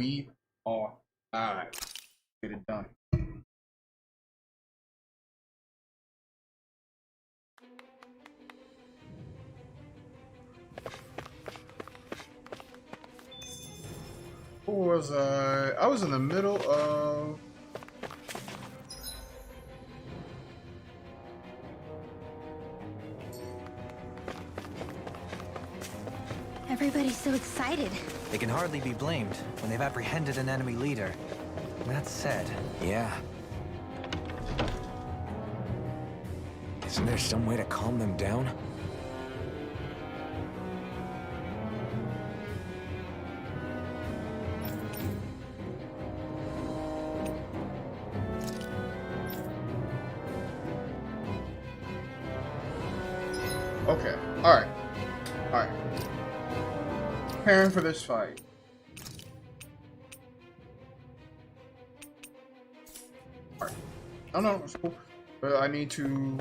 We are live. Get it done. Where was I? I was in the middle of... Everybody's so excited. They can hardly be blamed when they've apprehended an enemy leader. That said, Yeah. Isn't there some way to calm them down? Okay, alright. Alright. Preparing for this fight. Alright. Oh no, it's cool. But I need to...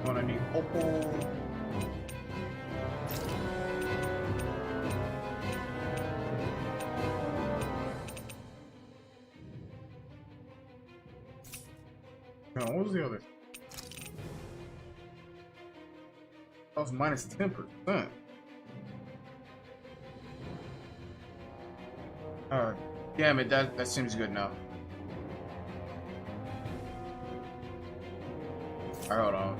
I need opal. No, what was the other? That was minus 10%. Damn it, that seems good now. Alright, hold on.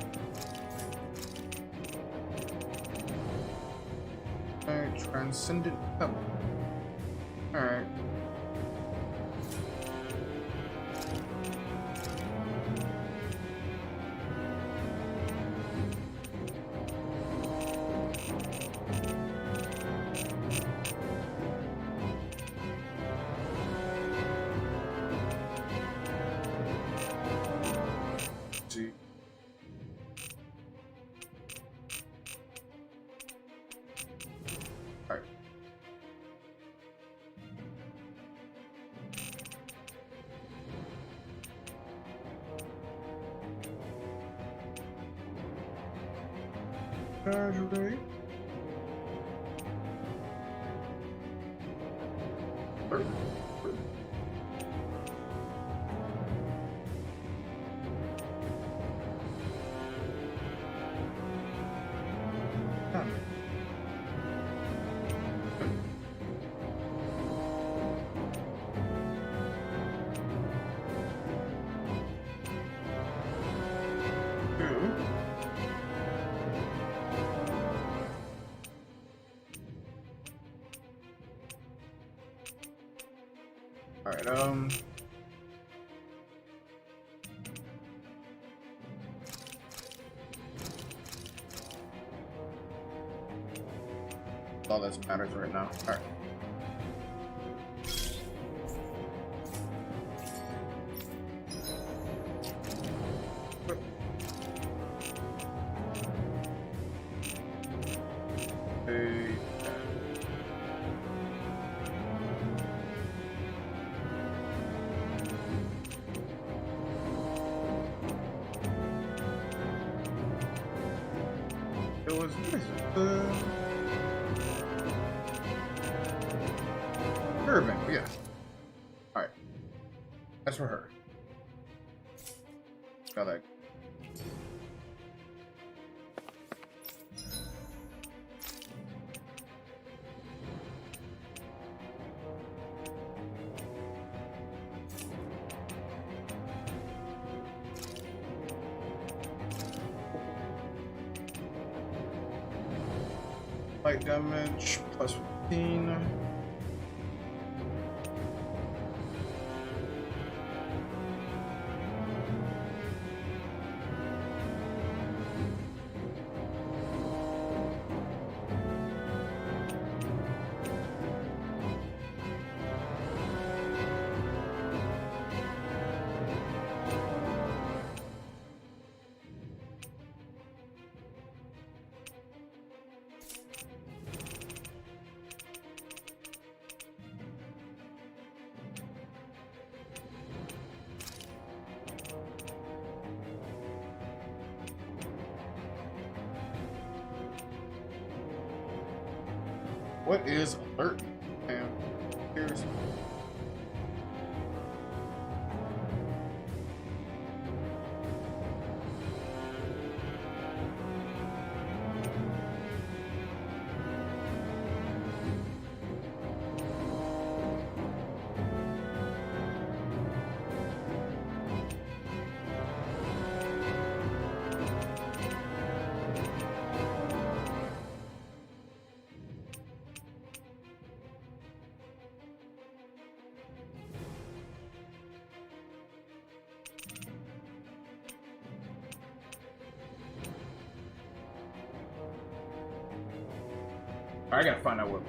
Alright, transcendent pebble. Alright. See. Alright. Charge rate. Alright, all that matters right now. Alright. Hey. It was Urban, yeah. Alright. That's for her. Got that. Light damage plus 15. What is alert? Damn. Here's. I gotta find out what.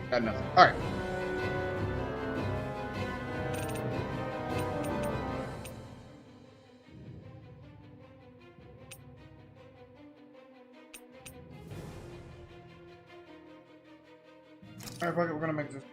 Got nothing. All right. All right, fuck it. We're gonna make this.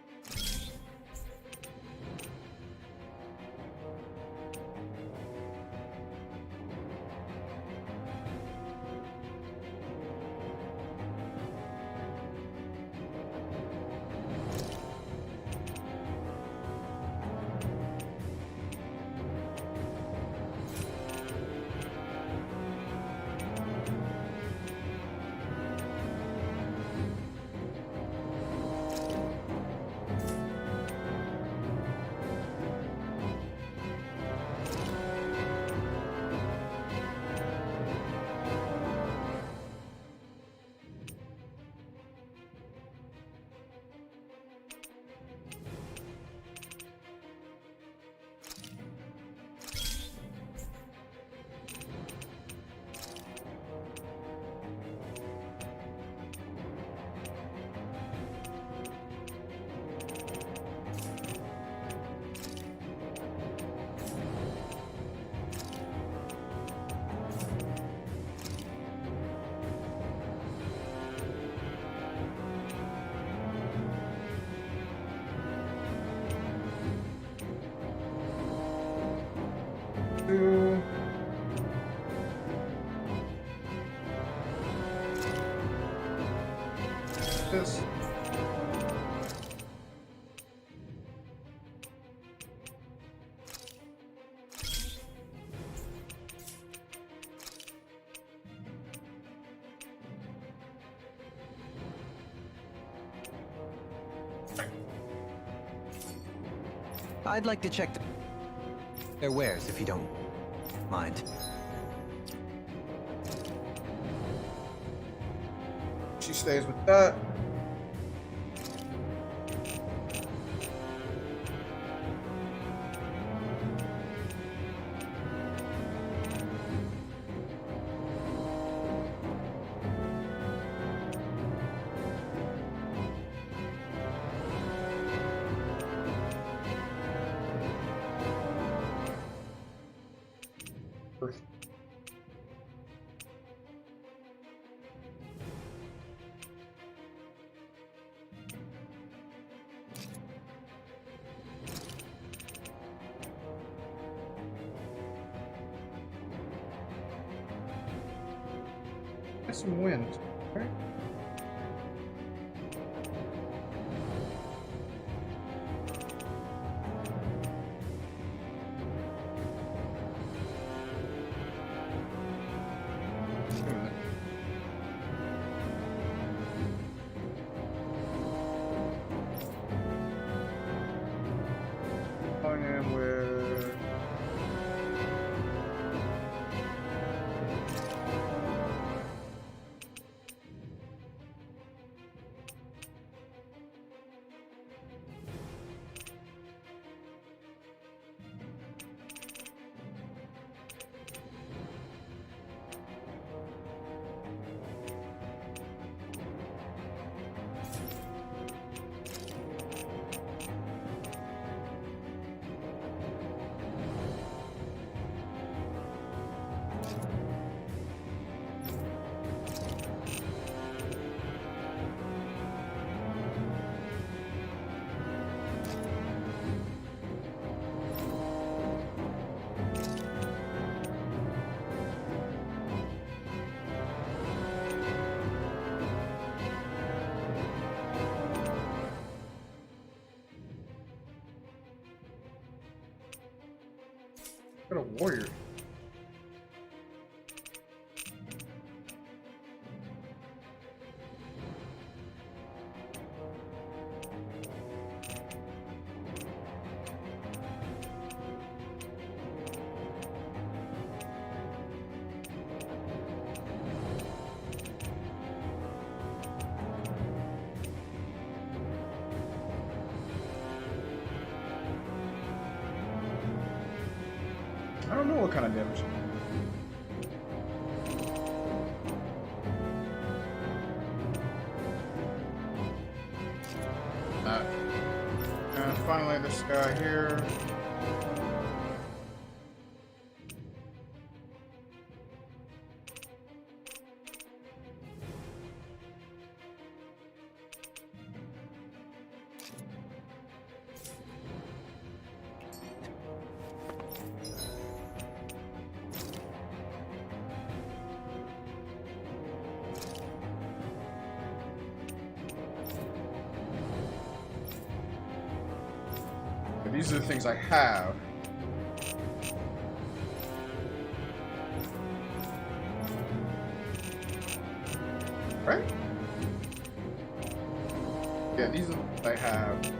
Do this. I'd like to check their wares if you don't mind. stays with that. Get some wind. Okay. Going in with got a warrior. I don't know what kind of damage. And finally, this guy here. These are the things I have. Right? Yeah, these are the things I have.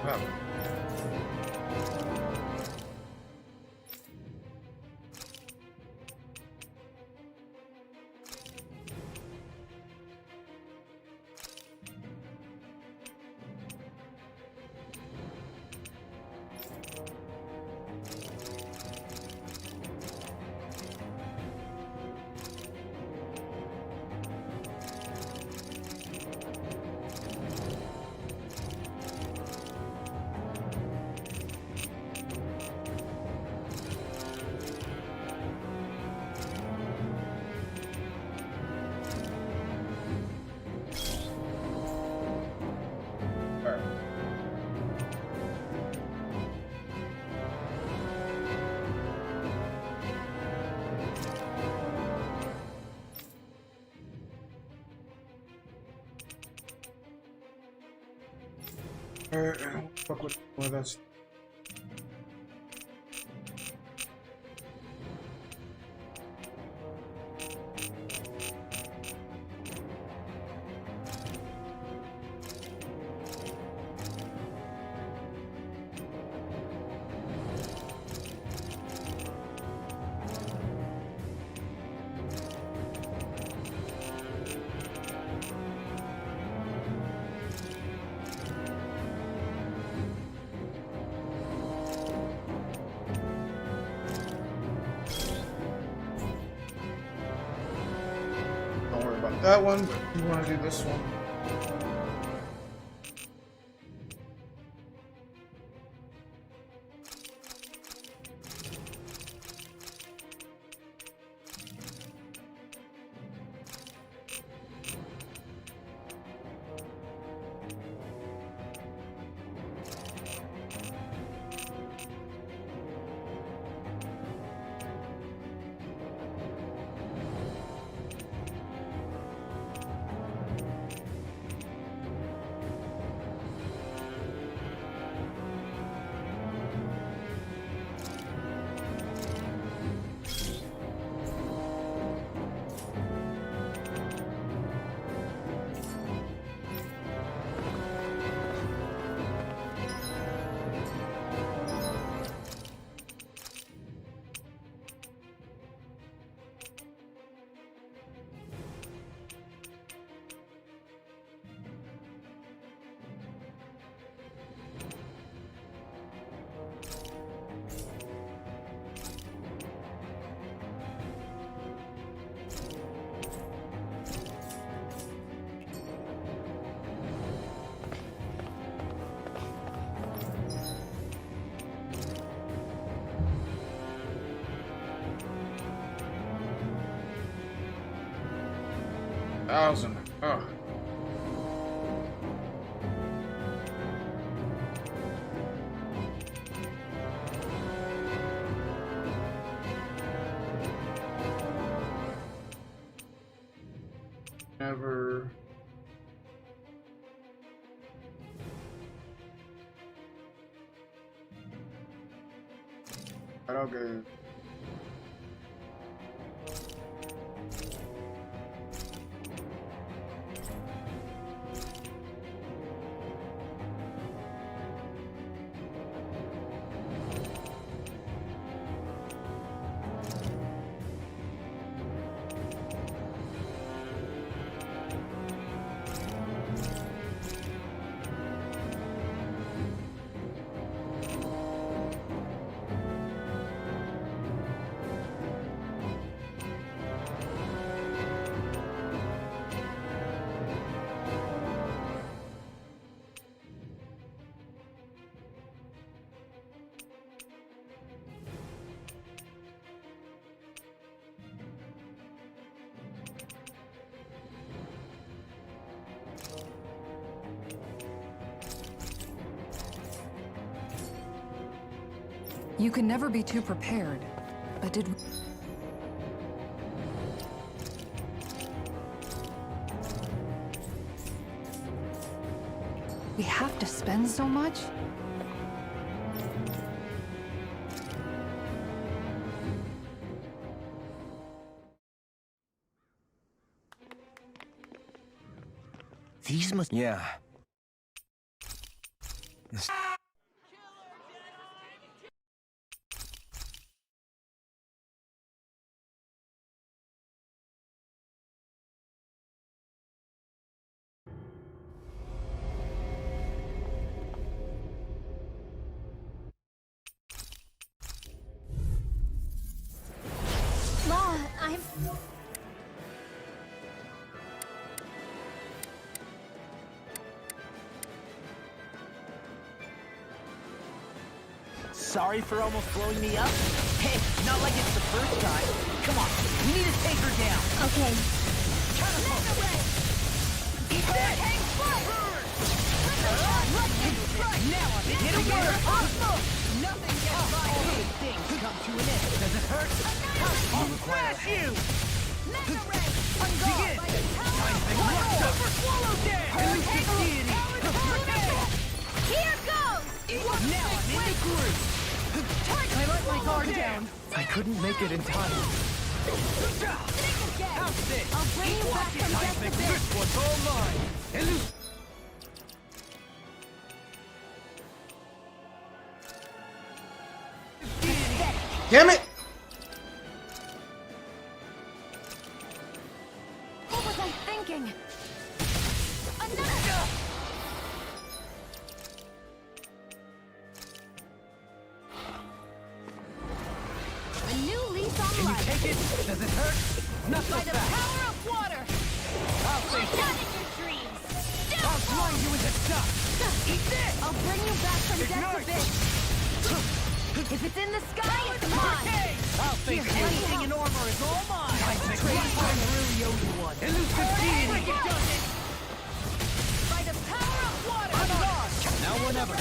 happened? Alright, fuck with one of those. Don't worry about that one, but you want to do this one. Thousand. Oh. Never. I'll go. You can never be too prepared, but did we have to spend so much? These must... Yeah. This... sorry for almost blowing me up? Hey, not like it's the first time. Come on, we need to take her down. Okay. Eat that! Now I'm in. Get away! Nothing gets by me. Things come to an end. Does it hurt? I'll smash you! Begin! Swallow dead! Elusive deity! Here goes! Now I'm in the group! I let my guard down. I couldn't make it in time. How's this? I'll bring you back from death to This one's all mine! Damn it! What was I thinking? A new lease on Can you life. take it? Does it hurt? Not so By the fast! power of water. I'll face it! Not in your dreams. I'll grind you into dust! Eat this! I'll bring you back from death to Ignite. bits. If it's in the sky, it's mine. I'll face you! Anything in armor is all mine! I really owe you one! Elusive deity! By the power of water. Now or never!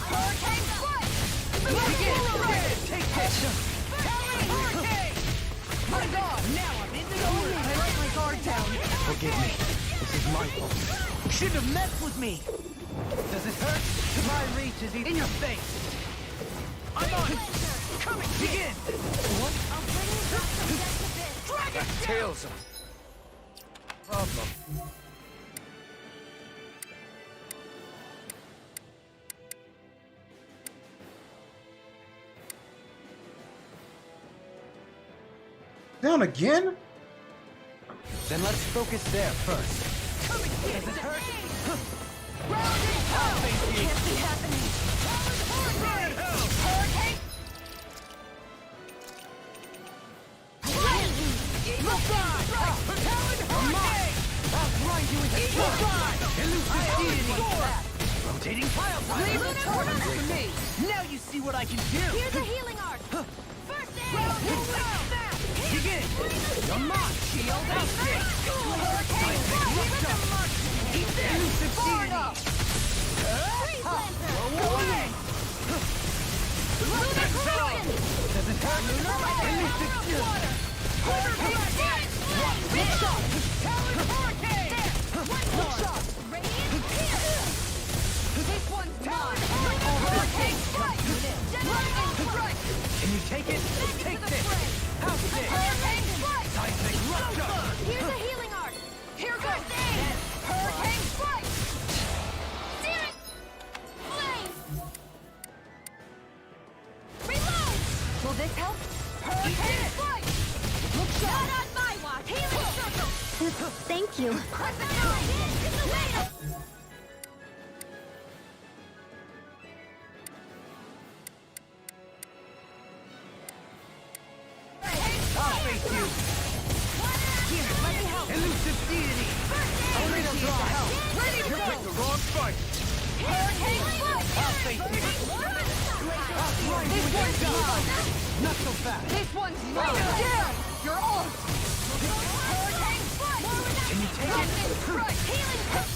Hurricane foot. Take this! Hurricane! My God! Now I'm in the I let my guard down. Forgive me. This is my fault. You shouldn't have messed with me! Does it hurt? My reach is in your face! I'm on it! Coming! Begin! What? I'll bring you back from death to bits. Dragon Tails of problem. Down again? Then let's focus there first. Does it hurt? Can't be happening. Hurricane. I'll grind you into dust! Elusive deity! Rotating pile driver! For me! Now you see what I can do! Here's a healing art. First aid. Begin! Your mark! Shield out this! Hurricane. Eat this! Elusive deity! Freeze Lancer. Away! Lunar Corrosion. Does it hurt? Elusive shield! Big shot. Hurricane. One more. Radiant Pierce. This one's mine. Hurricane strike. Lightning strike. Can you take it? Take this! How's this? Hurricane strike. Seismic rupture! Here's a healing art. Here goes. Hurricane strike. Searing flame. Reload. Will this help? Hurricane strike. Look shot on my watch. Healing circle. Thank you. I'll face you! Here, let me help. Elusive deity! Tornado drive! Ready to You go. picked the wrong fight! Hurricane strike. I'll face you! I'll grind you into dust! Not so fast! This one's mine. Down. You're off. Hurricane strike. Can you take it? Healing touch.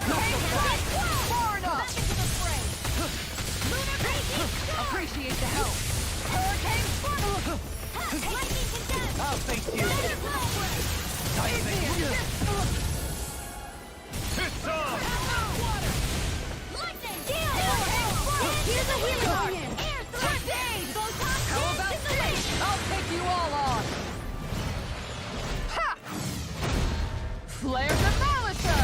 Not so fast! Far enough. Back into the fray. Lunar raging storm. Appreciate the help. Hurricane strike. Lightning condensed. I'll face you! Lunar blowaway. Seismic shield! It's on. Lightning. Hurricane strike. Here's a healing art. Air thrust aid. How about this? I'll take you all on. Ha! Flare the Malisa.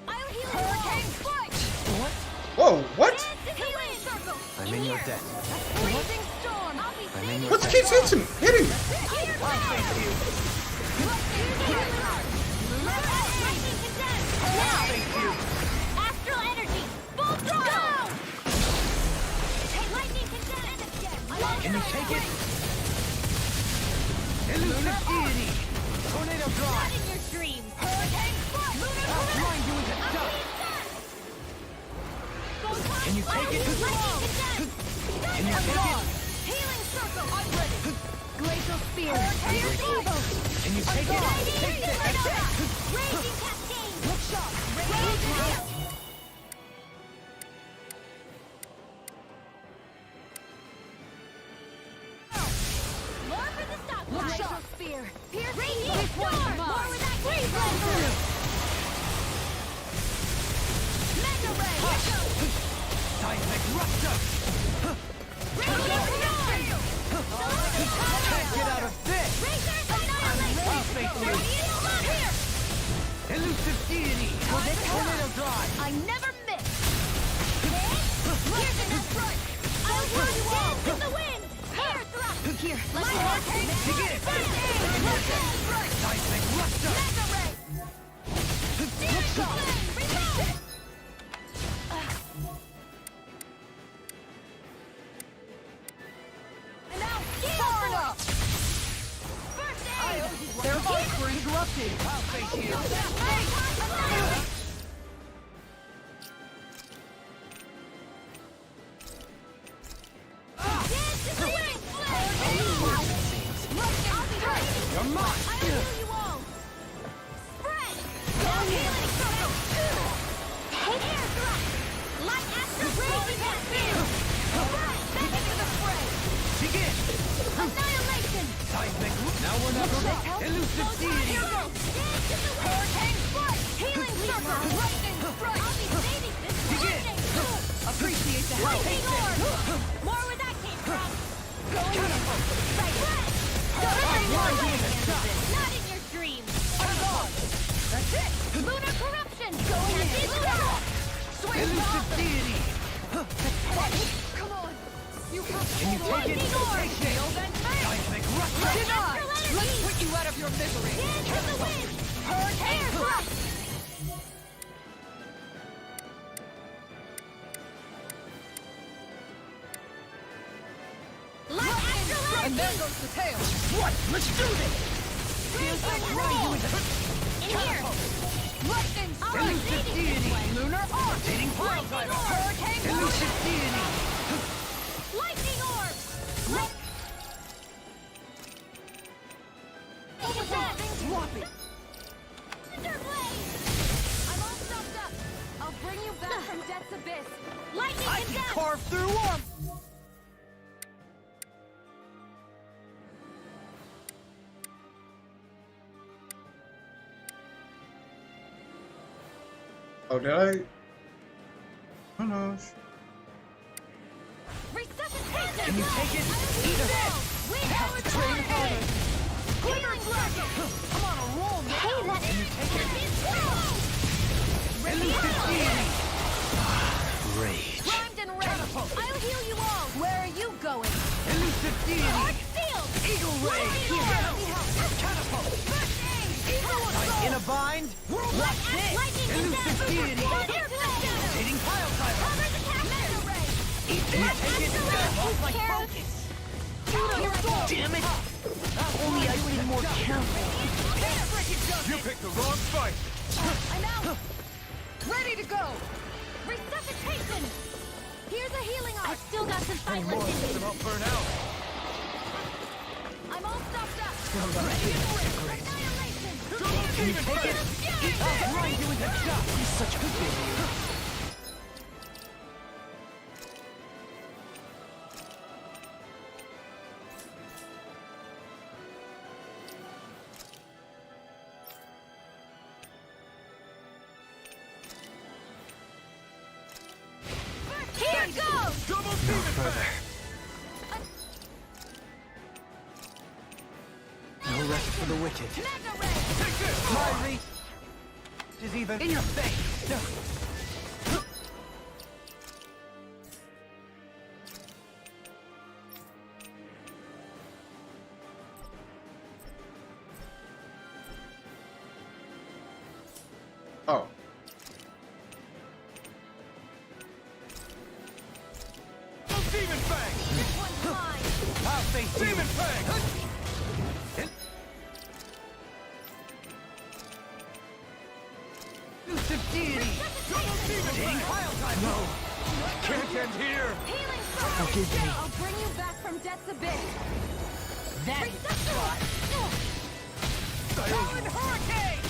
I'll heal Hurricane strike. What? Whoa, what? Healing circle. I'm in your debt. Blazing storm. I'll be I'm in your What debt. keeps hitting me? Here's I'll face you! healing art. Lightning condensed. I'll face you! Astral energy. Full throttle. Lightning condensed. Can you take it? Elusive deity! Tornado Not drive! in your dreams. Hurricane strike. I'll grind you into dust! Lunar Can you take it? Can you take it? Healing circle. I'm ready. Glacial spear. Can you take it? Take it. Raging cascade. Look sharp. Raging. More for the stop. Look sharp. Spear. Pierce. Raging storm. More with that freeze. Mega ray. Seismic rupture. Can't get out of this. Elusive deity. Tornado drive. I never miss. Here's an strike. I'll run you all in the wind. Air thrust. Here, let's go. Begin. Seismic rupture. Mega ray. Look sharp. Reload. And now, far enough. First aid. Their fights were interrupted. I'll face you. You're mine. I'll heal you all. Spread. Healing circle. Take air thrust. Light astral raging cascade. Back into the fray. Begin. Annihilation. Seismic. Now we're not elusive deity. Hurricane strike. Healing circle. Lightning strike. I'll be saving this. Begin. Appreciate the help. Lightning orb. More where that came from. Go in. Right. Not in your dreams. That's it. Lunar corruption. Go in. Elusive deity. Come on. You have Can you take it? Take it. Seismic rupture. Denied. Let's put you out of your misery. Dance in the wind. Hurricane thrust. And there goes the tail. What? Let's do this. In here. Lightning strike. Elusive deity. Lunar arc. Rotating pile driver. Hurricane Elusive deity. Lightning orb. Drop it. Thunder blade. I'm all stuffed up. I'll bring you back from death's abyss. Lightning I and can death. carve through them. Oh, did I? Oh no. Resuscitation. Can you take it? Eat it. Have to train harder. Healing circle. I'm on a roll now. Hey, that Can you take it? Elusive Ready. deity. Rage. Primed and ready. I'll heal you all. Where are you going? Elusive deity. Arc field. Eagle ray. Catapult. First aid. In a bind. Watch this. Elusive deity. Rotating pile driver. Cover the captain. Eat this. Take it. Off my focus. Damn it. Only I would be more careful. You picked the wrong fight. I'm out. Ready to go. Resuscitation. Here's a healing arc. I've still got some fight left in me. Don't burn out. I'm all stocked up. Annihilation. Can you take it? I'll grind you into dust. He's such a good baby. Here goes. Double team Further. No rest for the wicked. Mega ray. My reach is even in your face. Oh. Demon Fang! This one's mine. I'll face Demon Fang! Elusive deity! No! Can't end here! Healing Forgive me. I'll bring you back from death's abyss. That Silent hurricane!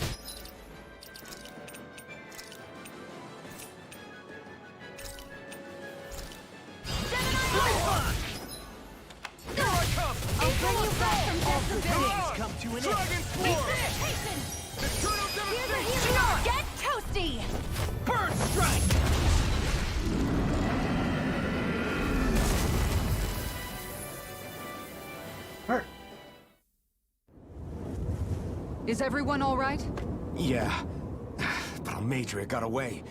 Here I come! I'll bring you back from death's abyss. Things come to an end. Hasten! Eternal Here's a devastation! healer! Get toasty! Bird strike! Alright. Is everyone all right? Yeah. But Almeidrea got away.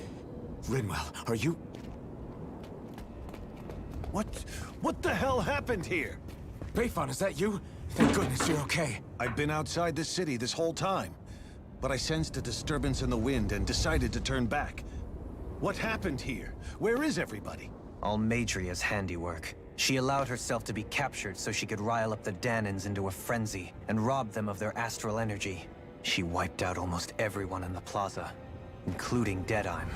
Rinwell, are you... What the hell happened here? Bayfon, is that you? Thank goodness you're okay. I've been outside the city this whole time, but I sensed a disturbance in the wind and decided to turn back. What happened here? Where is everybody? Almeidrea's handiwork. She allowed herself to be captured so she could rile up the Danans into a frenzy and rob them of their astral energy. She wiped out almost everyone in the plaza, including Deadheim.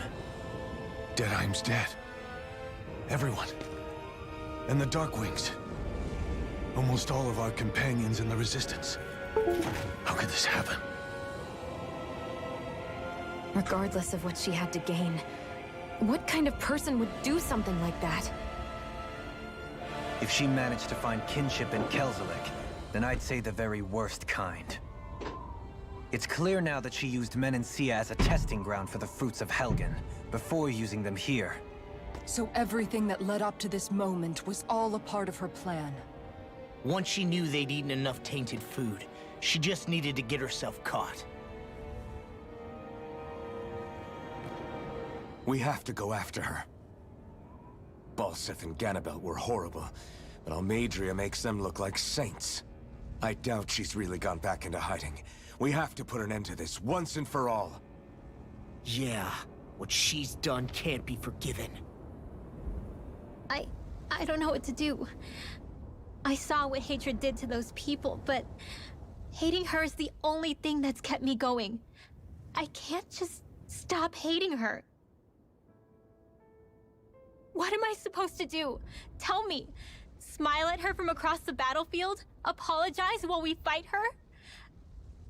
Deadheim's dead. Everyone. And the Darkwings. Almost all of our companions in the Resistance. How could this happen? Regardless of what she had to gain, what kind of person would do something like that? If she managed to find kinship in Kelzelik, then I'd say the very worst kind. It's clear now that she used Menancia as a testing ground for the fruits of Helgen, before using them here. So everything that led up to this moment was all a part of her plan. Once she knew they'd eaten enough tainted food, she just needed to get herself caught. We have to go after her. Balseth and Ganabelt were horrible, but Almeidrea makes them look like saints. I doubt she's really gone back into hiding. We have to put an end to this once and for all. Yeah, what she's done can't be forgiven. I don't know what to do. I saw what hatred did to those people, but hating her is the only thing that's kept me going. I can't just stop hating her. What am I supposed to do? Tell me. Smile at her from across the battlefield? Apologize while we fight her?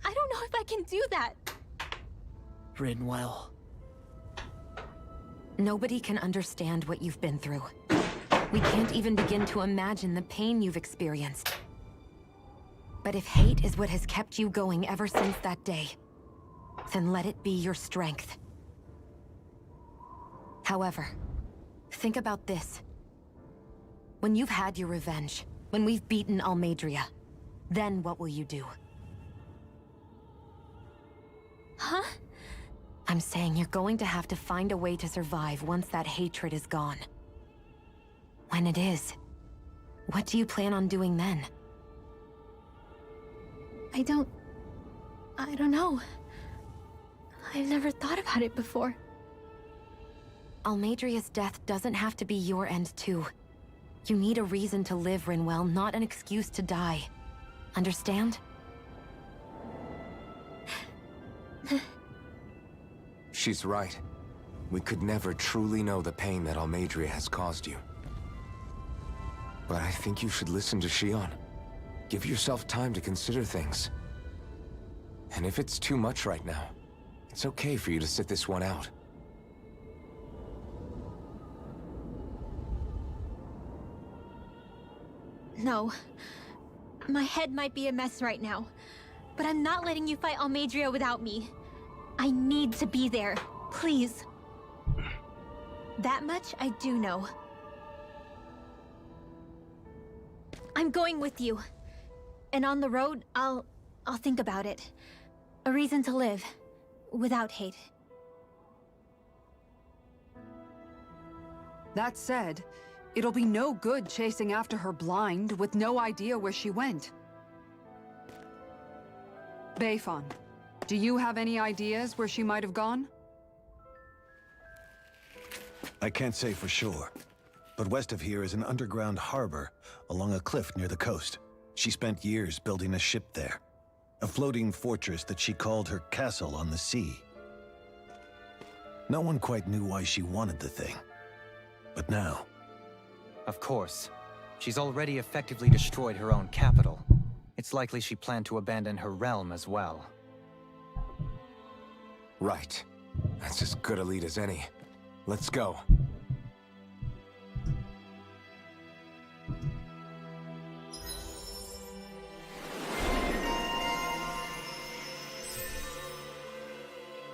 I don't know if I can do that. Rinwell. Nobody can understand what you've been through. We can't even begin to imagine the pain you've experienced. But if hate is what has kept you going ever since that day, then let it be your strength. However, think about this. When you've had your revenge, when we've beaten Almeidrea, then what will you do? Huh? I'm saying you're going to have to find a way to survive once that hatred is gone. When it is, what do you plan on doing then? I don't know. I've never thought about it before. Almeidrea's death doesn't have to be your end too. You need a reason to live, Rinwell, not an excuse to die. Understand? She's right. We could never truly know the pain that Almeidrea has caused you. But I think you should listen to Shion. Give yourself time to consider things. And if it's too much right now, it's okay for you to sit this one out. No. My head might be a mess right now, but I'm not letting you fight Almeidrea without me. I need to be there. Please. That much I do know. I'm going with you. And on the road, I'll think about it. A reason to live. Without hate. That said, it'll be no good chasing after her blind with no idea where she went. Bayfon, do you have any ideas where she might have gone? I can't say for sure, but west of here is an underground harbor along a cliff near the coast. She spent years building a ship there, a floating fortress that she called her castle on the sea. No one quite knew why she wanted the thing. But now... Of course. She's already effectively destroyed her own capital. It's likely she planned to abandon her realm as well. Right. That's as good a lead as any. Let's go.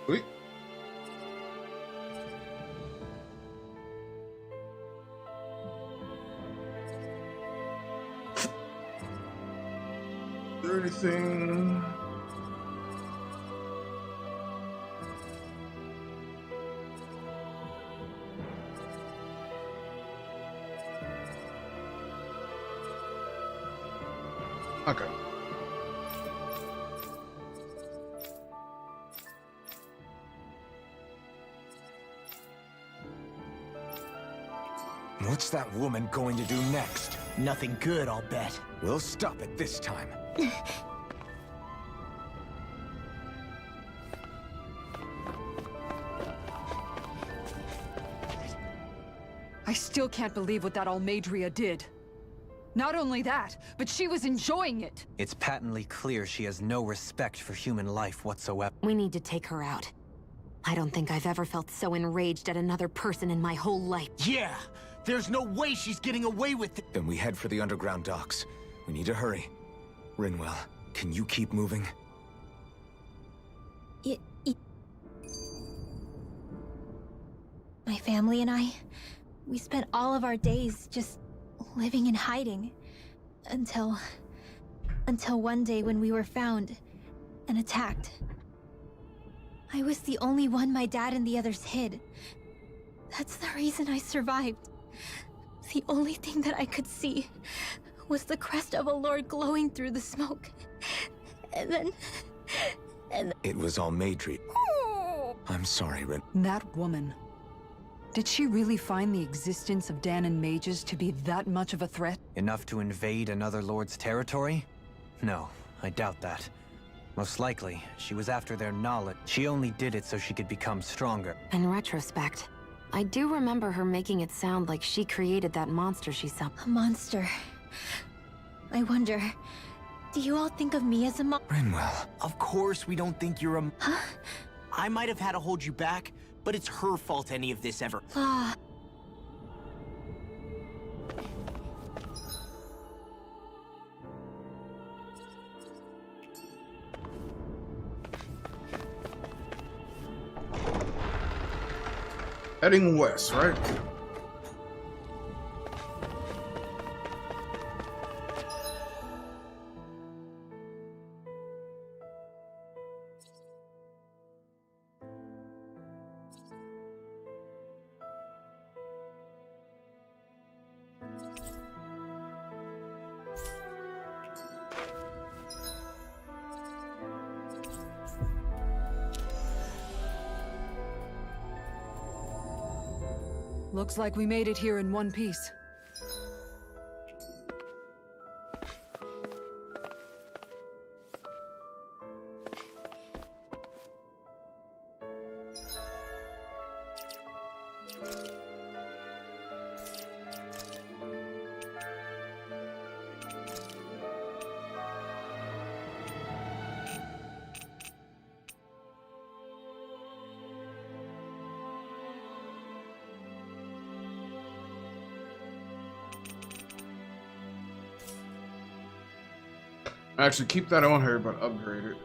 Wait. Is there anything? Okay. What's that woman going to do next? Nothing good, I'll bet. We'll stop it this time. I still can't believe what that Almeidrea did. Not only that, but she was enjoying it. It's patently clear she has no respect for human life whatsoever. We need to take her out. I don't think I've ever felt so enraged at another person in my whole life. Yeah! There's no way she's getting away with it! Then we head for the underground docks. We need to hurry. Rinwell, can you keep moving? My family and I, we spent all of our days just living in hiding. Until one day when we were found and attacked. I was the only one my dad and the others hid. That's the reason I survived. The only thing that I could see was the crest of a lord glowing through the smoke. And then... It was Almeidrea. I'm sorry, Rin. That woman. Did she really find the existence of Danon mages to be that much of a threat? Enough to invade another lord's territory? No, I doubt that. Most likely, she was after their knowledge. She only did it so she could become stronger. In retrospect, I do remember her making it sound like she created that monster she saw. A monster. I wonder, do you all think of me as a Rinwell. Of course we don't think you're a... Huh? I might have had to hold you back, but it's her fault any of this ever... Ah. Heading west, right? Looks like we made it here in one piece. Actually, keep that on her, but upgrade it.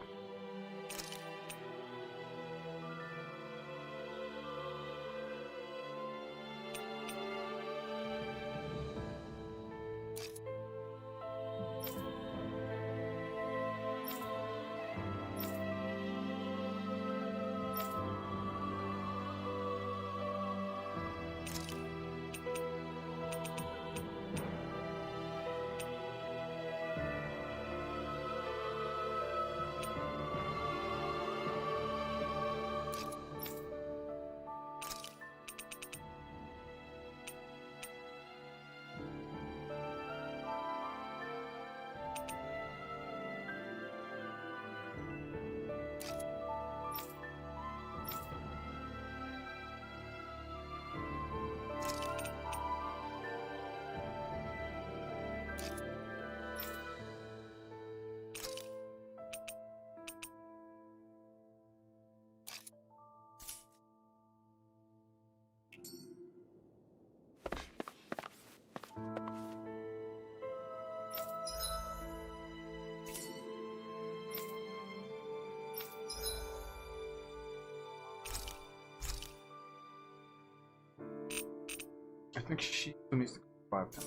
I think she still needs to go 5 times.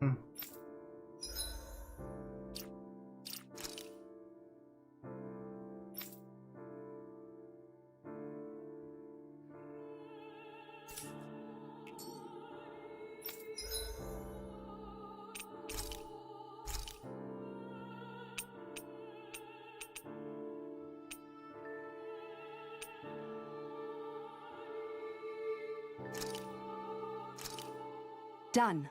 Hmm. Done.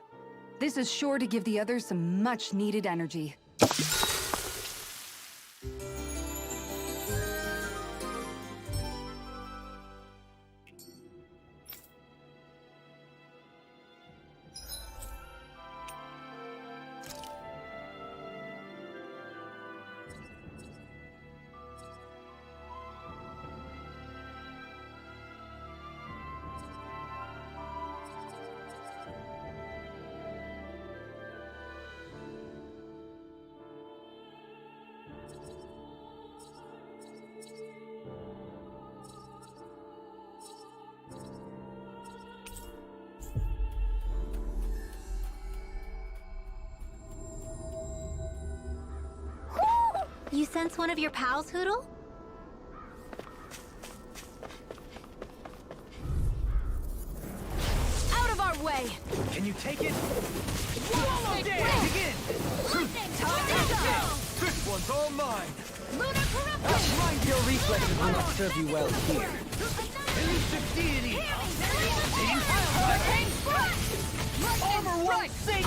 This is sure to give the others some much-needed energy. You sense one of your pals, Hoodle? Out of our way! Can you take it? Begin! This one's all mine! Lunar corruption! Mind your reflexes will not serve you well here. Elusive deity! Hurricane strike! Armor won't save!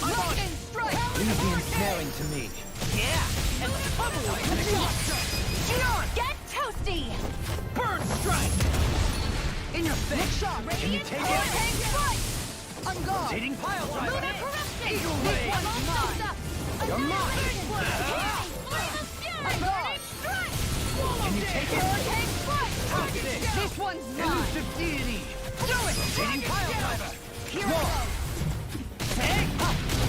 Lightning strike! Leave the ensnaring to me. Yeah! And pummel it with a shot! Get toasty! Burn strike! In your face! Can you take it? Hurricane strike! On guard! Rotating pile Lunar driver! corruption! Eagle This ray! one's mine! You're mine! On guard! Can you take it? Hurricane strike! Take this! This one's mine! Elusive deity! Do it! Rotating pile driver! Here I go!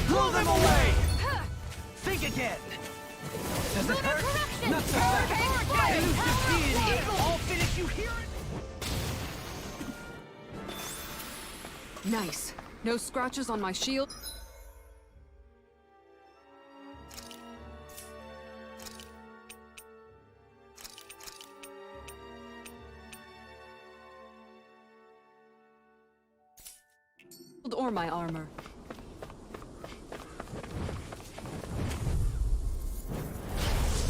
Blow them away! Think again! Does it hurt? Corruption! Not so fast! Elusive deity! I'll finish you here! Nice. No scratches on my shield. Or my armor.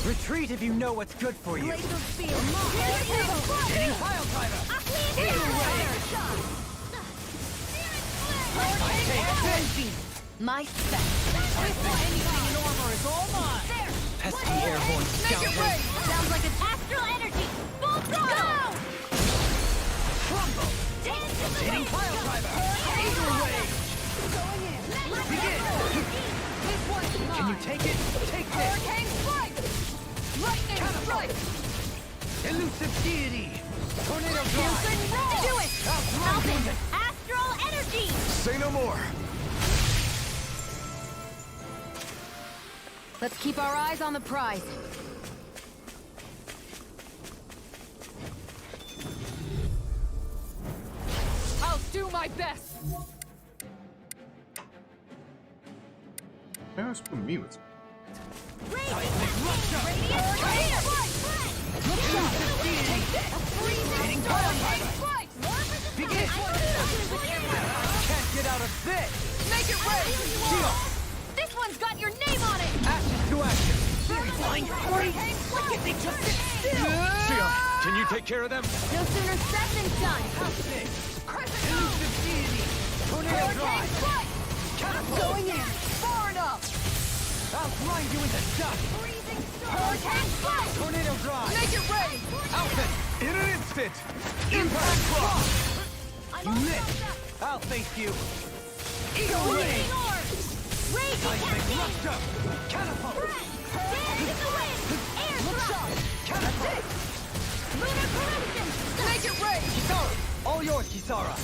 Retreat if you know what's good for you! Glacial spear! Hurricane Pile driver! My spec. Anything in armor is all mine! Pesky airborne scoundrel! Sounds like an astral energy! Full throttle! Crumble! Rotating pile driver! Eagle ray! This one's mine! Can you take it? Take this! Hurricane strike! Lightning strike! Elusive deity! Tornado drive! Do it! Alvin! Astral energy! Say no more. Let's keep our eyes on the prize. I'll do my best. Maybe let's put me with. Can't get out of this! Make it rain! This one's got your name on it! Ashes to ashes! Blind freeze! Why can't they just sit still? Shion, can you take care of them? No sooner said than done! Elusive deity! Tornado Hurricane drive! strike! Going in. Far enough. I'll grind you into dust! Freezing storm! Hurricane strike! Tornado drive! Make it rain. Outfit! In an instant. Impact cross! I'm You all missed! fucked up. I'll face you! Eagle ray! Freezing orbs! Raging Seismic cascade! rupture! Catapult! Dance in the wind! Air thrust! Catapult! Lunar corruption! Make it rain. Kisara! All yours, Kisara!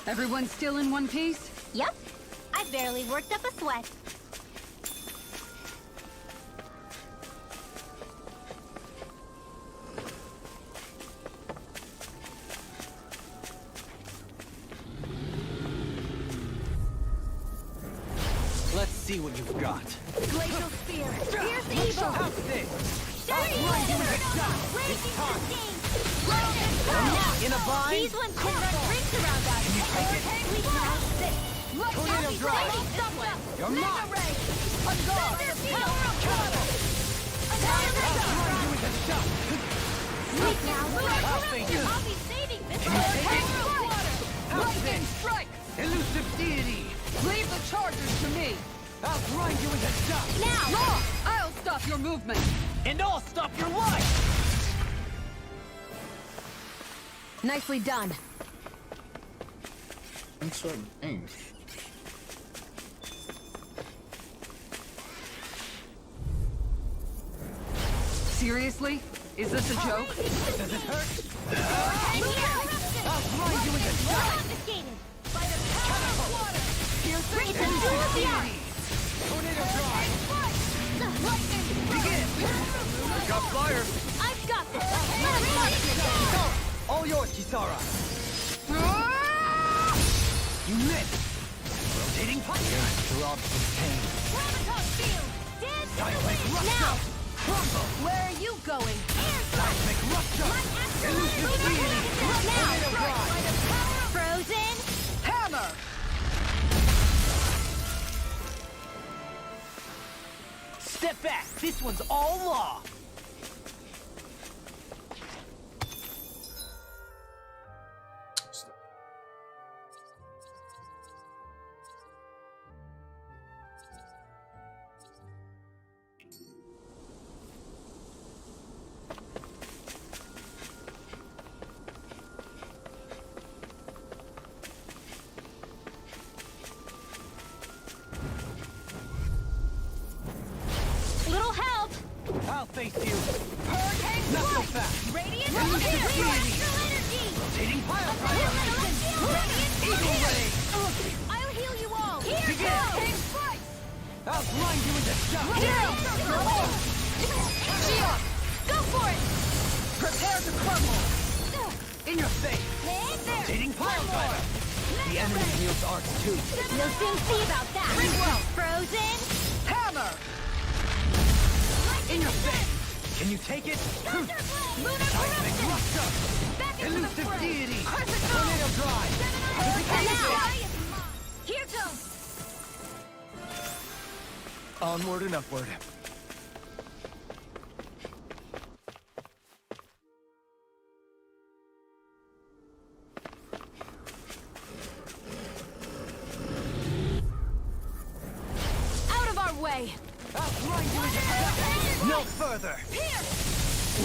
Everyone still in one piece? Yep. I barely worked up a sweat. see what you've got. Glacial Spear. Here's the evil. How's this? Raging Sustained. In a bind? These ones can run rings around us. Can you take it? We can have this. Tornado Drive. You're not. On guard. Power of water. You with a shot. Sweet now. I'll fake you. I'll be saving this. Can you take it? Power of water. How's Lightning this? strike! Elusive deity. Leave the charges to me! I'll grind you with a shot. Now. No! I'll stop your movement! And I'll stop your life. Nicely done. I'm so dang. Seriously? Is this a joke? Does it hurt? And here. I'll grind you with a shot. Confiscated. By the power of water. It's a dual Deity. Tornado Drive. Begin. Got fire. I've got this. All yours, Kisara. You missed. Rotating fire. Drops the pain. Gravitas field. Dead. Seismic rupture. Now. Crumble. Where are you going? Seismic rupture. Elusive deity. Tornado Drive. Frozen. Hammer! Step back. This one's all law. Little help. I'll face you. Hurricane Not so strike. fast. Radiant Elusive fire. deity. Astral energy. Rotating fire driver. Radiant Eagle fire. ray. I'll heal you all. Here Begin. goes. Strike. I'll grind you with a shot. Shion. Go for it. Prepare to crumble! In your face. Rotating fire driver. The enemy wields arts too. You'll soon see about that. Rinwell. Frozen. Hammer! In your face. Can you take it? Lunar Seismic corruption. rupture. Back into the Elusive fray. deity. Crescent Tornado Drive. Now. Here goes. Onward and upward. Out of our way. I'll grind you with a shot. No further. Here.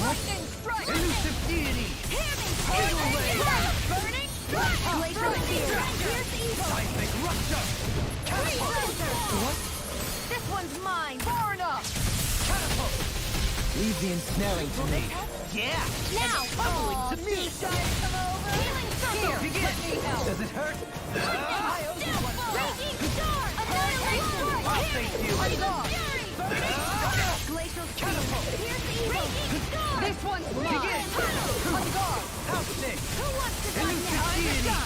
Lightning strike! Elusive deity. Hear me. Eagle ray. Burning. Glacial spear. Here's the evil. Seismic rupture. Catapult. What? This one's mine. Far enough! Catapult. Leave the ensnaring to me. Yeah. Now. Tumbling to me. Healing circle. Begin. Does it hurt? Raging storm. Annihilation. I'll face you. Glacial Catapult. Here's the evil. Raging storm. This one's mine! Begin. On guard! House stick. Who wants to die Elusive next? deity.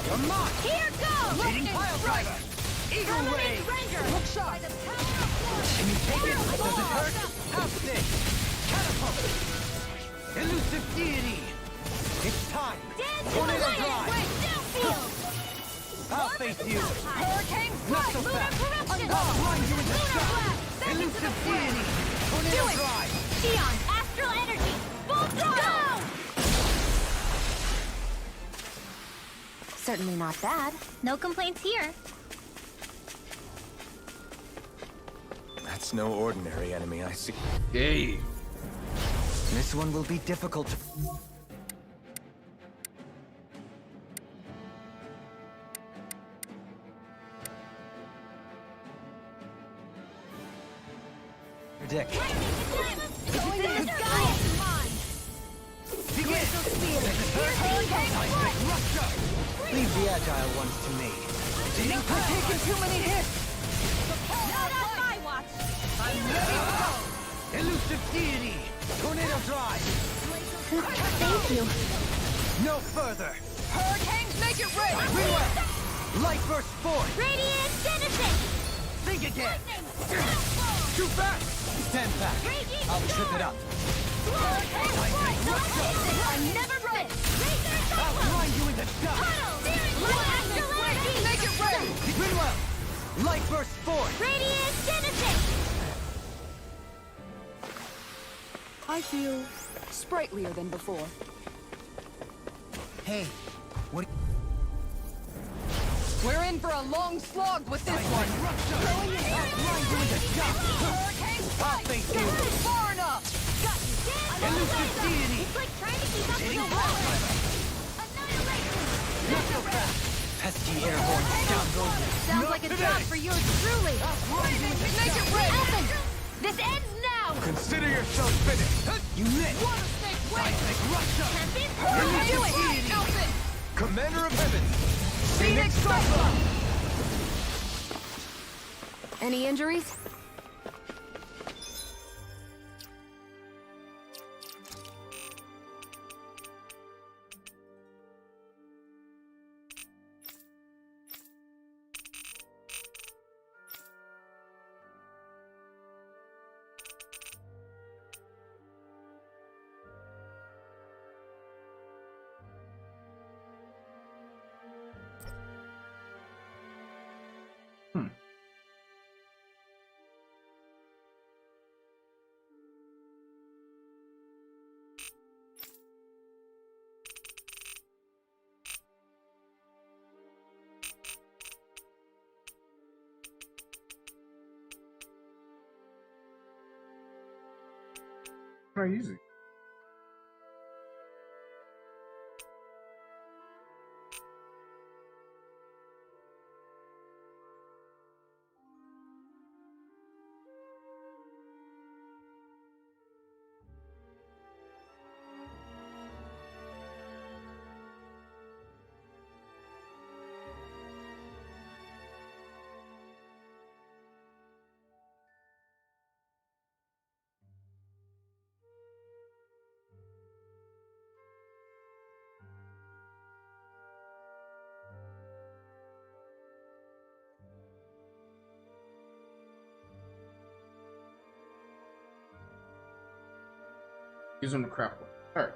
You're mine. Here goes. Rotating pile driver. Eagle ray. Ranger. Look sharp! By the power of water. Can you take it? Does it hurt? House stick. Catapult. Elusive deity. It's time. Dead to the Tornado light. Drive. Downfield. I'll face you. Hurricane Not strike! so Lunar fast. corruption. I'll grind you with a Lunar shot. blast. Back into Elusive the fray. deity. Do Tornado it. Drive. Shion. Astral energy. Full throttle. Certainly not bad. No complaints here. That's no ordinary enemy, I see. Hey. This one will be difficult to... predict. Going in the sky. Begin. Seismic rupture. Leave the agile ones to me. Rotating We're taking too many hits! Not on my watch. I'm ready to go! Elusive deity. Tornado Drive. Thank you. No further. Hurricanes, make it rain! Rinwell. Light burst forth. Radiant Citizen. think again! Too fast! Stand back. I'll trip it up. I never miss! I'll grind you into dust! Make it ready! Rinwell! Light burst forth! Radiant Genesis! I feel sprightlier than before. Hey, what? We're in for a long slog with this one. Hurricane I'll face you. far enough. Elusive deity! It's like trying to keep up with the water! Annihilation! Pesky airborne scoundrel. Sounds like a job for yours truly! Make it ready. Elvin! This ends now! Consider yourself finished! You missed. Water snake, wait. Tempest? Do it. Elvin. Commander of Heaven! Phoenix Cyclone. Any injuries? Very easy. Use them to craft one. Alright.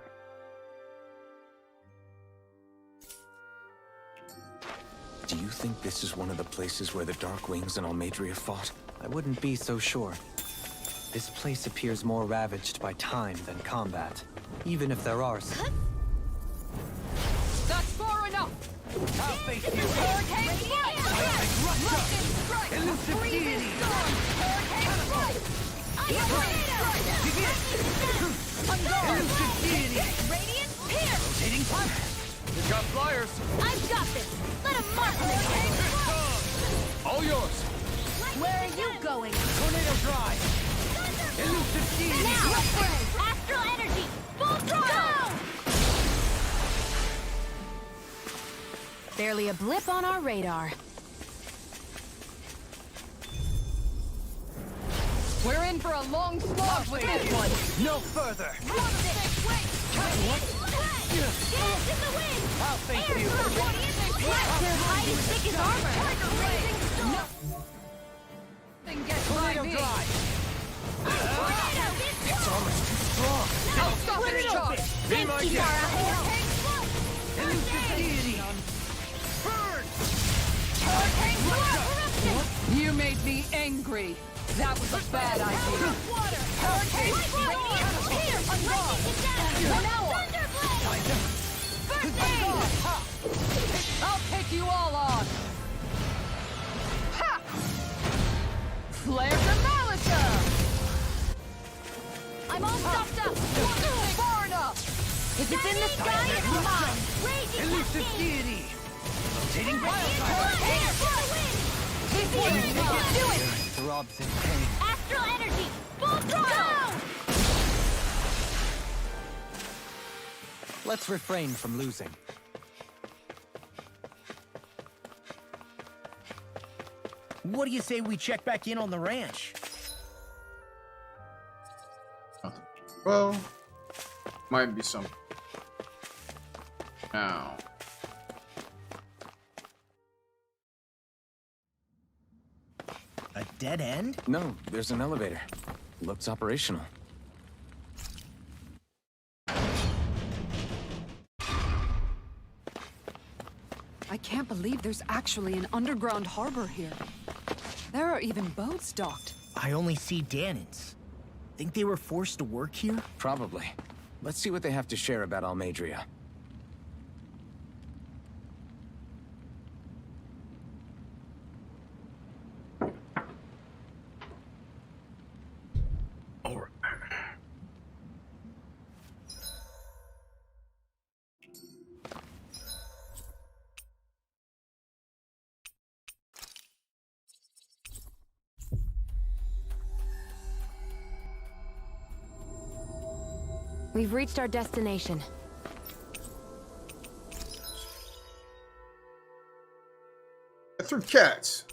Do you think this is one of the places where the Dark Wings and Almeidrea fought? I wouldn't be so sure. This place appears more ravaged by time than combat, even if there are some. That's far enough. I'll face you! Hurricane strike. Lightning strike. Elusive Freezing deity! storm. Hurricane strike. Elusive deity! Radiant Pierce! Rotating punch! We've got flyers! I've got this! Let him mark this! All yours! Where are you going? Tornado drive! Elusive deity! Now! Astral energy! Full throttle! Barely a blip on our radar. We're in for a long slog with this one. No further! What? Dance in the wind! I'll face Air you! current! Their hide and thick as armor! Nothing gets by Tornado me. drive! It's almost too strong! I'll stop Split its it charge. open! Be my Thank you, guest. Mara. Elusive deity! Burn! Hurricane strike. You made me angry. That was a bad idea. Hurricane strike. From now on. I'll take you all on. Ha! Flare the Malika! I'm all stuffed up! Far enough! If it's in the sky, it's mine! Raging Elusive cascade! deity! Rotating wildfire! Air for the wind! This one you can do it! Throbs in pain. Astral energy! Full throttle! Let's refrain from losing. What do you say we check back in on the ranch? Nothing. Well, might be something. Now. A dead end? No, there's an elevator. Looks operational. I can't believe there's actually an underground harbor here. There are even boats docked. I only see Danans. Think they were forced to work here? Probably. Let's see what they have to share about Almeidrea. We've reached our destination. Through cats.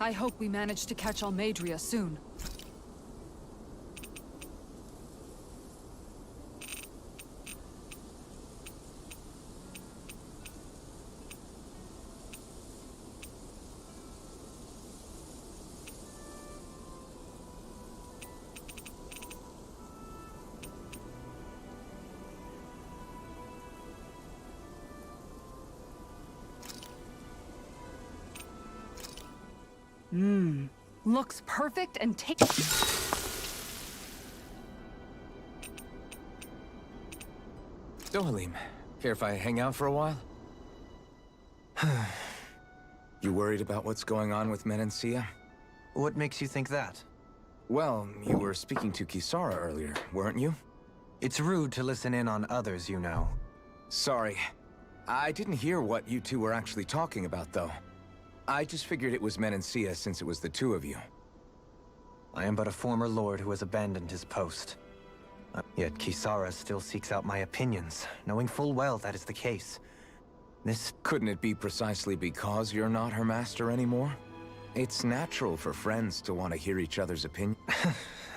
I hope we manage to catch Almeidrea soon. Looks perfect and take. Dohalim, care if I hang out for a while? You worried about what's going on with Menancia? What makes you think that? Well, you were speaking to Kisara earlier, weren't you? It's rude to listen in on others, you know. Sorry. I didn't hear what you two were actually talking about, though. I just figured it was Menancia since it was the two of you. I am but a former lord who has abandoned his post. Yet Kisara still seeks out my opinions, knowing full well that is the case. This... Couldn't it be precisely because you're not her master anymore? It's natural for friends to want to hear each other's opinion.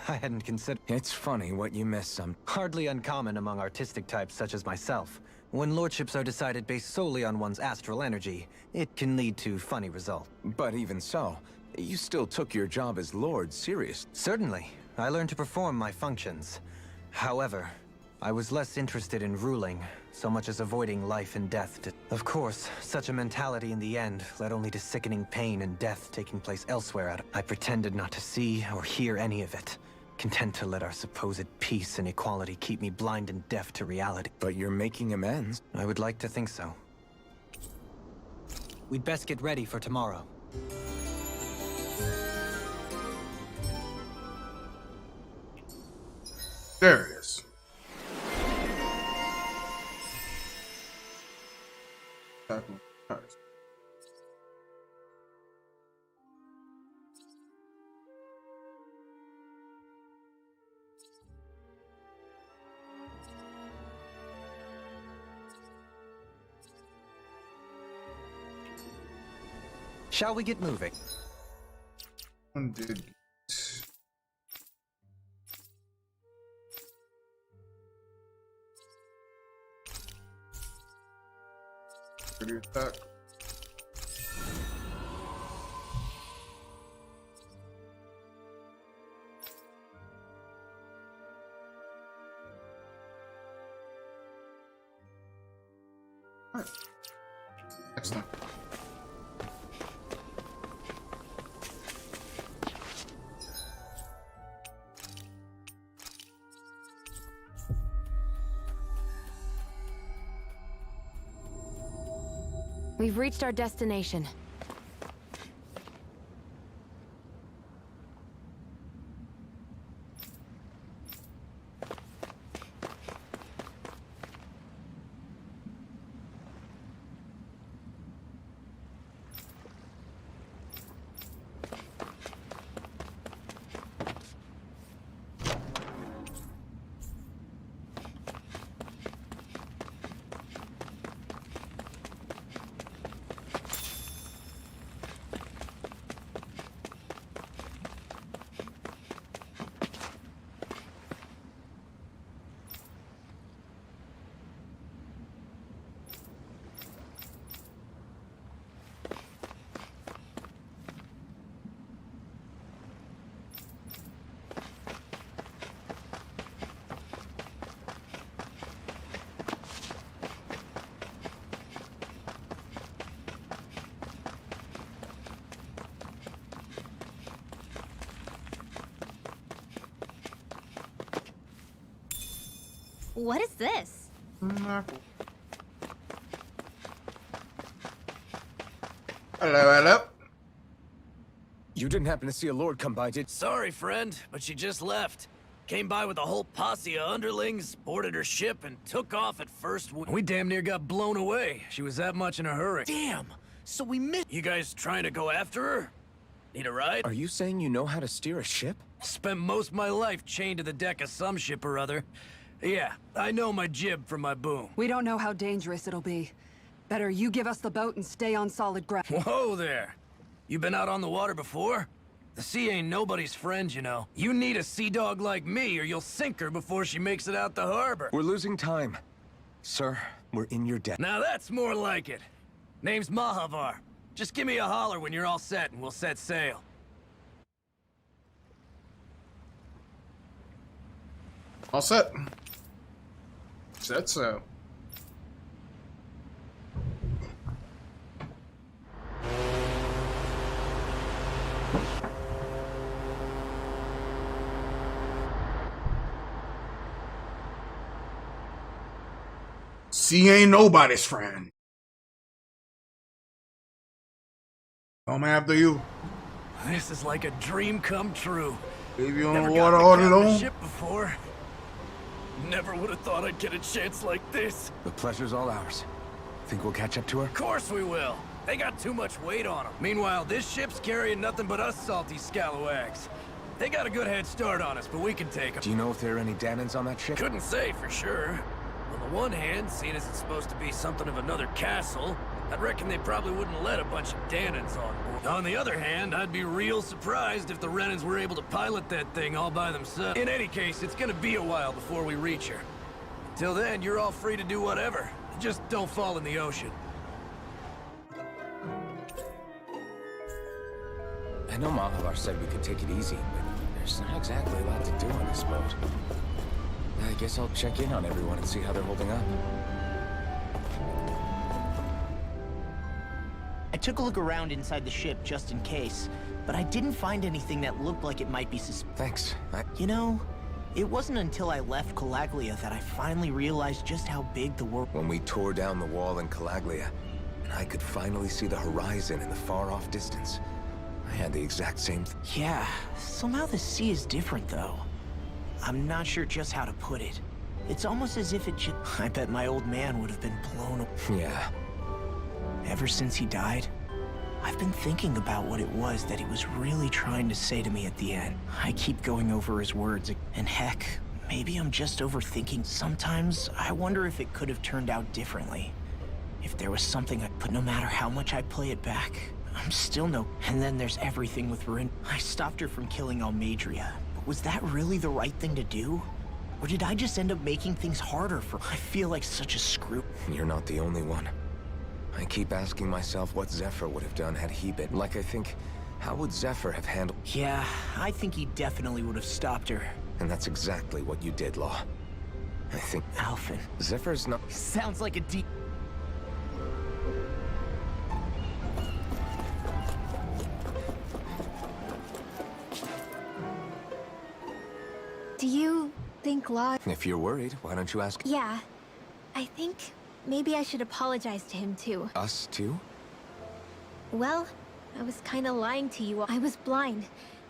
I hadn't considered... It's funny what you miss some... Hardly uncommon among artistic types such as myself. When lordships are decided based solely on one's astral energy, it can lead to funny results. But even so, you still took your job as lord seriously. Certainly. I learned to perform my functions. However, I was less interested in ruling, so much as avoiding life and death. Of course, such a mentality in the end led only to sickening pain and death taking place elsewhere. I pretended not to see or hear any of it, content to let our supposed peace and equality keep me blind and deaf to reality. But you're making amends. I would like to think so. We'd best get ready for tomorrow. There it is. Shall we get moving? Indeed. Pretty attack. Alright. Excellent. We've reached our destination. What is this? Hello, hello. You didn't happen to see a lord come by, did... Sorry, friend, but she just left. Came by with a whole posse of underlings, boarded her ship, and took off at first. We damn near got blown away. She was that much in a hurry. Damn! So we missed... You guys trying to go after her? Need a ride? Are you saying you know how to steer a ship? Spent most of my life chained to the deck of some ship or other. Yeah, I know my jib from my boom. We don't know how dangerous it'll be. Better you give us the boat and stay on solid ground. Whoa there! You been out on the water before? The sea ain't nobody's friend, you know. You need a sea dog like me, or you'll sink her before she makes it out the harbor. We're losing time. Sir, we're in your debt. Now that's more like it. Name's Mahavar. Just give me a holler when you're all set, and we'll set sail. All set. Said so. Sea ain't nobody's friend. Come after you. This is like a dream come true. Leave you on Never the got water to all captain a alone. ship before. Never would have thought I'd get a chance like this. The pleasure's all ours. Think we'll catch up to her? Of course we will. They got too much weight on them. Meanwhile, this ship's carrying nothing but us salty scalawags. They got a good head start on us, but we can take them. Do you know if there are any Danans on that ship? Couldn't say for sure. On the one hand, seeing as it's supposed to be something of another castle, I'd reckon they probably wouldn't let a bunch of Danans on board. On the other hand, I'd be real surprised if the Renans were able to pilot that thing all by themselves. In any case, it's gonna be a while before we reach her. Till then, you're all free to do whatever. Just don't fall in the ocean. I know Malabar said we could take it easy, but there's not exactly a lot to do on this boat. I guess I'll check in on everyone and see how they're holding up. I took a look around inside the ship just in case, but I didn't find anything that looked like it might be Thanks. You know, it wasn't until I left Calaglia that I finally realized just how big the world... When we tore down the wall in Calaglia, and I could finally see the horizon in the far-off distance, I had the exact same Yeah, somehow the sea is different, though. I'm not sure just how to put it. It's almost as if it just... I bet my old man would have been blown away. Yeah. Ever since he died, I've been thinking about what it was that he was really trying to say to me at the end. I keep going over his words, and heck, maybe I'm just overthinking. Sometimes I wonder if it could have turned out differently. If there was something but no matter how much I play it back, I'm still no... And then there's everything with Rin. I stopped her from killing Almeidrea, but was that really the right thing to do? Or did I just end up making things harder for... I feel like such a screw... You're not the only one. I keep asking myself what Zephyr would have done had he been. Like, I think, how would Zephyr have handled... Yeah, I think he definitely would have stopped her. And that's exactly what you did, Law. I think... Alphen. Zephyr's not... Sounds like a deep... Do you think Law... If you're worried, why don't you ask... Yeah. I think maybe I should apologize to him too. Us, too? Well, I was kinda lying to you. I was blind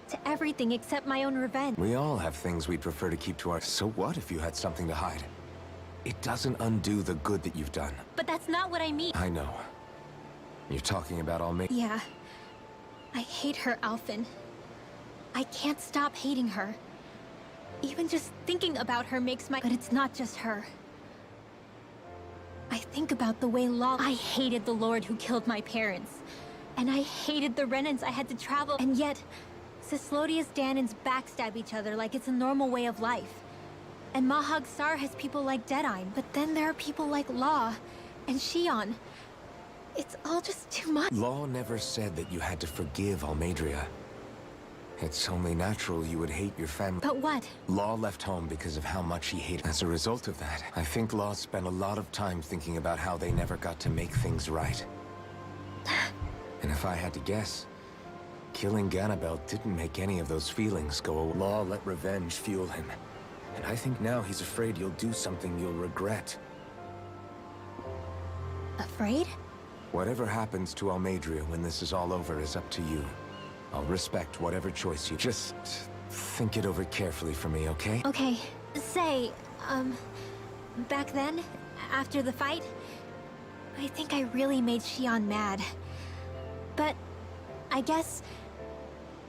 to everything except my own revenge. We all have things we'd prefer to keep to our... So what if you had something to hide? It doesn't undo the good that you've done. But that's not what I mean. I know. You're talking about Almeidrea. Yeah. I hate her, Alphen. I can't stop hating her. Even just thinking about her makes my... But it's not just her. I think about the way Law... I hated the Lord who killed my parents. And I hated the Renans I had to travel... And yet, Cislodia's Danans backstab each other like it's a normal way of life. And Mahag Sar has people like Deadeye. But then there are people like Law and Shion. It's all just too much. Law never said that you had to forgive Almeidrea. It's only natural you would hate your family. But what? Law left home because of how much he hated. As a result of that, I think Law spent a lot of time thinking about how they never got to make things right. And if I had to guess, killing Ganabel didn't make any of those feelings go away. Law let revenge fuel him. And I think now he's afraid you'll do something you'll regret. Afraid? Whatever happens to Almeidrea when this is all over is up to you. I'll respect whatever choice you... Just think it over carefully for me, okay? Okay. Say, back then, after the fight, I think I really made Shion mad. But I guess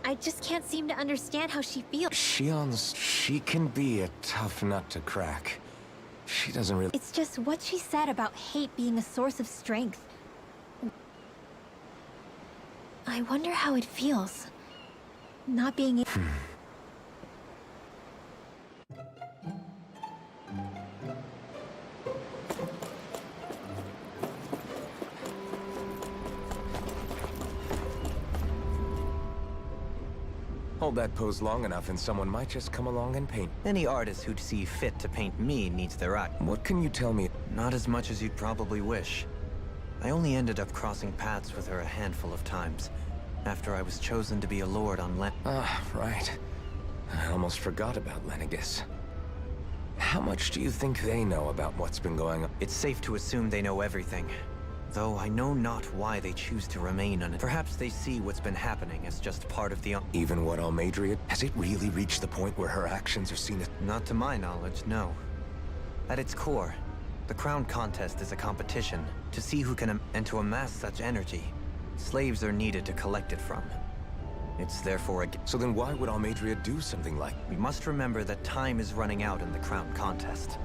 I just can't seem to understand how she feels. She can be a tough nut to crack. She doesn't really... It's just what she said about hate being a source of strength. I wonder how it feels. Not being able... Hold that pose long enough and someone might just come along and paint. Any artist who'd see fit to paint me needs their eye. What can you tell me? Not as much as you'd probably wish. I only ended up crossing paths with her a handful of times. after I was chosen to be a lord on Ah, right. I almost forgot about Lenegis. How much do you think they know about what's been going on? It's safe to assume they know everything. Though I know not why they choose to remain on it. Perhaps they see what's been happening as just part of the... Even what Almeidrea? Has it really reached the point where her actions are seen as... Not to my knowledge, no. At its core, the crown contest is a competition to see who can... And to amass such energy, slaves are needed to collect it from. It's therefore a... So then why would Almeidrea do something like... We must remember that time is running out in the crown contest.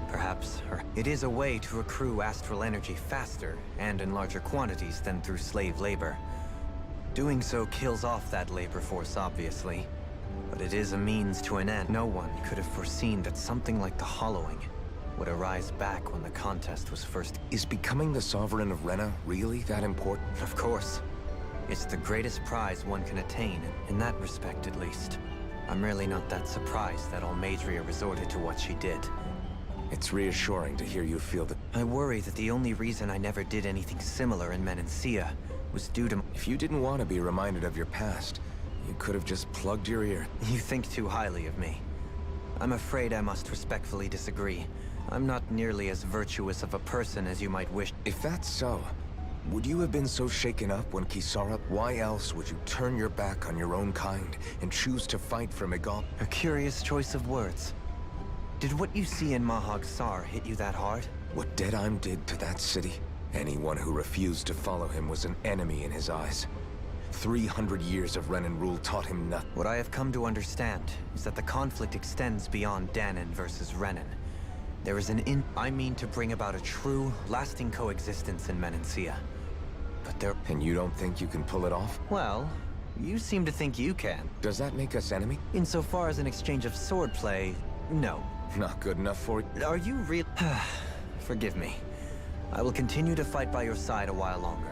Perhaps it is a way to accrue astral energy faster and in larger quantities than through slave labor. Doing so kills off that labor force, obviously. But it is a means to an end. No one could have foreseen that something like the Hollowing would arise back when the contest was first... Is becoming the Sovereign of Rena really that important? Of course. It's the greatest prize one can attain, in that respect at least. I'm really not that surprised that Almeidrea resorted to what she did. It's reassuring to hear you feel that... I worry that the only reason I never did anything similar in Menancia was due to... If you didn't want to be reminded of your past, you could have just plugged your ear. You think too highly of me. I'm afraid I must respectfully disagree. I'm not nearly as virtuous of a person as you might wish. If that's so, would you have been so shaken up when Kisara... Why else would you turn your back on your own kind and choose to fight for Megal? A curious choice of words. Did what you see in Mahag Sar hit you that hard? What Deadheim did to that city, anyone who refused to follow him was an enemy in his eyes. 300 years of Renan rule taught him nothing. What I have come to understand is that the conflict extends beyond Danon versus Renan. There is I mean to bring about a true, lasting coexistence in Menancia. But there... And you don't think you can pull it off? Well, you seem to think you can. Does that make us enemy? Insofar as an exchange of swordplay, no. Not good enough for you? Are you real? Forgive me. I will continue to fight by your side a while longer.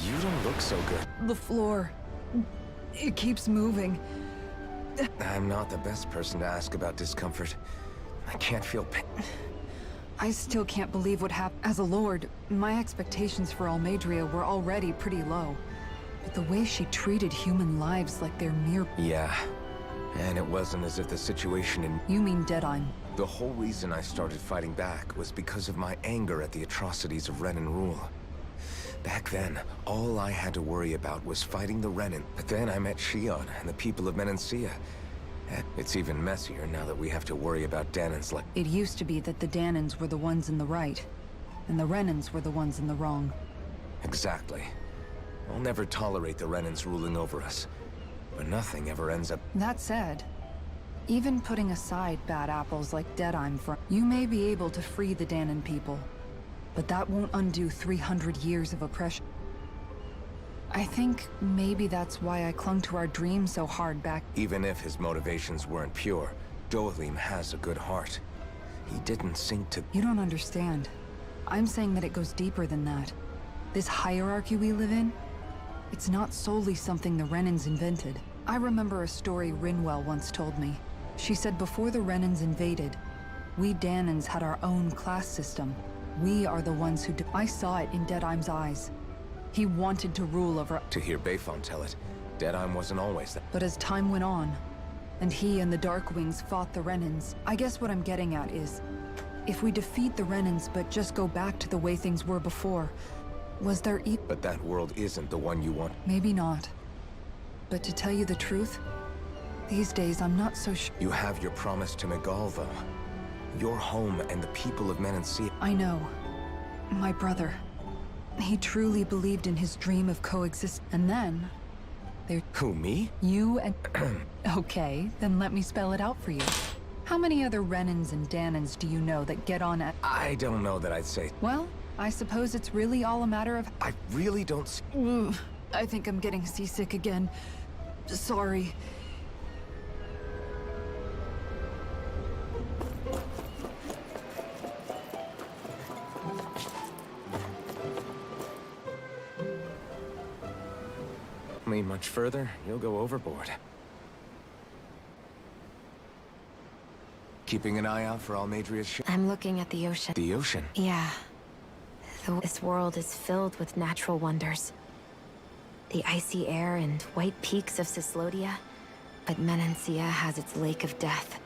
You don't look so good. The floor. It keeps moving. I'm not the best person to ask about discomfort. I can't feel pain. I still can't believe what happened. As a lord, my expectations for Almeidrea were already pretty low. But the way she treated human lives like they're mere... Yeah. And it wasn't as if the situation in... You mean Deadheim? The whole reason I started fighting back was because of my anger at the atrocities of Renan rule. Back then, all I had to worry about was fighting the Renan. But then I met Shion and the people of Menancia. It's even messier now that we have to worry about Danon's like... It used to be that the Danons were the ones in the right, and the Renans were the ones in the wrong. Exactly. I'll never tolerate the Renans ruling over us. But nothing ever ends up... That said, even putting aside bad apples like Deadheim for... You may be able to free the Danon people, but that won't undo 300 years of oppression. I think maybe that's why I clung to our dream so hard back... Even if his motivations weren't pure, Dohalim has a good heart. He didn't sink to... You don't understand. I'm saying that it goes deeper than that. This hierarchy we live in, it's not solely something the Renans invented. I remember a story Rinwell once told me. She said before the Renans invaded, we Danons had our own class system. We are the ones who... I saw it in Deadheim's eyes. He wanted to rule over... To hear Bayfon tell it, Deadheim wasn't always that. But as time went on, and he and the Darkwings fought the Renans, I guess what I'm getting at is, if we defeat the Renans but just go back to the way things were before, was there But that world isn't the one you want. Maybe not. But to tell you the truth, these days I'm not so sure. You have your promise to Megal, though. Your home and the people of Menancia. I know. My brother. He truly believed in his dream of coexist. And then... there... Who, me? You and... Okay, then let me spell it out for you. How many other Renans and Danons do you know that get on at... I don't know that I'd say... Well, I suppose it's really all a matter of... I really don't... I think I'm getting seasick again. Sorry. Me much further, you'll go overboard. Keeping an eye out for Almeidrea's ship? I'm looking at the ocean. The ocean? Yeah. This world is filled with natural wonders. The icy air and white peaks of Cyslodia. But Menancia has its Lake of Death.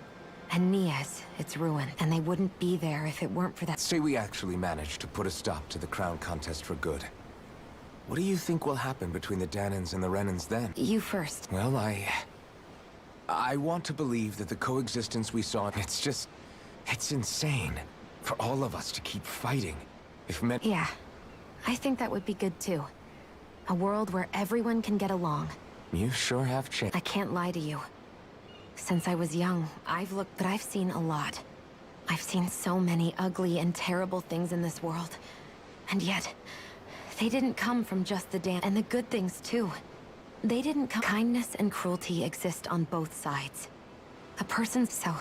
And Nias, its ruin. And they wouldn't be there if it weren't for that. Say we actually managed to put a stop to the crown contest for good. What do you think will happen between the Danans and the Renans then? You first. Well, I want to believe that the coexistence we saw, it's insane. For all of us to keep fighting. Yeah, I think that would be good too. A world where everyone can get along. You sure have changed. I can't lie to you. Since I was young, but I've seen a lot. I've seen so many ugly and terrible things in this world. And yet, they didn't come from just the Dan, and the good things too. They didn't come. Kindness and cruelty exist on both sides. So,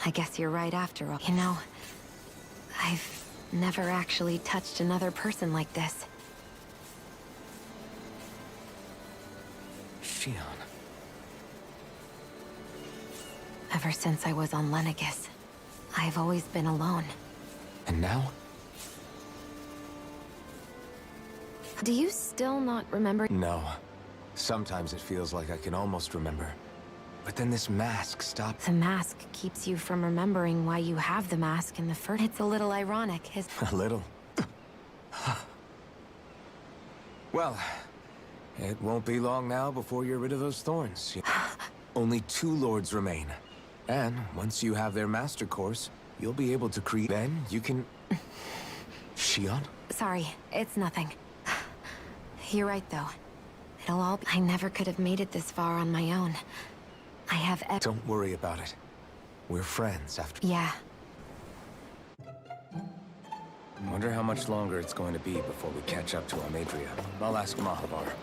I guess you're right after all. You know, I've never actually touched another person like this. Shion. Ever since I was on Lenegis, I've always been alone. And now? Do you still not remember? No. Sometimes it feels like I can almost remember. But then this mask stops. The mask keeps you from remembering why you have the mask in the first. It's a little ironic, A little. Well, it won't be long now before you're rid of those thorns. Only 2 lords remain. And once you have their master course, you'll be able to create. Then you can... Shion? Sorry, it's nothing. You're right, though. It'll all be... I never could have made it this far on my own. I have... Don't worry about it. We're friends after... Yeah. Wonder how much longer it's going to be before we catch up to Almeidrea. I'll ask Mahavar.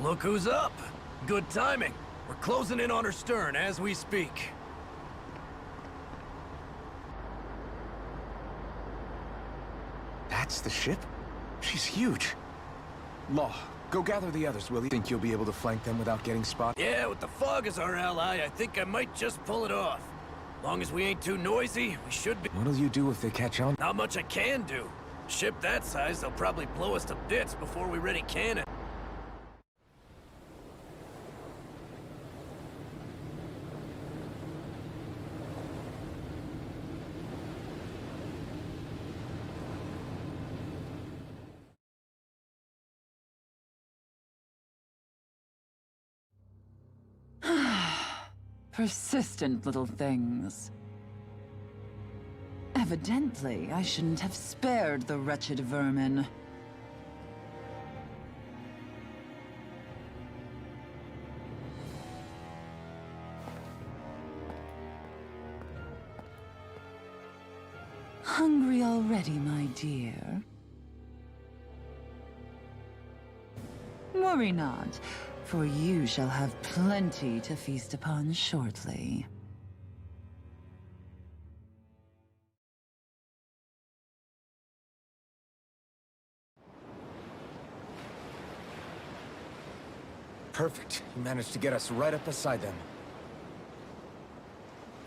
Look who's up! Good timing. We're closing in on her stern as we speak. That's the ship? She's huge. Law, go gather the others, will you? Think you'll be able to flank them without getting spotted? Yeah, with the fog as our ally, I think I might just pull it off. Long as we ain't too noisy, we should be. What'll you do if they catch on? Not much I can do. Ship that size, they'll probably blow us to bits before we ready cannon. Persistent little things. Evidently, I shouldn't have spared the wretched vermin. Hungry already, my dear? Worry not, for you shall have plenty to feast upon shortly. Perfect. You managed to get us right up beside them.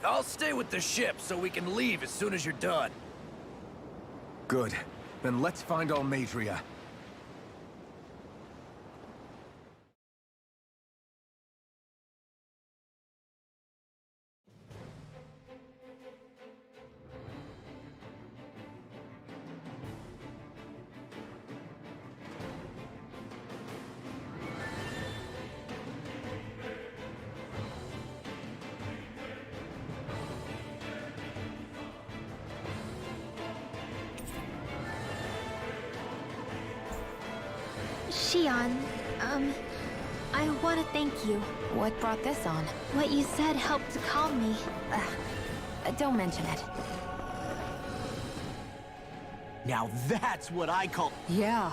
I'll stay with the ship so we can leave as soon as you're done. Good. Then let's find Almeidrea. Shion, I want to thank you. What brought this on? What you said helped to calm me. Don't mention it. Now that's what I call... Yeah.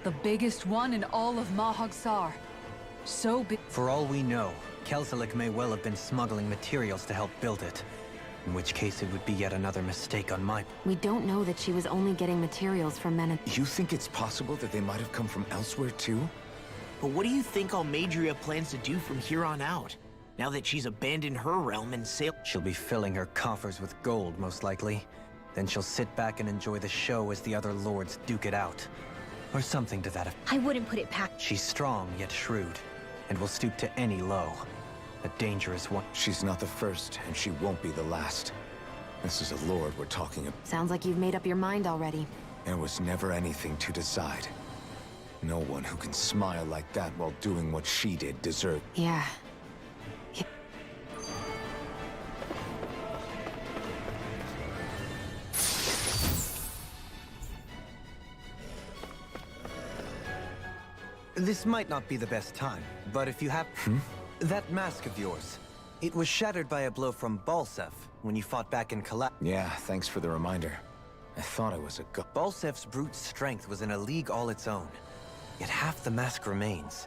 The biggest one in all of Mahagsar. So big. For all we know, Kelzelik may well have been smuggling materials to help build it. In which case it would be yet another mistake on my... We don't know that she was only getting materials from men. You think it's possible that they might have come from elsewhere too? But what do you think Almeidrea plans to do from here on out? Now that she's abandoned her realm and sailed... She'll be filling her coffers with gold, most likely. Then she'll sit back and enjoy the show as the other lords duke it out. Or something to that effect. I wouldn't put it past. She's strong, yet shrewd, and will stoop to any low. A dangerous one. She's not the first, and she won't be the last. This is a lord we're talking about. Sounds like you've made up your mind already. There was never anything to decide. No one who can smile like that while doing what she did deserved. Yeah. This might not be the best time, but if you have... That mask of yours. It was shattered by a blow from Balsef when you fought back in Yeah, thanks for the reminder. I thought I was a god. Balsef's brute strength was in a league all its own. Yet half the mask remains.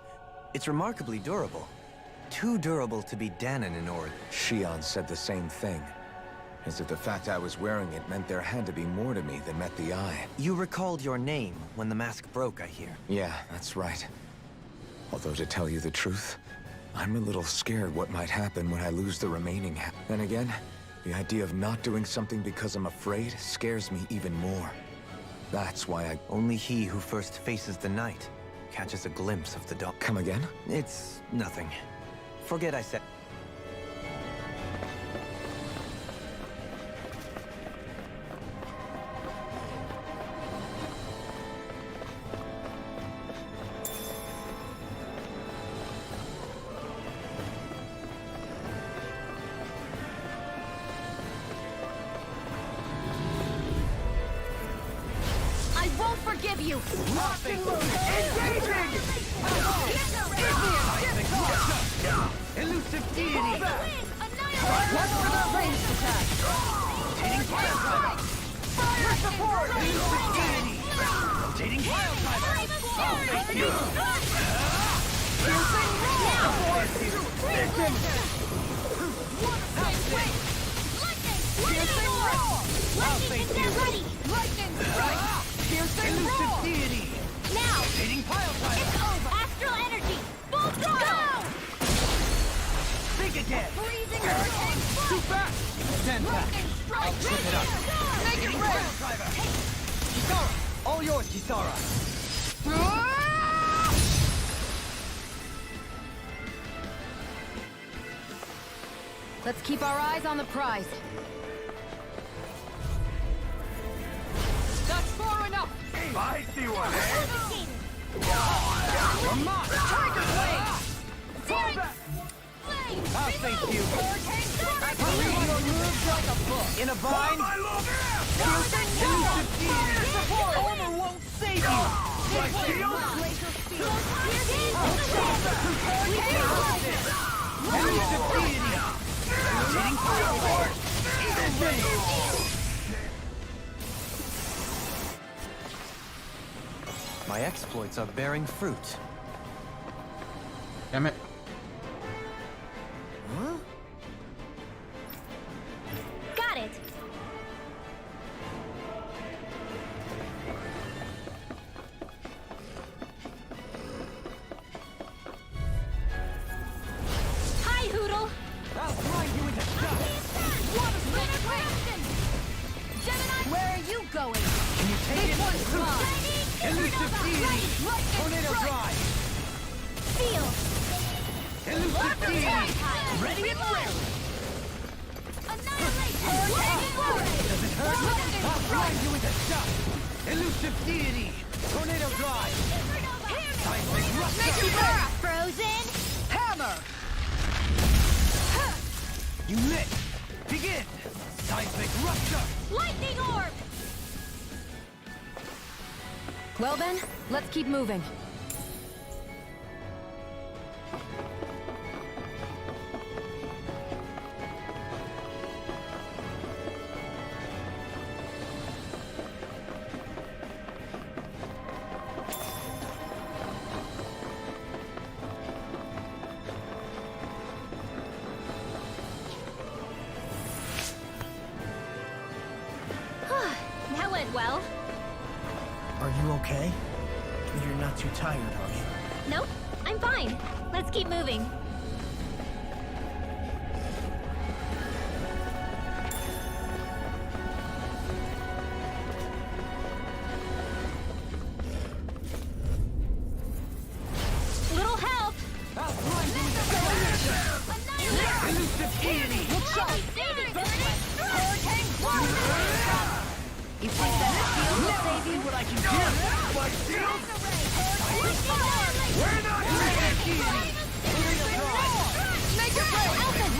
It's remarkably durable. Too durable to be Danon in Ord. Shion said the same thing. As if the fact I was wearing it meant there had to be more to me than met the eye. You recalled your name when the mask broke, I hear. Yeah, that's right. Although to tell you the truth, I'm a little scared what might happen when I lose the remaining Then again, the idea of not doing something because I'm afraid scares me even more. That's why Only he who first faces the night catches a glimpse of the dawn. Come again? It's nothing. Forget I said... Forgive you! Elusive deity! What's for the ranged attack? Rotating fire driver! Fire support! Elusive deity! Rotating fire driver! I'll face you! Lightning strike! Elusive deity! Now! Rotating pile driver! It's over! Astral energy! Full throttle! Think again! Freezing hurricane! Too fast! Stand back! Lightning strike! Trip it up! Make it Pile red! driver! Kisara! All yours, Kisara! Let's keep our eyes on the prize. That's far enough! I see one, eh? Come on! Tiger blade! Fall back! I'll face you! I'll read your moves like a book! In a bind! Elusive deity! Support! Armor won't save you! Like shield! Elusive deity! Rotating fire force! My exploits are bearing fruit. Damn it. Got it. Hi, Hoodle. I'll grind you into dust! What a spinner question! Gemini, where are you going? Can you take it? Elusive deity! Tornado drive! Feel. Elusive deity! Ready and ready! Does it hurt? I'll grind you into dust! Elusive deity! Tornado drive! Seismic rupture! Frozen. Hammer! You lit! Begin! Seismic rupture! Lightning orb. Well then, let's keep moving. went well. Are you okay? You're not too tired, are you? Nope, I'm fine. Let's keep moving. Little help! You think that shield will save you? What I can do? My shield? We're not Make your play! Elton!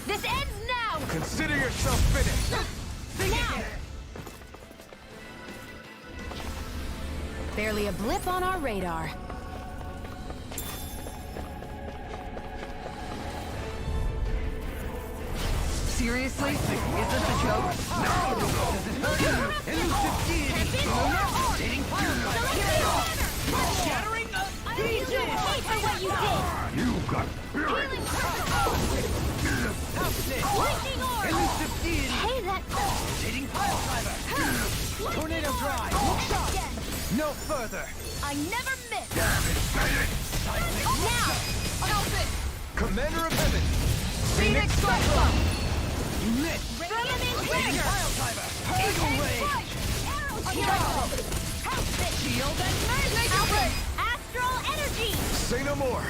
This ends now! Consider yourself finished. Now! Barely a blip on our radar. Seriously? Is this a joke? shattering I need you to pay for what you did! You got Lightning orb! elusive deity, Hey, that... rotating pile driver, tornado drive, hook shot, no further. I never miss! Seismic Now! Elton! Commander of Heaven. Phoenix Cyclone! You missed. Radiant Rotating Trigger! pile driver, eagle rage, Arrow House it! shield and magic. Alpha! Astral Energy! Say no more.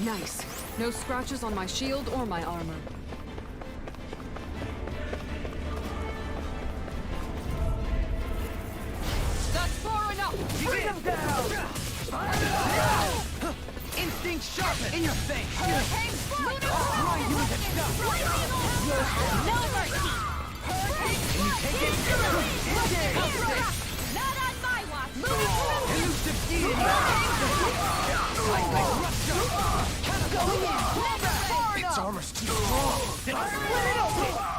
Nice. No scratches on my shield or my armor. That's far enough. Bring him down. Instinct sharpen. In your face. Grind you into dust. No mercy! Can you take it? Not on my watch! Elusive deity. Seismic rupture. Its armor's too strong.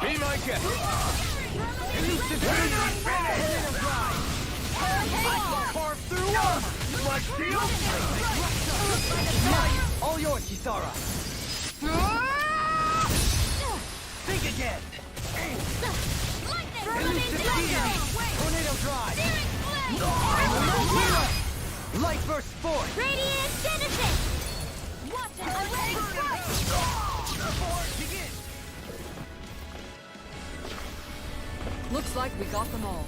Be my guest. Elusive deity. Tornado drive. Carve through armor. My shield. All yours, Kisara. Think again. Elusive deity. Tornado drive. Light burst forth. Radiant Genesis! Watch it! Begin. Looks like we got them all.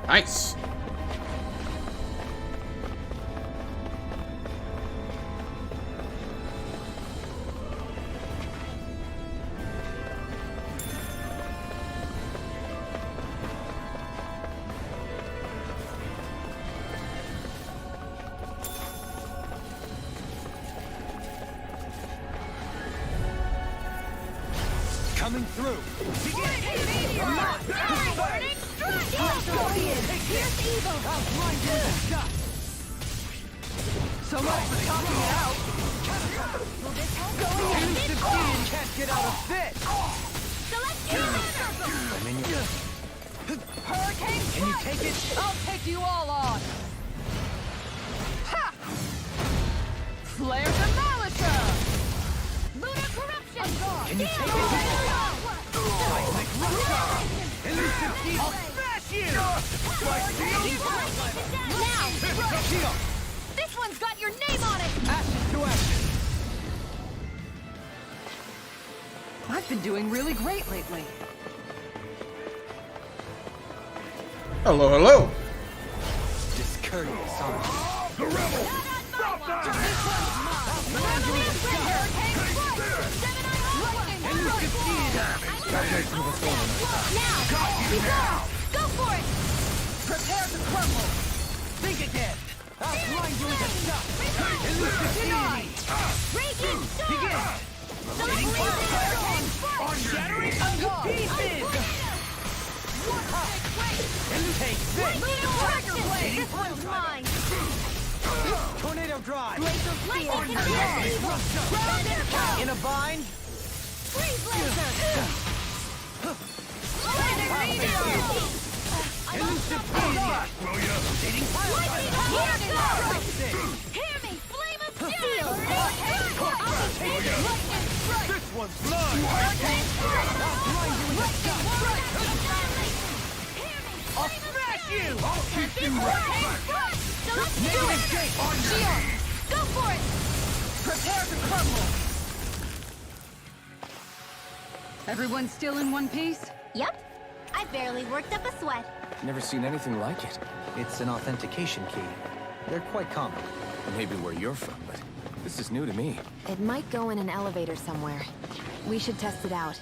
Nice. Coming through. Begin. I'll blind you with dust. So much for talking it out. Elusive deity can't get out of this. Hurricane! Can you take it? I'll take you all on! Ha! Flare the Malisa! Lunar Corruption! Can you take it? Seismic rupture. Elusive deity. I'll smash you. My shield. Now! Shield. This one's got your name on it! Ashes to ashes. I've been doing really great lately. Hello, hello. Discourteous, aren't you? The rebels. Stop that. Now! Go for it! Prepare to crumble. Think again. I'll blind you into dust. Elusive deity. Raging Storm! Begin. Rotating fire. Shattering unto pieces. Take this. This one's mine! Tornado drive. Lightning In a bind. Freeze laser! Lightning meteor! Elusive deity. Rotating fire. Hear me! Flame of steel! This one for blood! I'll smash you! I'll kick you right back! So let's do it! Shion, go for it! Prepare to crumble! Everyone still in one piece? Yep. I barely worked up a sweat. Never seen anything like it. It's an authentication key. They're quite common. Maybe where you're from, but this is new to me. It might go in an elevator somewhere. We should test it out.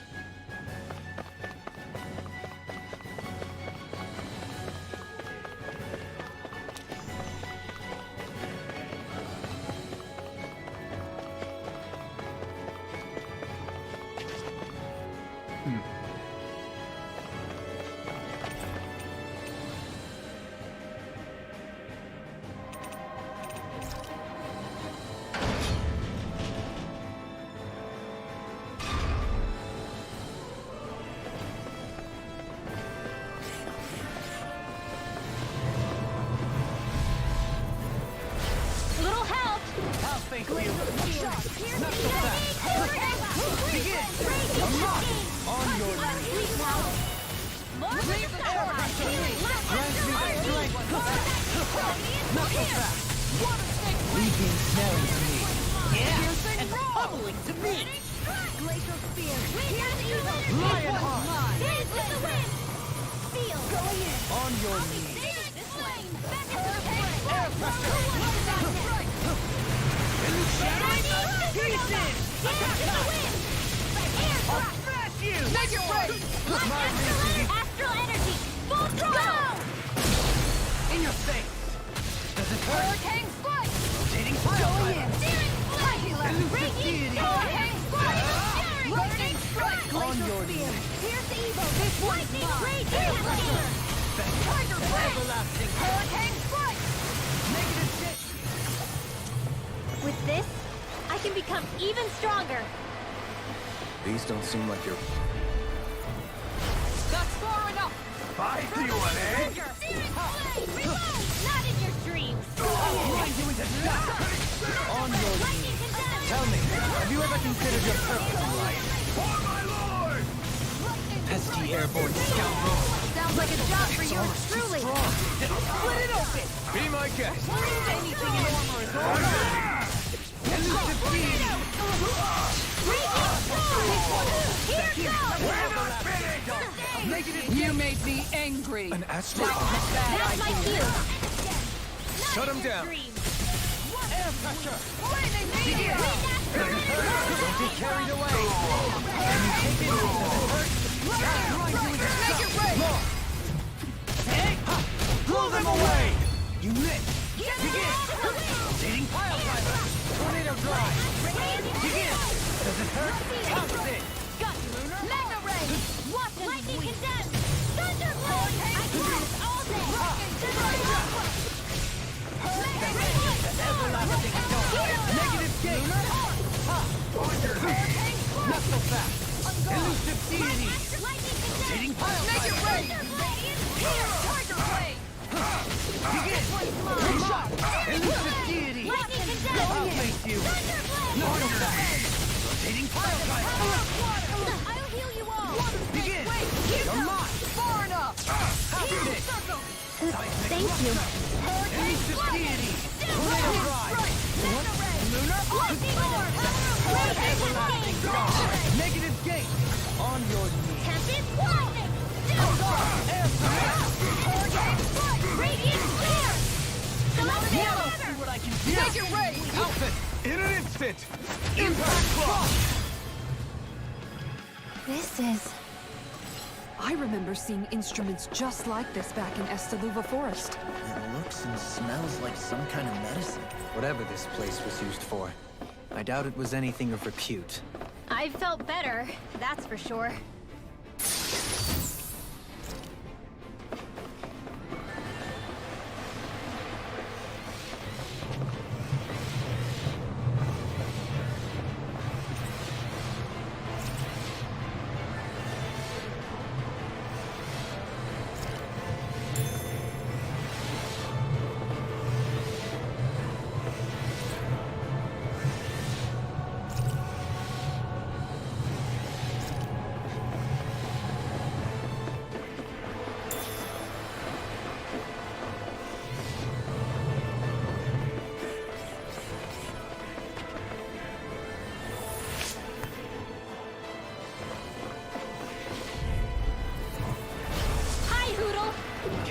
Little help! I'll thank you. Not so fast. Begin! On your knees. More with the Grant me the strength. Not so fast. Leave the ensnaring to me. Yeah, and pummeling to me. Glacial spear. Here's evil. Lionheart. Dance with the wind. Feel. Going in. On your knees. This lane. Back at the tank. Air pressure. Pieces. Dance with the wind. Air I'll drop. smash you. Make it break. Astral energy. Full throttle. In your face. Does it hurt? Hurricane strike. Rotating pile driver. Searing flame. Elusive deity. Hurricane strike. Lightning strike. On your knees. Here's the evil. This lightning rage. Tiger blade. Everlasting. Hurricane strike. Negative 6. With this, I can become even stronger. These don't seem like your... That's far enough. Fight you an egg? Searing flame. Reload. Not in your dreams. Grind you into dust. On your Lightning knees. condemned. Tell me, have you ever considered your purpose in life? For my lord! Pesky airborne scoundrel. Sounds like a job for you, truly. Split it open! Be my guest. Anything in armor is ordered. Elusive deity. You made me angry. An astral... That's my cue. Shut him down. Air pressure. Begin. Don't get carried away. Make it rain. Hey! Blow them away! You missed. Begin. Rotating pile driver. Tornado drive. Begin. Does it hurt? Pounce it. Got you, Lunar. Mega ray. Watch lightning condemned. Thunder blade. I can do this all day. Everlasting storm. Negative gate. Not so fast. Elusive deity. Rotating pile Make it driver. rain. Here, Tiger blade. Begin. Shot. Elusive deity. Lightning condemned. I'll face you. Thunder blade. Not so fast. Rotating pile driver. I'll heal you all. Begin. You're mine. Far enough. Have this. Thank you. Elusive deity. Tornado drive. Lunar. Lightning orb. Everlasting storm. Negative gate. On your knees. Tempest lightning. Air pressure. Hurricane strike. Radiant spear. Celestial See river. what I can do. Make it rain. Outfit. In an instant. Impact cross. This is... I remember seeing instruments just like this back in Estaluva Forest. It looks and smells like some kind of medicine. Whatever this place was used for, I doubt it was anything of repute. I felt better, that's for sure.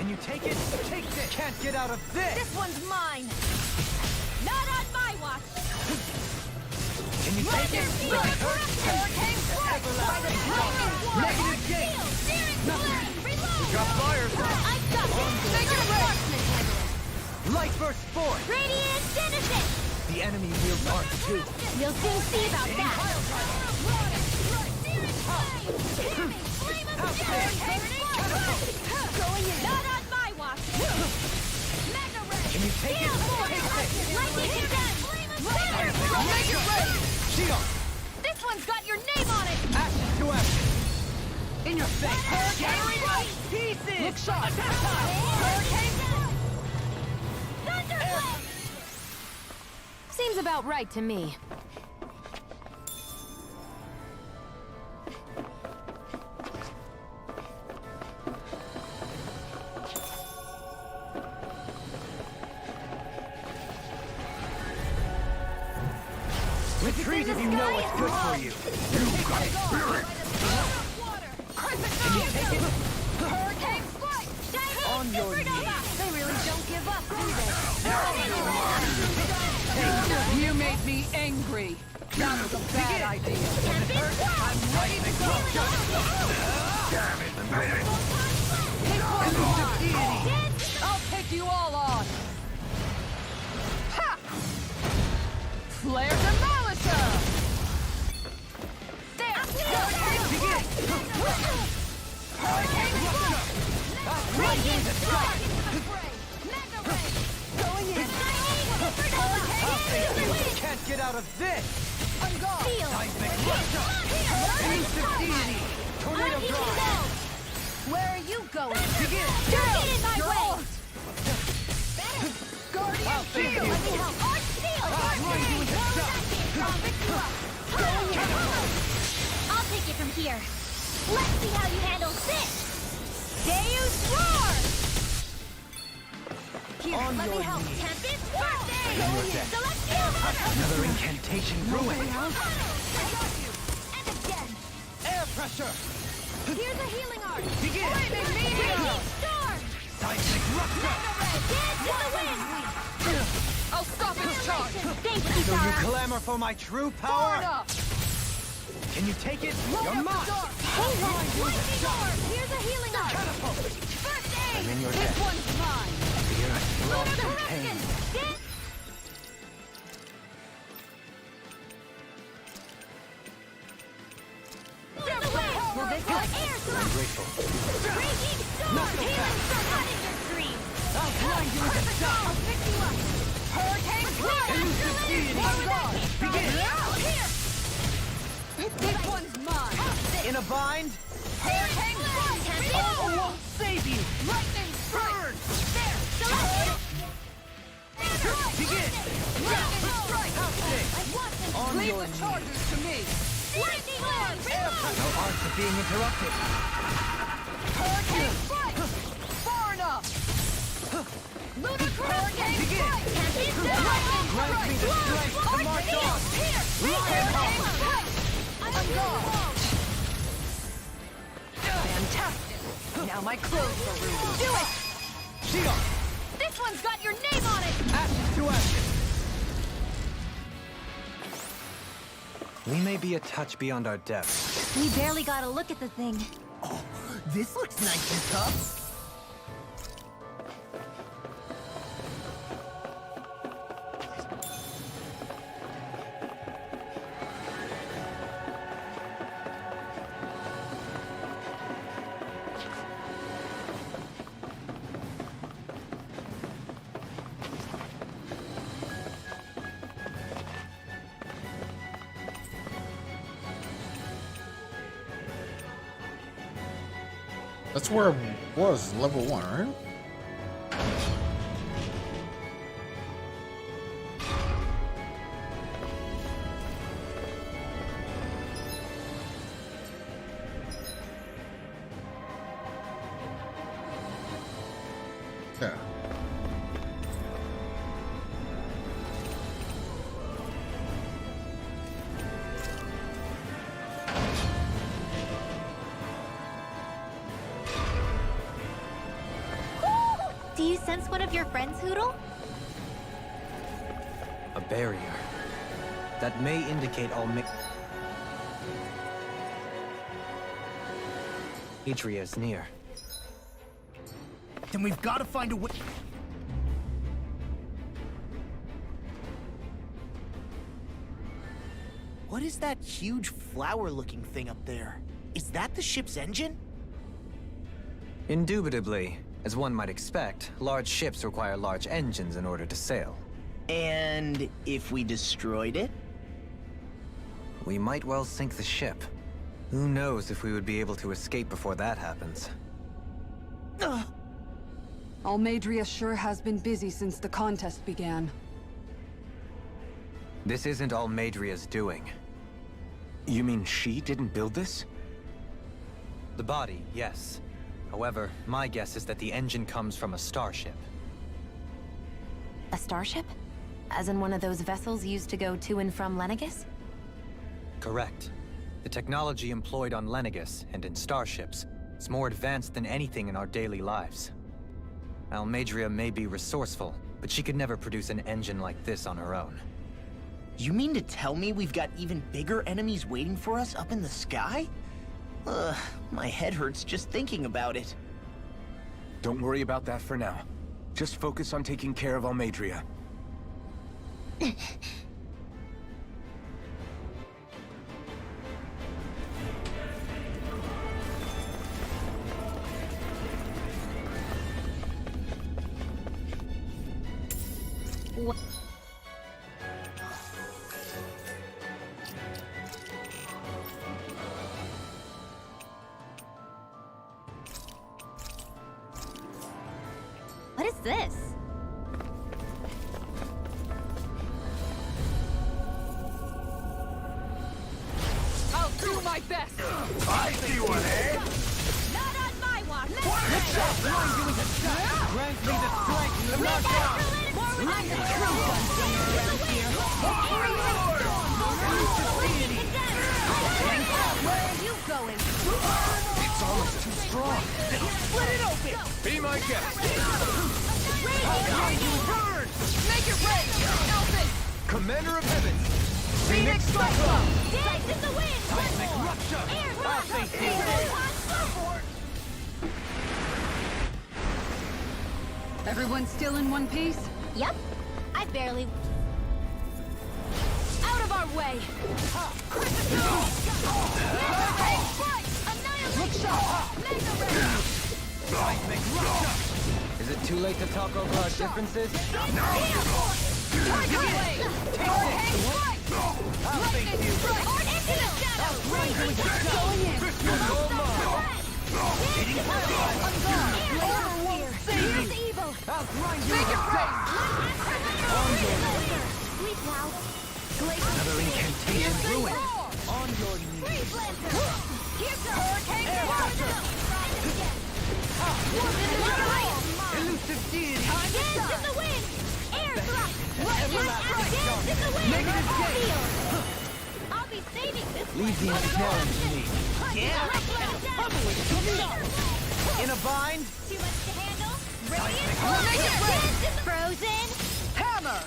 Can you take it? Take this! Can't get out of this! This one's mine! Not on my watch! Can you take it? Hurricane strike! Negative gate! Nothing! Reload! Got fires! I've got this! Reinforcement handle! Light burst forth! Radiant Genesis! The enemy wields Arc 2. You'll soon see about that! Going in! Not on my watch! Mega Ray! Can you take it? Lightning gun! Make it ready! Shield! This one's got your name on it! Ashes to ashes! In your face! Hurricane right! Pieces! Look sharp! Hurricane Thunderblade! Seems about right to me. Retreat if you know what's good for you! Can you take it? Hurricane strike! On your knees! They really don't give up, do they? You made me angry. That was a bad idea. I'm ready to go! I'll take you all on. Ha! Flare Demolisher! There! Radiant strike! Mega Ray! Going in! Can't get out of this! On guard! Seismic Russia! Elusive deity! Tornado drive! Where are you going? Begin! Don't get in my way! I'll save you! Let me help! Arch Shield! I'll take it from here. Let's see how you handle this! Deus Roar! Here, On let me your help. knees. Tempest Birthday! On your deck. Celestial Hunter! Another incantation ruin! I got you! And again! Air pressure! Here's a healing art! Begin! Raging Storm! Seismic Russia! Dance in the wind! I'll stop its charge. Thank you, So you Sarah! clamor for my true Burn power? up. Can you take it? Load You're up the mine! dark. Hold on! Lightning Orb! Here's a healing art! First I'm aid! in your This debt. one's mine. Fear, loss, Lunar and pain. Corruption! Dance! Will this help? Air I'm thrust! grateful. Raging Storm! Healing from not in your dreams! I'll blind you with a shot! I'll fix you up! Hurricane Blast! Elusive deity! Begin! Here! This one's mine. In a bind? Hurricane Blast! Oh, won't save you! Lightning strike. There! Celestial! Begin! Lightning strike. On Leave your the knees. charges to me. Lightning Orb! Reload! No arts are being interrupted. Hurricane strike. Far enough. Lunar Corruption! Begin! Tempest Grant me the strength to march on! Here! Hurricane Strike! I'm gone! Fantastic. Now my clothes are ruined. Do it! Shield! This one's got your name on it! Ashes to ashes! We may be a touch beyond our depth. We barely got a look at the thing. This looks nice and tough. That's where it was, level 1, right? Yeah. Do you sense one of your friends, Hoodle? A barrier. That may indicate Almeidrea is near. Then we've got to find a way. What is that huge flower-looking thing up there? Is that the ship's engine? Indubitably. As one might expect, large ships require large engines in order to sail. And if we destroyed it? We might well sink the ship. Who knows if we would be able to escape before that happens. Almeidrea sure has been busy since the contest began. This isn't Almeidrea's doing. You mean she didn't build this? The body, yes. However, my guess is that the engine comes from a starship. A starship? As in one of those vessels used to go to and from Lenegis? Correct. The technology employed on Lenegis and in starships is more advanced than anything in our daily lives. Almeidrea may be resourceful, but she could never produce an engine like this on her own. You mean to tell me we've got even bigger enemies waiting for us up in the sky? Ugh, my head hurts just thinking about it. Don't worry about that for now. Just focus on taking care of Almeidrea. What is this? I'll do my best! I see one, eh? Not on my watch. Grant me the strength to knock down! More with that Where are you going? It's almost too strong. Split it open! Be my guest. Turn! Make it rain! Elfin! Commander of Heaven. Phoenix Cyclone! Dance in the wind. Seismic rupture! Air I'll face you! Everyone still in one piece? Yep. I barely... Out of our way. Seismic rupture! Is it too late to talk over our differences? I'll face you! I'll grind you to dust! Another incantation ruined! On your knees! Elusive deity! Dance in the wind! Air thrust! Dance in the wind! Negative gain! I'll be saving this Leave the engineering to me. Yeah! In a bind? Too much to handle? Seismic Radiant! Frozen! Hammer!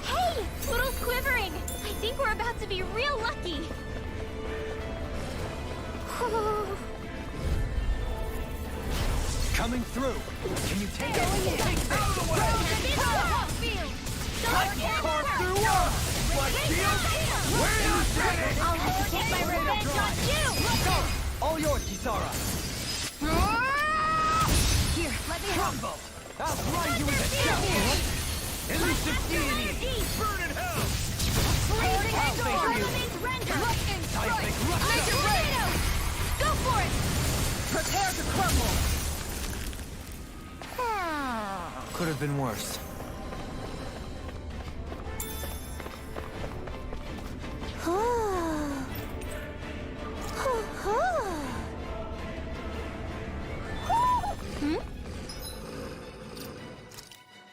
Hey! Poodle's quivering! I think we're about to be real lucky! Coming through. Can you take it? Out of the way! I can carve through one! Like steel? Where you did it! I'll have to take my revenge on you! All yours, Kisara. Here, let me help. Rumble! I'll grind you into dust! Elusive deity! Burn in hell! Freezing I'll face you! means render! Seismic rupture! Tornadoes! Go for it! Prepare to crumble! Could have been worse.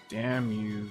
Damn you.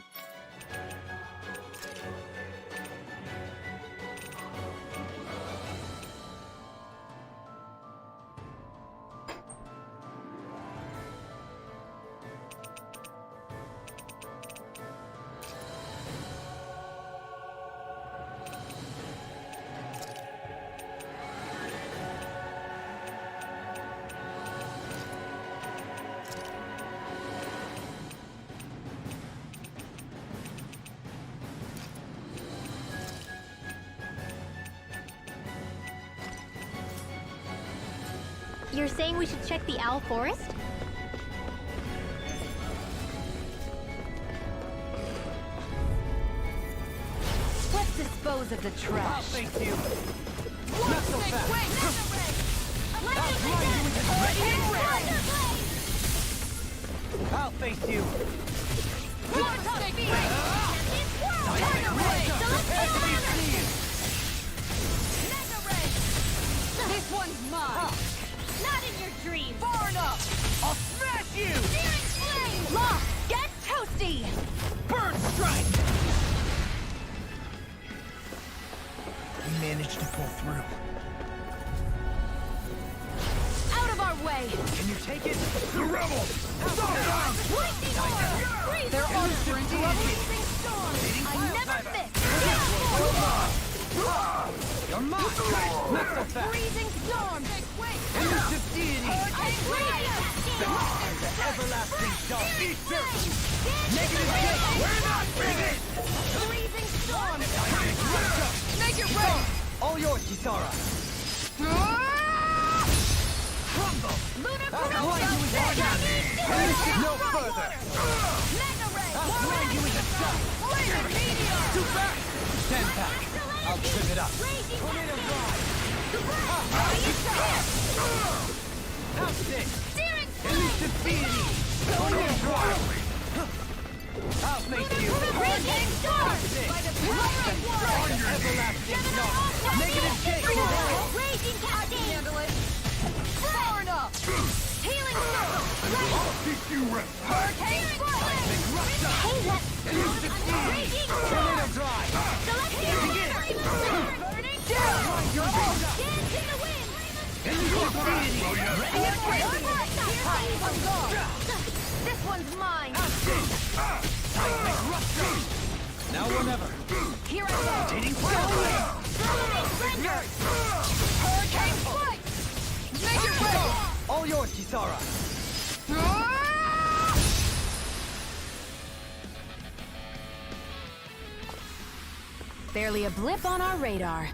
You're saying we should check the Owl Forest? Let's dispose of the trash. Thank you. Not so fast. I'll face you. This one's mine. Not in your dreams. Far enough. I'll smash you. Searing flame. Lock! Get toasty! Burn strike. We managed to pull through. Out of our way! Can you take it? The rebels! They're answering to us! I never miss! You're mine. Not so fast. Freezing storm! Elusive deity. Everlasting dark. Negative gate. We're not finished. Freezing storm! Make it rain. All yours, Kisara. Crumble. Lunar I'll blind you with one. No further. I'll blind you with a shot. Too fast. Stand back. I'll trim it up. Tornado drive. House stick. Elusive deity. Tornado drive. I'll face you. Raging storm. Everlasting dark. Negative gate. Raging cascade. Far enough! Healing circle. I'll keep you rest. Hurricane flame. Elusive deity. Raging Tornado storm. drive. Celestial burning. Dance in the wind. Elusive deity. This one's mine! Seismic rupture. Now or never. Here I go! Rotating flame. Hurricane flight. Make it rain. All yours, Kisara. Barely a blip on our radar.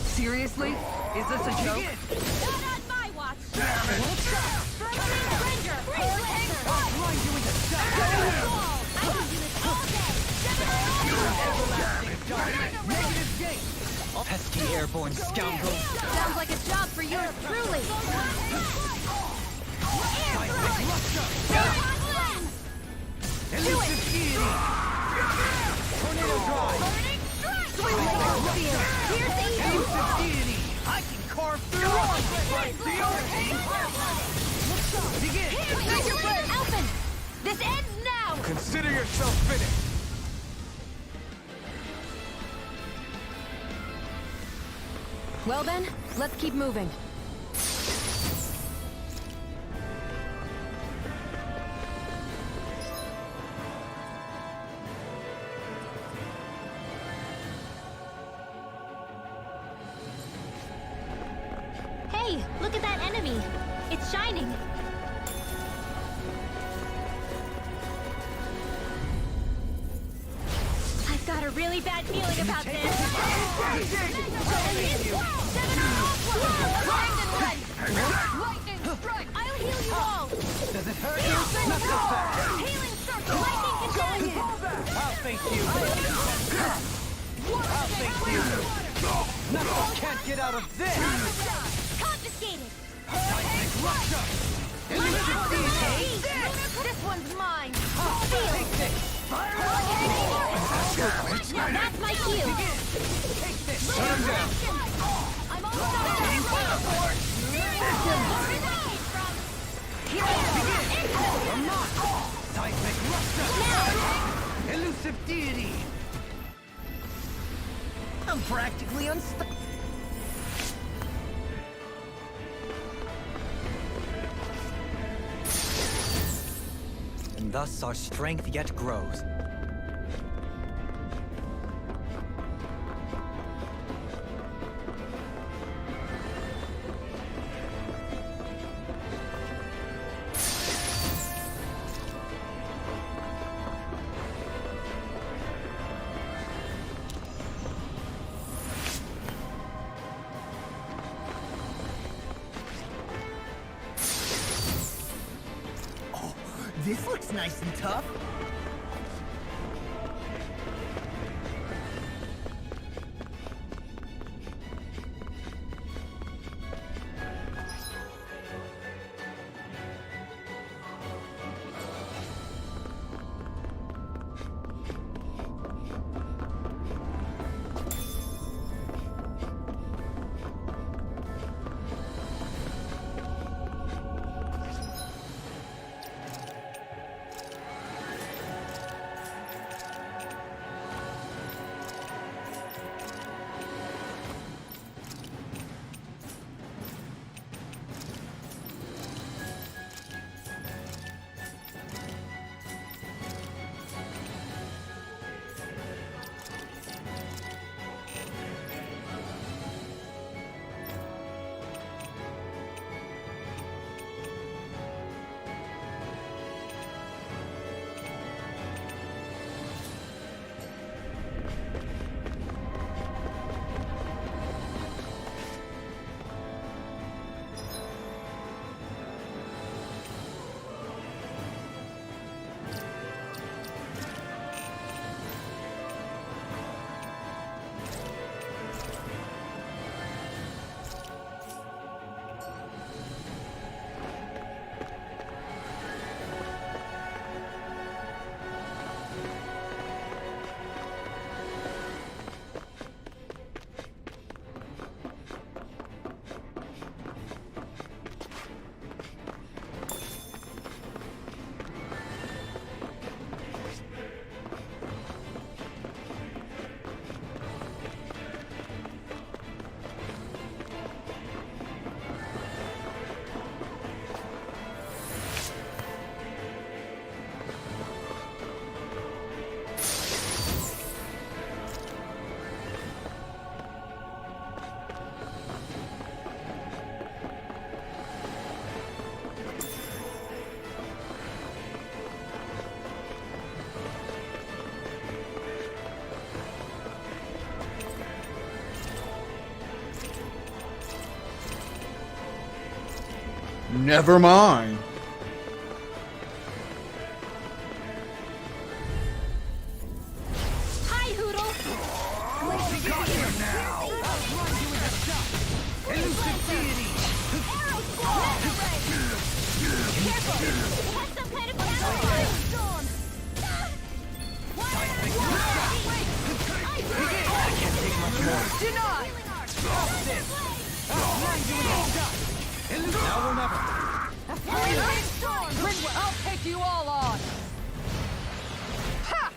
Seriously? Is this a joke? Not on my watch. Firmament Ranger. Hurricane flight. Blind you with a shot. I can do this all day. Everlasting dark. Negative gate. Pesky airborne scoundrel. Sounds like a job for yours truly. Seismic rupture. Elusive deity. Tornado drive. Elusive deity. I can carve through all. The hurricane. Begin. Elfin! This ends now! Consider yourself finished. Well then, let's keep moving. Hey, look at that enemy. It's shining. I've got a really bad feeling about this. Lightning strike. I'll heal you all. Does it hurt you? Not so fast. Healing circle. Lightning contagion. I'll face you. I'll face you. Knuckles can't get out of this. Confiscated. Seismic rupture. Elusive deity. This one's mine! Take this. Now that's my cue. Take this. Shut him down. I'm almost out of Seismic rupture. Elusive deity. I'm practically unstuck. And thus our strength yet grows. This looks nice and tough. Never mind. Hi, Hoodle. We got here now. Elusive deity. Arrow squall. Careful. It has some kind of counter storm. I can't take much more. Denied. Off this. Now or never. I'll take you all on! Ha!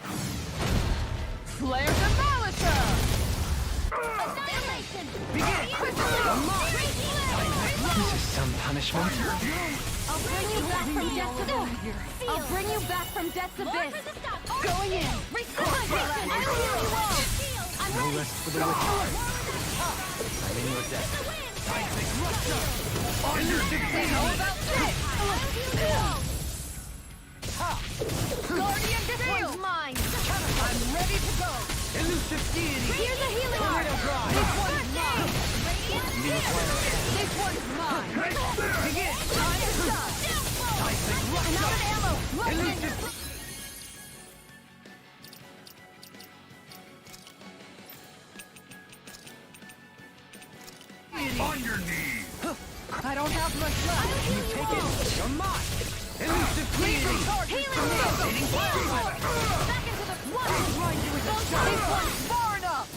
Flare Demolisher! Annihilation. This is some punishment. I'll bring you back from death's abyss. I'll bring you back from death's abyss. Going in. No rest for the wicked. I'm in your debt. Guardian, this one's mine. I'm ready to go. Elusive deity. Here's a healing art. This one's mine. This one's mine. Begin. Time to shine. I'm out of ammo. Look, On your knees. I don't have much left. You take it. You're mine. Elusive deity. healing art. Back into the one. This one's far enough.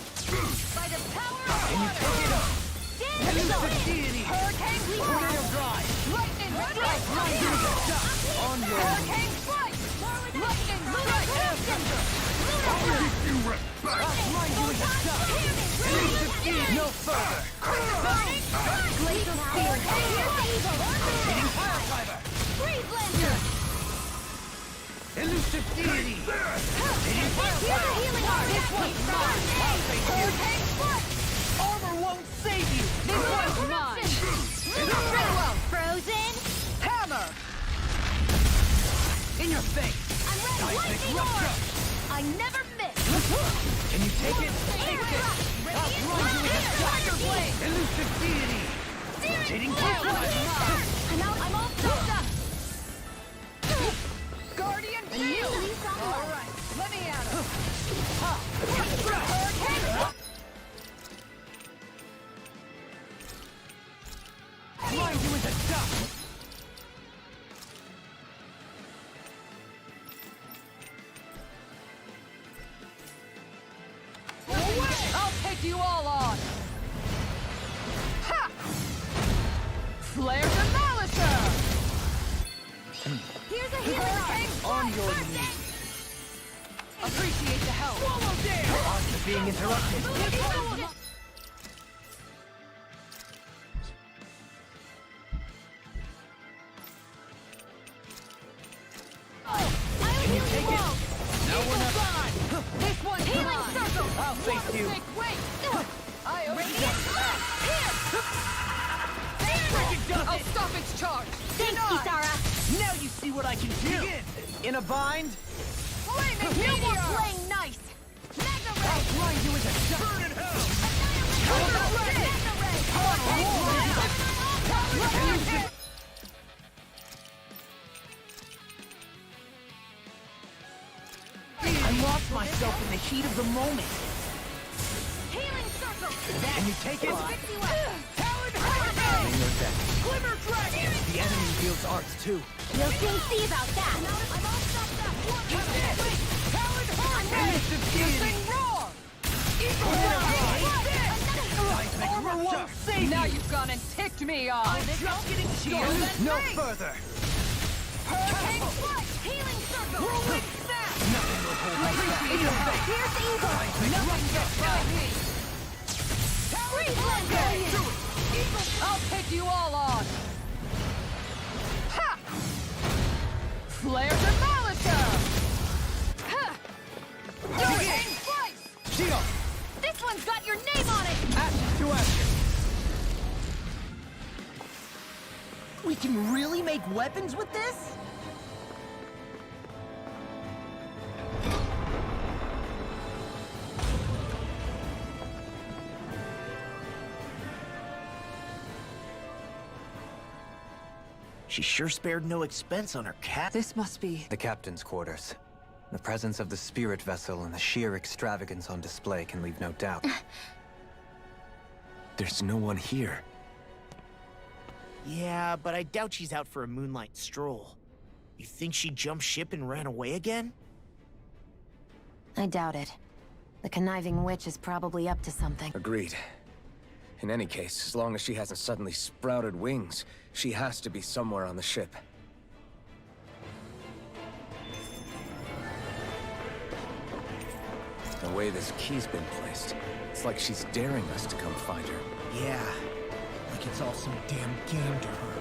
By the power of Can you take it up? Elusive deity. Hurricane Tornado drive. Lightning strike. On your Hurricane strike. Lightning strike. Elusive deity. No further. Glacial spear. Hitting pile driver. Freeze lander. Elusive deity. Hitting pile Here's a driver. healing art. This one's mine. Hurricane strike. Armor won't save you. This one's mine. Rinwell. Frozen. Hammer! In your face. I'm ready. Lightning orb. I never miss. Can you take it? Take this. Tiger blade. Elusive deity. Hitting pile driver. I'm all soaked up. Here's a healing king! On your knees. Appreciate the help! Swallow dare! Arts are being interrupted. Can you take it? Now we're not... This one's healing circle! I'll face you. Wait! I radiant blast! Here! I'll stop its charge! Thanks, Kisara! Now you see what I can do. In a bind? No more playing nice! Mega Ray! I'll grind you into dust. Burn in hell! I lost myself in the heat of the moment. Healing circle! Can you take it? Talon In your deck. Glimmer dragon! The enemy wields arts too. We'll soon see about that! I'm all stopped up! Talon roar! Eagle Armor won't save Now you. you've gone and ticked me off! I'm just getting shielded. No further. Hurricane flight! Healing circle! Whirlwind snap! Nothing will hold me. In your face. Here's evil! Nothing gets by me! Free blender! I'll take you all on! Ha! Flare Demolitor! Ha! Hurricane slice! Shield. This one's got your name on it! Ashes to ashes. We can really make weapons with this? She sure spared no expense on her cat. This must be... The captain's quarters. The presence of the spirit vessel and the sheer extravagance on display can leave no doubt. There's no one here. Yeah, but I doubt she's out for a moonlight stroll. You think she jumped ship and ran away again? I doubt it. The conniving witch is probably up to something. Agreed. In any case, as long as she hasn't suddenly sprouted wings, she has to be somewhere on the ship. The way this key's been placed, it's like she's daring us to come find her. Yeah, like it's all some damn game to her.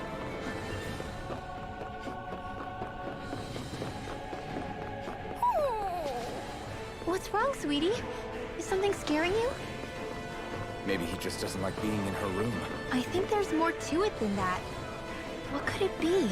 What's wrong, sweetie? Is something scaring you? Maybe he just doesn't like being in her room. I think there's more to it than that. What could it be?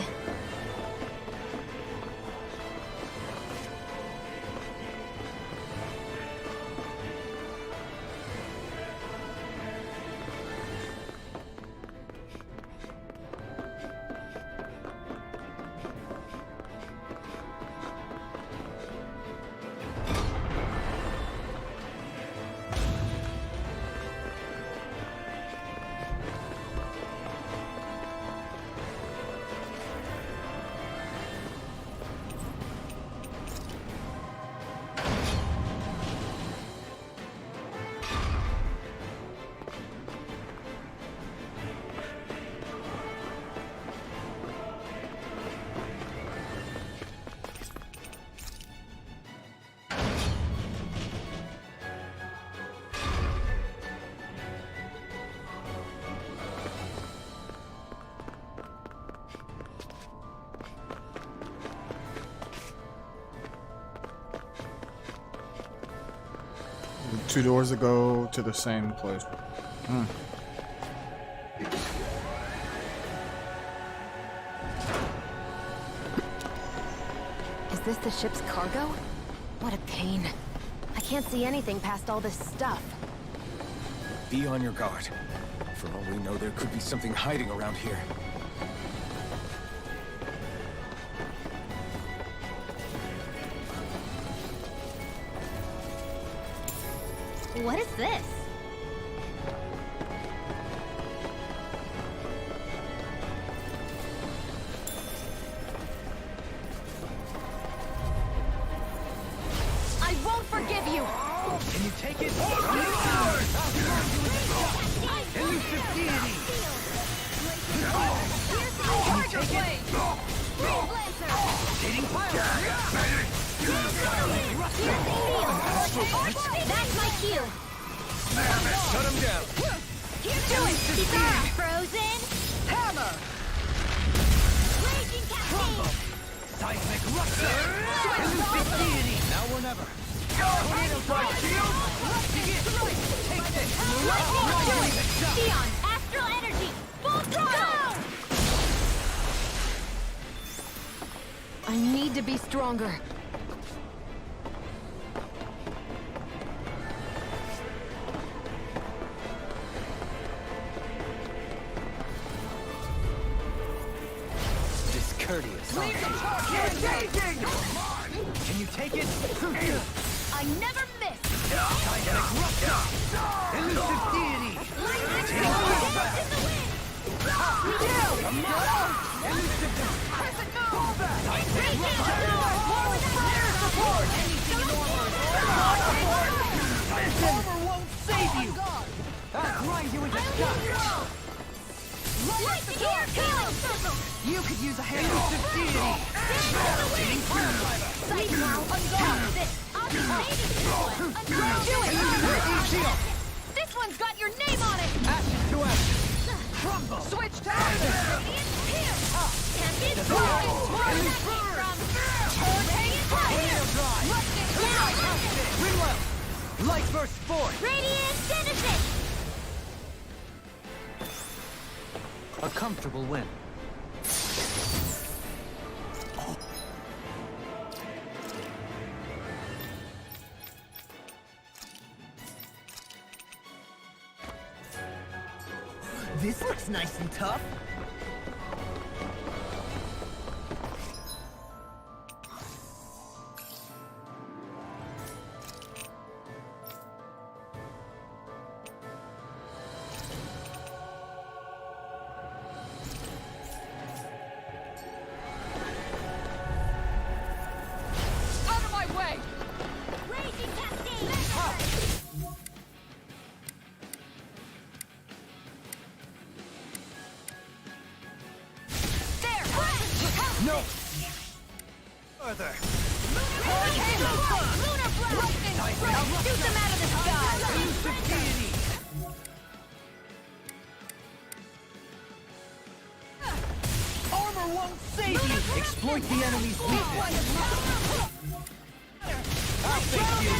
Two doors that go to the same place. Is this the ship's cargo? What a pain. I can't see anything past all this stuff. Be on your guard. For all we know, there could be something hiding around here. What is this? I won't forgive you! Can you take it? Elusive deity! Here's the Tiger Blade! Green Lancer! That's my cue. Shut him down. Do it, Caesar! Frozen! Hammer! Raging Cascade! Seismic rupture. Elusive deity. Now or never. Tornado strike shield. Take this. Sion, astral energy! Full throttle! I need to be stronger. Discourteous. Can you take it? I never miss! Seismic rupture. Elusive deity. Armor won't save you! I'll grind you into dust. Lightning here, feeling! You could use a hand. Elusive deity. Sight now, unguard this! I'll be saving this one! Unguard do it! Shield. This one's got your name on it! Ashes to ashes. Crumble. Switch tags! Radiant here! Tempest Frozen! Where did that came from? Hurricane Tornado Fire! drive. Rinwell. Light burst forth. Radiant Genesis! A comfortable win. This looks nice and tough. Out of my way! Raging Cascade! No. Further. Lunar Blast! Shoot them out of the sky! Elusive deity. Armor won't save you! Exploit the enemy's weakness. I'll fix you.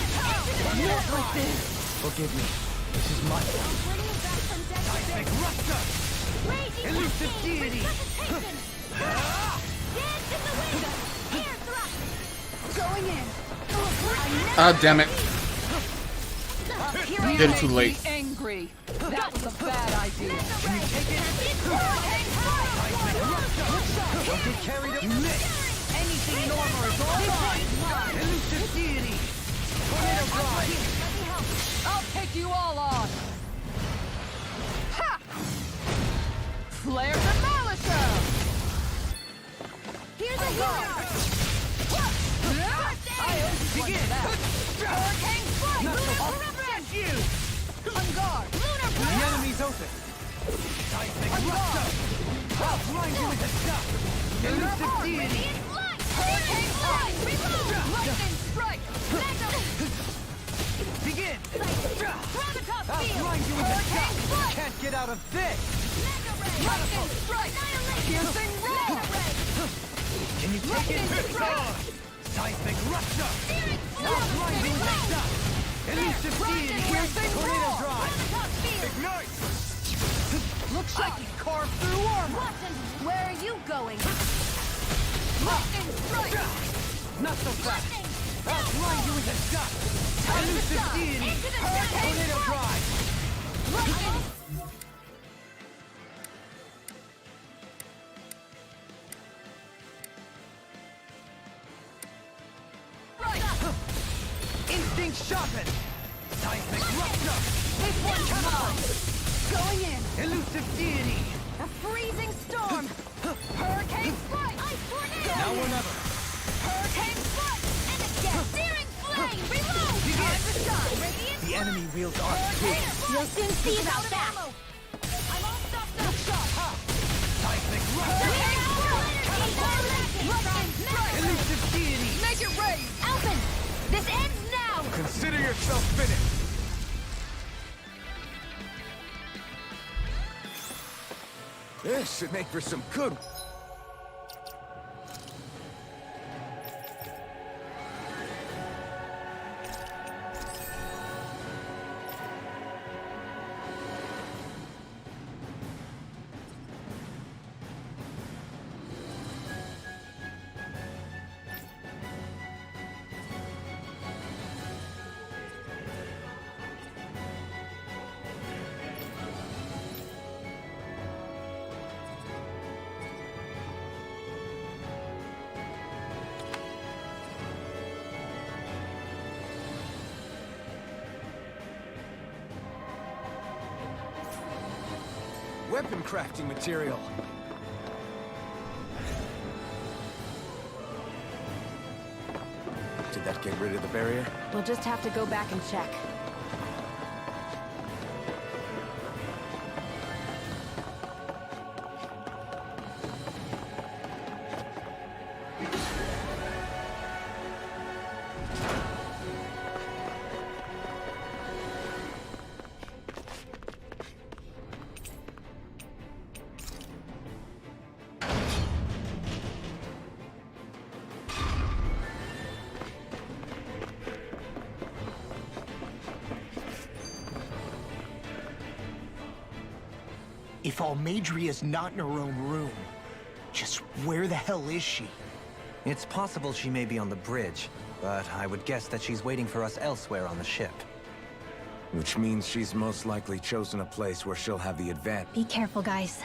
Not like this! Forgive me. This is my fault. Seismic rupture. Raging Elusive Cascade! deity. Resuscitation! Dance in the wind! Air thrust! Going in! Ah, damn it. Here Did it too late. Be angry. That was a bad idea. Can you take it? Don't get carried away. Anything in armor is all mine. Elusive deity. Tornado drive. I'll take you all on. Ha! Flares and Malisher! Here's a hero! I owe you one for that. Hurricane Strike! Lunar Blast. On guard! Lunar The Blast! enemy's open. Seismic rupture. I'll grind you into dust. Elusive deity. Radiant Light! Hurricane Strike! Reload! Lightning Strike! Mega! Begin. Gravitas I'll Field! grind you into Hurricane dust. Strike! Can't get out of this. Mega Ray! Lightning Strike! Annihilation! Piercing Roar! Mega Ray! Can you take it? Seismic rupture. Searing I'll Flow! grind you into dust. Elusive deity. Piercing Tornado Roar! drive. Gravitas Field! Ignite. Looks like he carved through armor! Watson, where are you going? Lightning Strike! Not so fast. I'll grind you into dust. Elusive deity. Into the Tornado dust! drive. Lightning! Instinct sharpened. Seismic rupture. This one's mine! Going in! Elusive deity. A freezing storm! Hurricane Strike! Ice Tornado! Now or never. Hurricane Strike! And again! Searing Flame! Reload! Time to shine! Radiant The enemy wields arc too. You'll soon see about that! I'm all stopped up! Shot! Seismic rupture. Lightning Strike! Elusive deity. Make it rain! Alpin! This ends yourself finished! This should make for some good... weapon crafting material. Did that get rid of the barrier? We'll just have to go back and check. If Almeidrea's not in her own room, just where the hell is she? It's possible she may be on the bridge, but I would guess that she's waiting for us elsewhere on the ship. Which means she's most likely chosen a place where she'll have the advantage. Be careful, guys.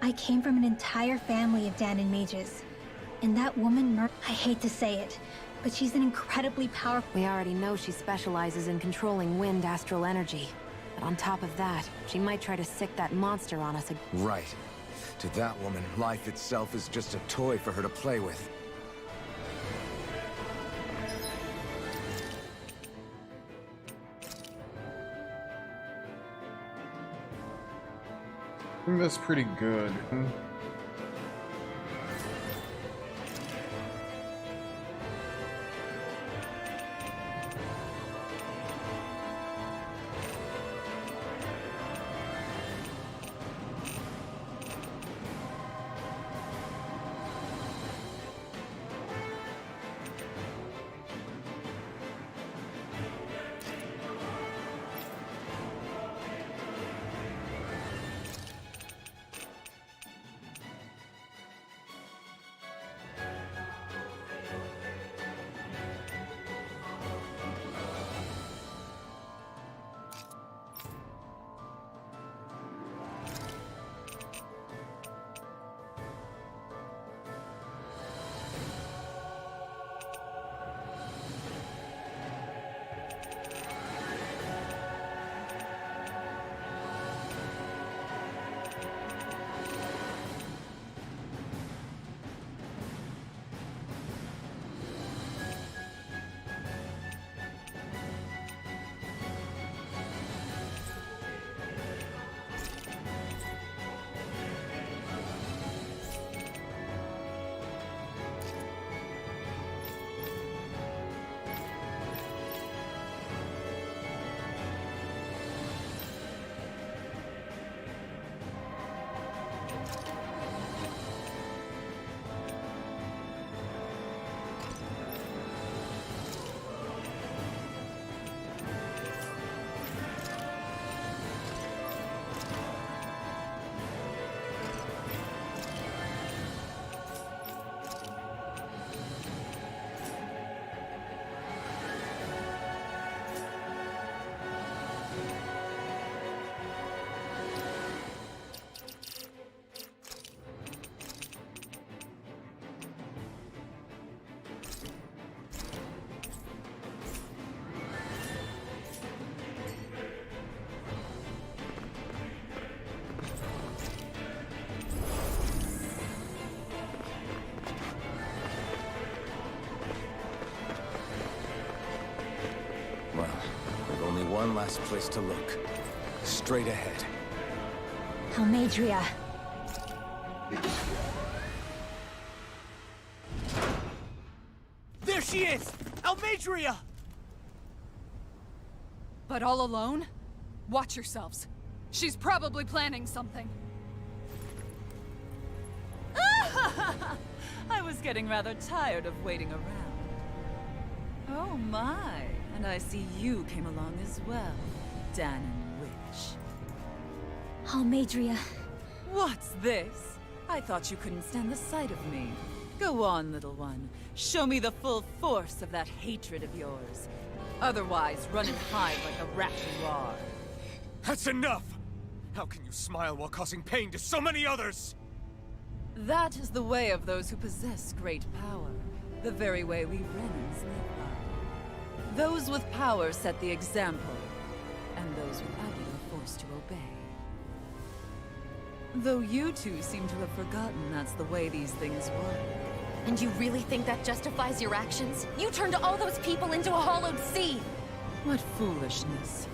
I came from an entire family of Danon mages. And that woman, I hate to say it, but she's an incredibly powerful... We already know she specializes in controlling wind astral energy. But on top of that, she might try to sick that monster on us again. Right. To that woman, life itself is just a toy for her to play with. I think that's pretty good. One last place to look. Straight ahead. Almeidrea. There she is! Almeidrea! But all alone? Watch yourselves. She's probably planning something. I was getting rather tired of waiting around. Oh my, and I see you came along as well, Danon Witch. Almeidrea. What's this? I thought you couldn't stand the sight of me. Go on, little one. Show me the full force of that hatred of yours. Otherwise, run and hide like the rat you are. That's enough! How can you smile while causing pain to so many others? That is the way of those who possess great power. The very way we Renans live by. Those with power set the example, and those without it are forced to obey. Though you two seem to have forgotten that's the way these things work. And you really think that justifies your actions? You turned all those people into a hollowed sea! What foolishness.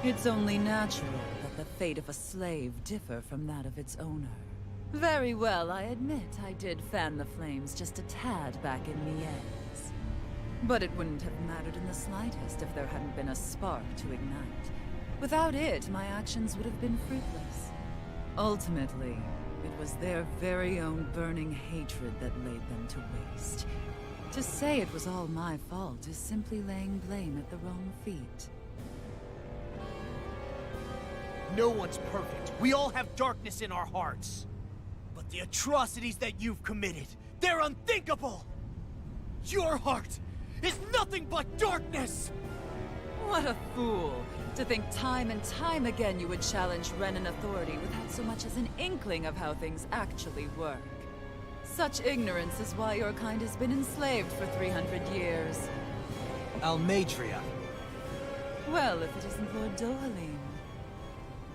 It's only natural that the fate of a slave differ from that of its owner. Very well, I admit I did fan the flames just a tad back in Mies. But it wouldn't have mattered in the slightest if there hadn't been a spark to ignite. Without it, my actions would have been fruitless. Ultimately, it was their very own burning hatred that laid them to waste. To say it was all my fault is simply laying blame at the wrong feet. No one's perfect. We all have darkness in our hearts. But the atrocities that you've committed, they're unthinkable! Your heart is nothing but darkness! What a fool! To think time and time again you would challenge Renan authority without so much as an inkling of how things actually work. Such ignorance is why your kind has been enslaved for 300 years. Almeidrea. Well, if it isn't Lord Dohalim.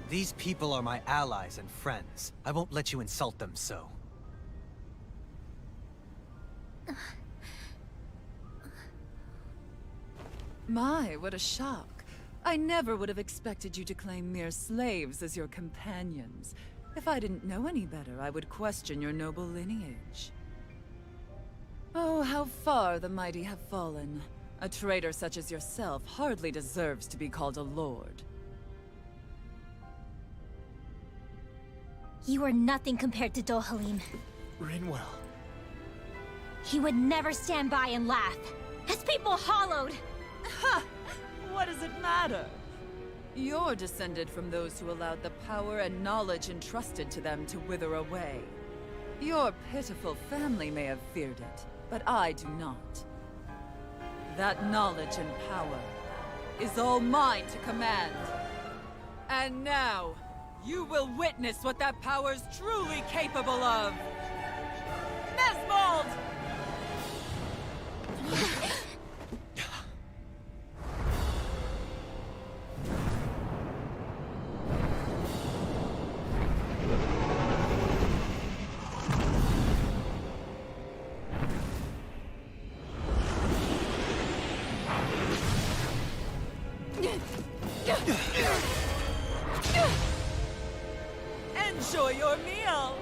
These people are my allies and friends. I won't let you insult them so. My, what a shock. I never would have expected you to claim mere slaves as your companions. If I didn't know any better, I would question your noble lineage. Oh, how far the mighty have fallen. A traitor such as yourself hardly deserves to be called a lord. You are nothing compared to Dohalim. Rinwell. He would never stand by and laugh. His people hollowed! Ha! What does it matter? You're descended from those who allowed the power and knowledge entrusted to them to wither away. Your pitiful family may have feared it, but I do not. That knowledge and power is all mine to command. And now, you will witness what that power's truly capable of! Nesmold! Enjoy your meal!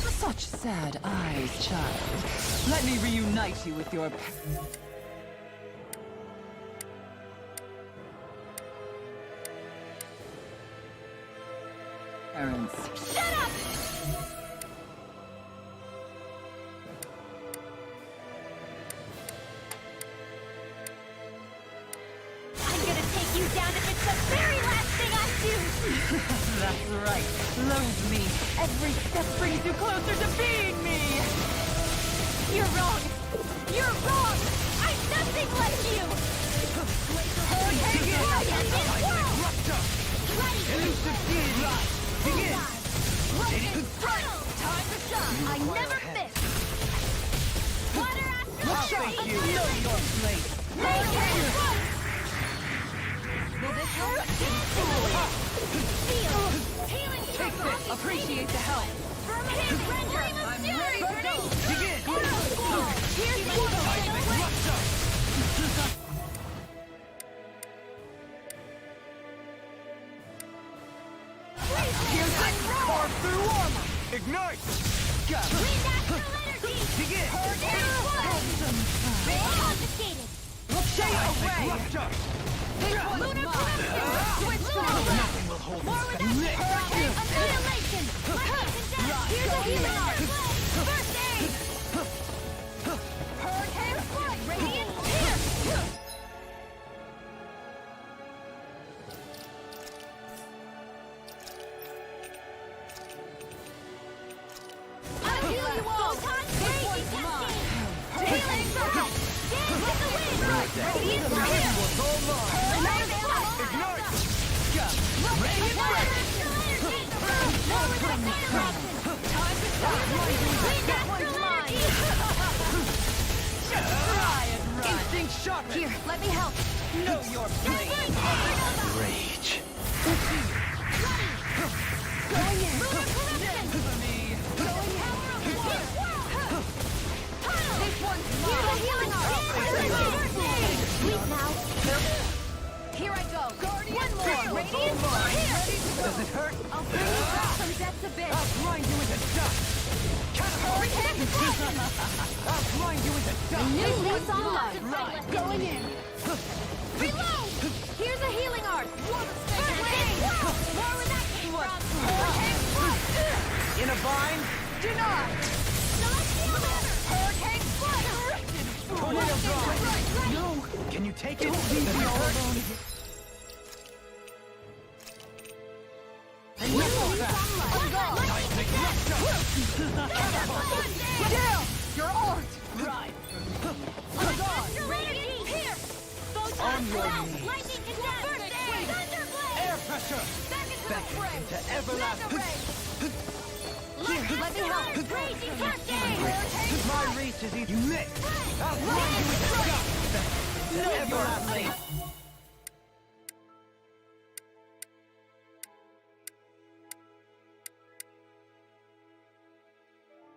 Such sad eyes, child. Let me reunite you with your parents. Shut up! I'm gonna take you down if it's the very last thing I do! That's right. Loathe me. Every step brings you closer to being me! You're wrong! You're wrong! I'm nothing like you! Time to shine! I never miss! Water after I'll fake you! Know your place! Take this! Appreciate the help! I'm ready to go! Begin! Here's Carve through armor! Ignite! Wind Astral Energy! Begin! Hurricane Flood! Confiscated! Rupture! Lunar Corruption! Switch Nothing will hold More this with back. Hurricane Annihilation! Lightning Condemned! Here's a healing art! First aid! Hurricane Flood! Radiant Pierce! I'll heal you all! Crazy Cascade! Healing Circle! Dance with the wind! Radiant Pierce! Hurricane Flood! Ignite! Radiant Astral Energy! More with the fire option! Time to stop! Wind Astral Energy! Instinct sharp! Here, let me help! Know your place! Rage. Going in! Lunar Corruption! Going power of war! This one's mine! Here's a healing art! Sweet now! Here I go! One more! Radiant here! Does it hurt? I'll bring you back from death's abyss! I'll grind you into dust! Hurricane Flood! I'll grind you into dust! New lease on life! Going in! Reload! Here's a healing art! First aid! More where that came from! Hurricane Flood! In a bind? Denied! Celestial Hammer! Hurricane Flood! Tornado drive! No! Can you take it? Does it hurt? Down! Your art! Right! On your knees. Lightning condemned! First aid! Thunderblade! Air pressure! Back into the Back fray! into everlasting. Let me help! Crazy first aid! My reach is easy. You missed! I'll grind you into dust! Back into everlasting.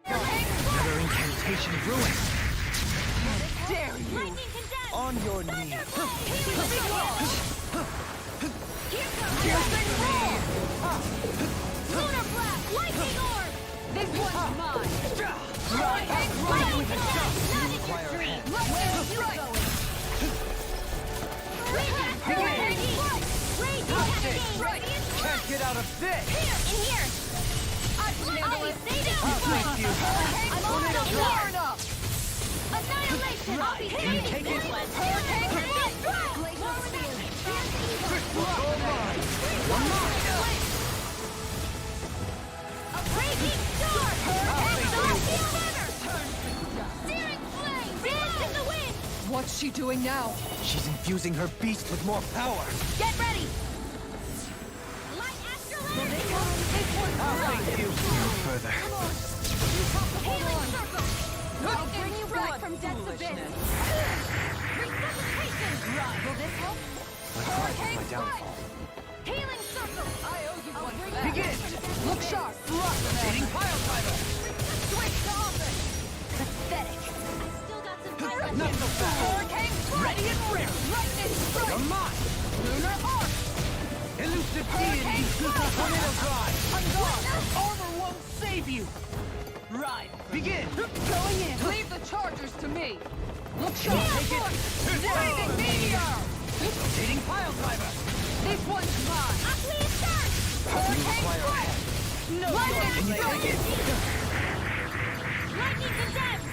Another incantation ruined. Dare you! Lightning condemned! On your knees. Here comes Lunar Blast! Lightning Orb! This one's mine! Hurricane Flood! Not in your dream! Where are you going? Hurricane Flood! Raging Cascade! Radiant Can't get out of this! Here! In here! I'll be saving I'll take you. I'm already far enough! Annihilation! I'll be saving you! take it? Hurricane Flood! Glacial Spear! A raging storm! Hurricane Celestial Hammer! Searing flame! Dance in the wind! What's she doing now? She's infusing her beast with more power. Get ready! Light Astral Energy! I'll take you no further. Healing Circle! I'll bring you back from death's abyss! Resuscitation! Will this help? Hurricane My Flood! downfall. Healing Circle! I owe you one for that! Begin! Look sharp! Hitting pile driver! Switch to offense! Pathetic! I still got some fire left. Not so fast! Hurricane Flood! Ready and rare! Lightning Strike! You're mine! Lunar Arc! Elusive deity! Hurricane Flood! Tornado drive! Armor won't save you! Right. Begin! Going in! Leave the chargers to me! Look sharp! Take it! Lightning Meteor! Hitting pile driver! This one's mine! Aqfotle Hills! Hurricane Flood! Lightning Can you take it? Lightning condemned!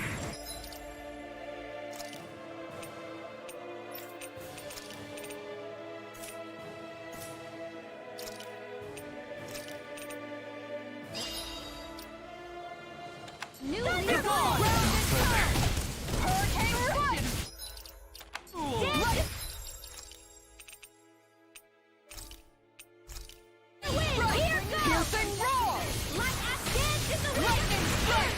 New leader on! Hurricane Flood! Here goes! Piercing roar! Light dance in the wind! Lightning strike!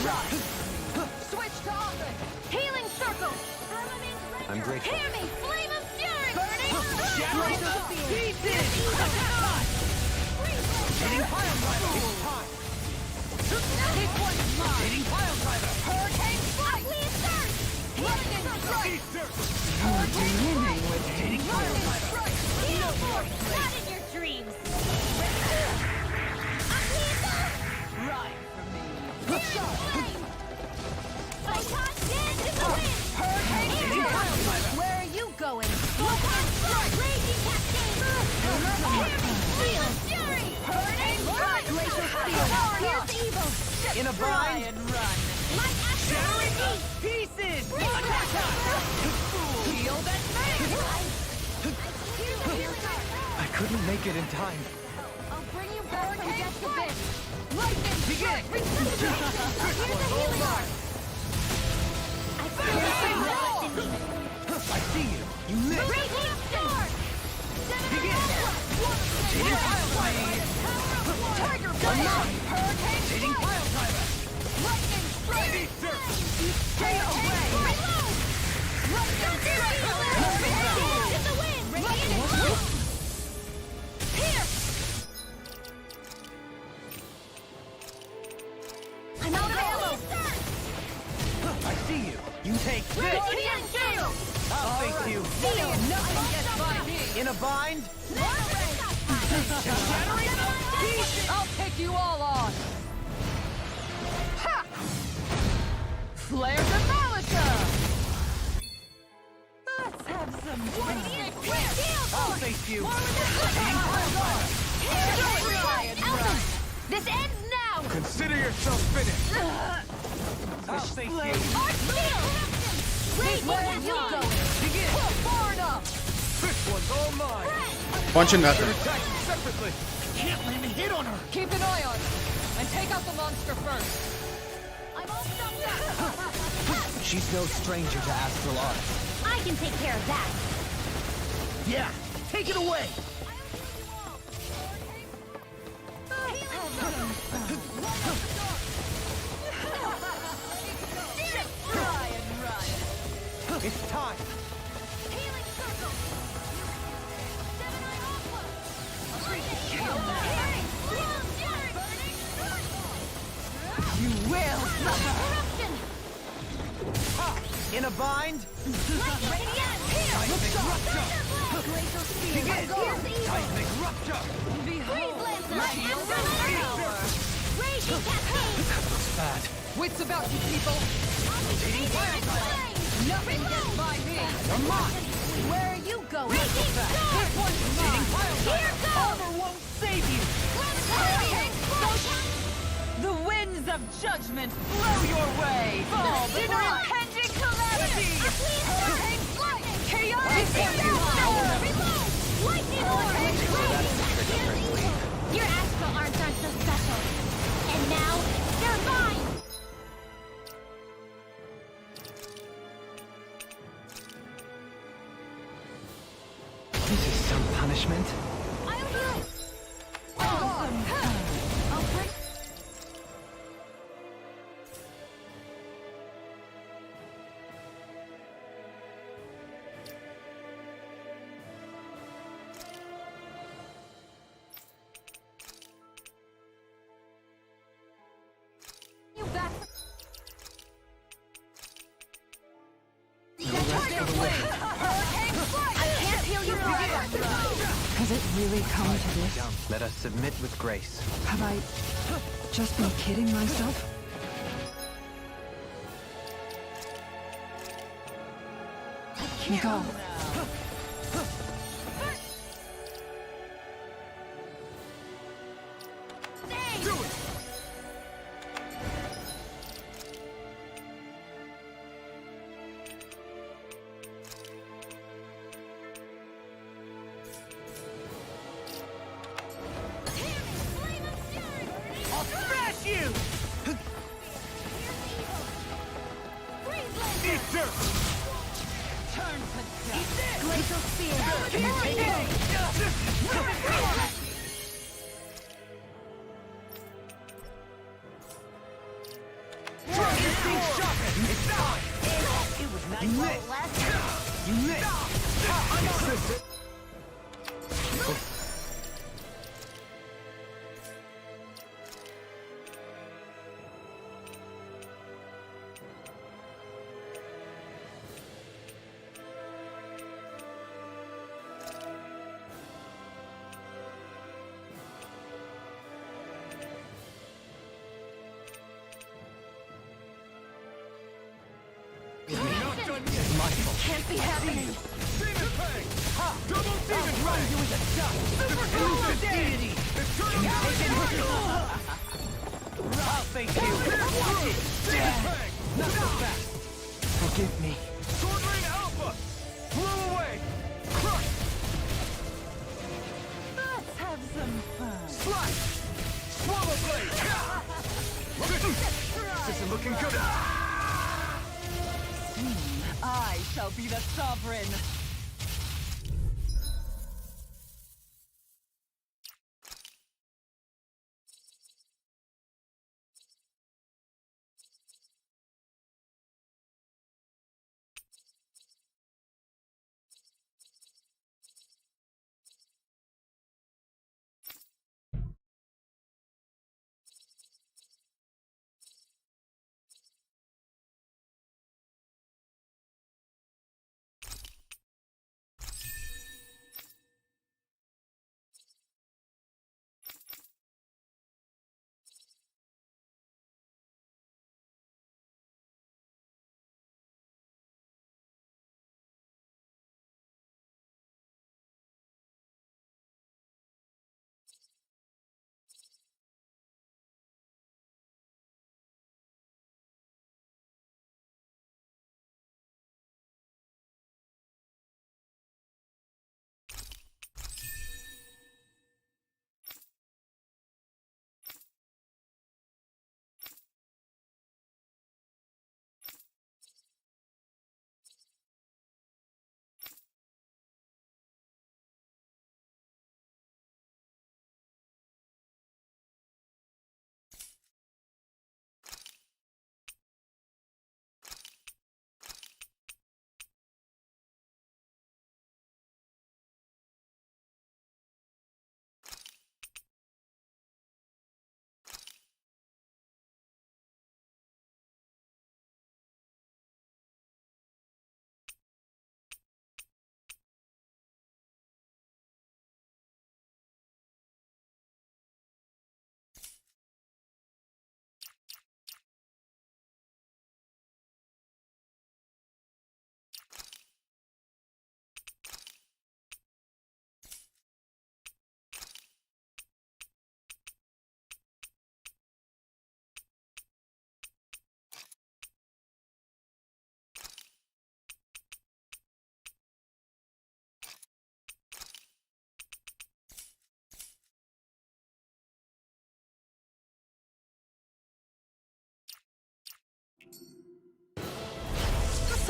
Photon! Switch to offense! Healing Circle! I'm grateful. Hear me! Flame of Fury! Burning! Shattering Lightning the Spear! pieces! Hitting pile driver! It's time! This one's mine! Hitting pile driver! Hurricane Flight! Lightning Not in your dreams! Right for me. Photon dance in the wind! Where are you going? Photon strike! Raging cascade! Steel fury! Burning strike! Glacial steel! Here's the evil! In a bind? And run. Light action! Pieces! Shield and I couldn't make it in time. I'll bring you back from death to bit! Lightning strike! Here's the healing arm! I feel the same left in me! I see you. You missed. Raging storm! Tiger blade! Hurricane strike! Lightning strike! Stay away! Lightning strike! In the wind! Radiant! Here! I'm out of ammo! I see you. You take this. Radiant shield! I'll face you. Nothing gets by me. In a bind? I'll take you all on. Ha! Flare demolisher! Let's have some fun. I'll face you. This ends now! Consider yourself finished. I'll face you. Arch shield! Where are you going? Far enough! This one's all mine. Bunch of nothing. Attack separately. Can't let me hit on her! Keep an eye on it, and take out the monster first. I'm all stuffed up! She's no stranger to astral arts. I can take care of that! Yeah, take it away! It's time. Healing circle! Gemini Aqua! You will. Corruption! In a bind? Seismic rupture! Glacial spear! Here's the evil! Seismic rupture! Freeze lancer! Raging cascade! Bad. Wits about you, people. Nothing gets by me. You're mine. Where are you going? Raging This storm! one's mine. Here goes! Armor won't save you. Hurricane strike! The winds of judgment blow your way. Fall before impending calamity. Hurricane strike! Chaotic Reload! Lightning orb! Your astral arms aren't so special. And now, they're mine! This is some punishment. I'll heal! I'll bring... you back. I can't heal you forever. Has it really come to this? Let us submit with grace. Have I just been kidding myself? Go. I'll smash you! Eat dirt! turn to dust. Glacial It's time! It was nice while it lasted. You missed! mindful. Can't be happening. Demon Fang! Double Demon Run Fang! you as a duck. Elusive deity. Can you take it? I'll face you. Watch it. Demon Fang! Not so fast. Forgive me. Sword Rain Alpha! Blow away! Crush! Let's have some fun. Slash! Swallow Blade! This isn't looking good. I shall be the sovereign.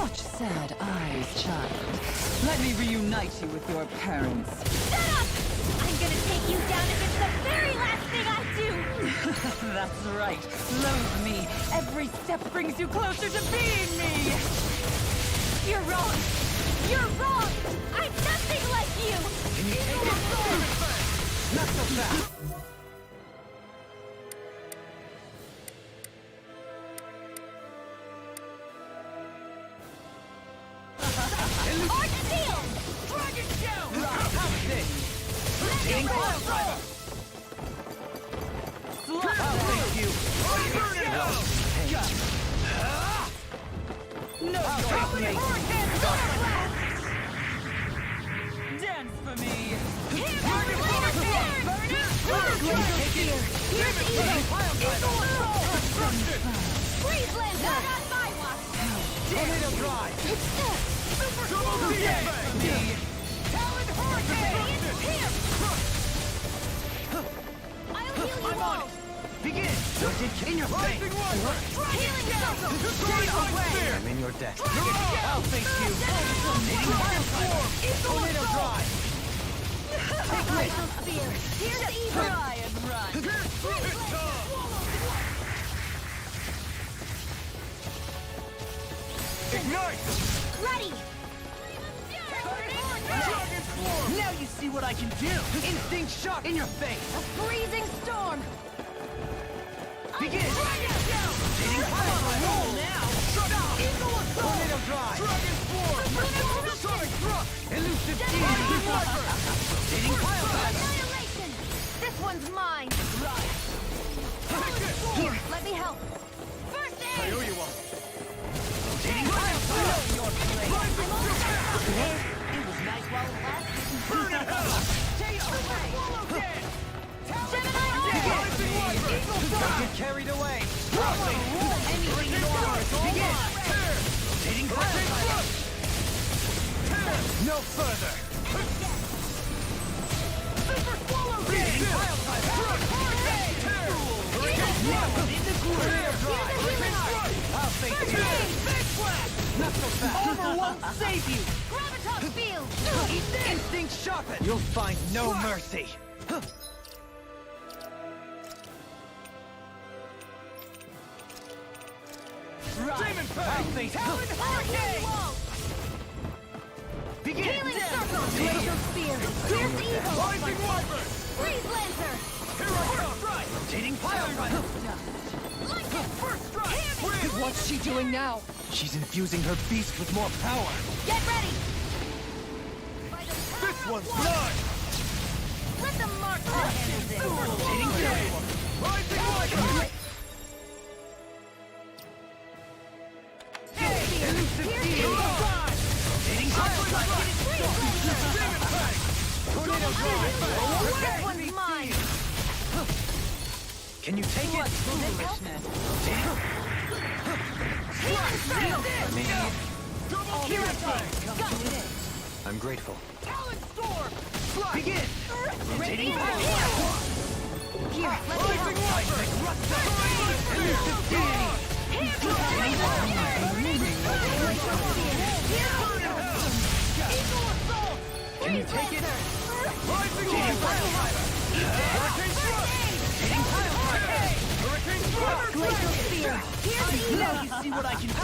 Such sad eyes, child. Let me reunite you with your parents. Shut up! I'm gonna take you down if it's the very last thing I do! That's right. Loathe me. Every step brings you closer to being me. You're wrong! You're wrong! I'm nothing like you! Can you take it? Not so fast. Hard steel! Dragon Shell! How's this? Hitting Cloud Driver! I'll thank you! No, I'll take me! dance for me. Here's the evil! Freeze Lancer! Not on my watch! Tornado Drive! Double Demon Fang! Talon Hurricane! Here! I'll heal you I'm on all! it! Begin! In your face! Rising Wonder! Healing circle! Divine Spear! I'm in your debt. I'll face you! Dragon Swarm! Tornado Drive! Rifle Spear! Here's the evil! Try and run. It's time! Ignite! Ready! Dragon Swarm! Now you see what I can do! Instinct shock in your face! A freezing storm! Begin! Hitting high on a roll now! Shut out! Tornado Drive! Dragon Swarm! Sonic Thrust! Elusive Deity! Hitting high on Annihilation! This one's mine! Here, let me help! First I aid! owe you one. Hitting high on your place! It was nice while it lasted. Burn it hell! Take swallow dead! Don't get carried away. No further. Super swallow dead! I'll face you. Not so fast. Armor won't save you! Gravitas field! Eat this! Instinct sharpened. You'll find no mercy. Demon I'll face you. Hurricane! Begin. Healing circle! Glacial spear! Fierce evil! Rising Wyvern! Freeze lancer! Here I come! Rotating pile driver! Lightning! First strike! What's she doing now? She's infusing her beast with more power. Get ready! This one's mine! Let the mark handle this! Rotating fury! Rising Wyvern! Elusive field! Rotating pile driver! Demon Fang! Tornado drive! This one's mine! Can you take it? Foolishness. I'm grateful. Talon storm! Begin! Rotating pile Here, let me help! Elusive deity! Can you take it? Rising Hurricane Thrust! Hitting pile driver! Hurricane Thrust! Glacial spear! Here's the Now you see what I can do!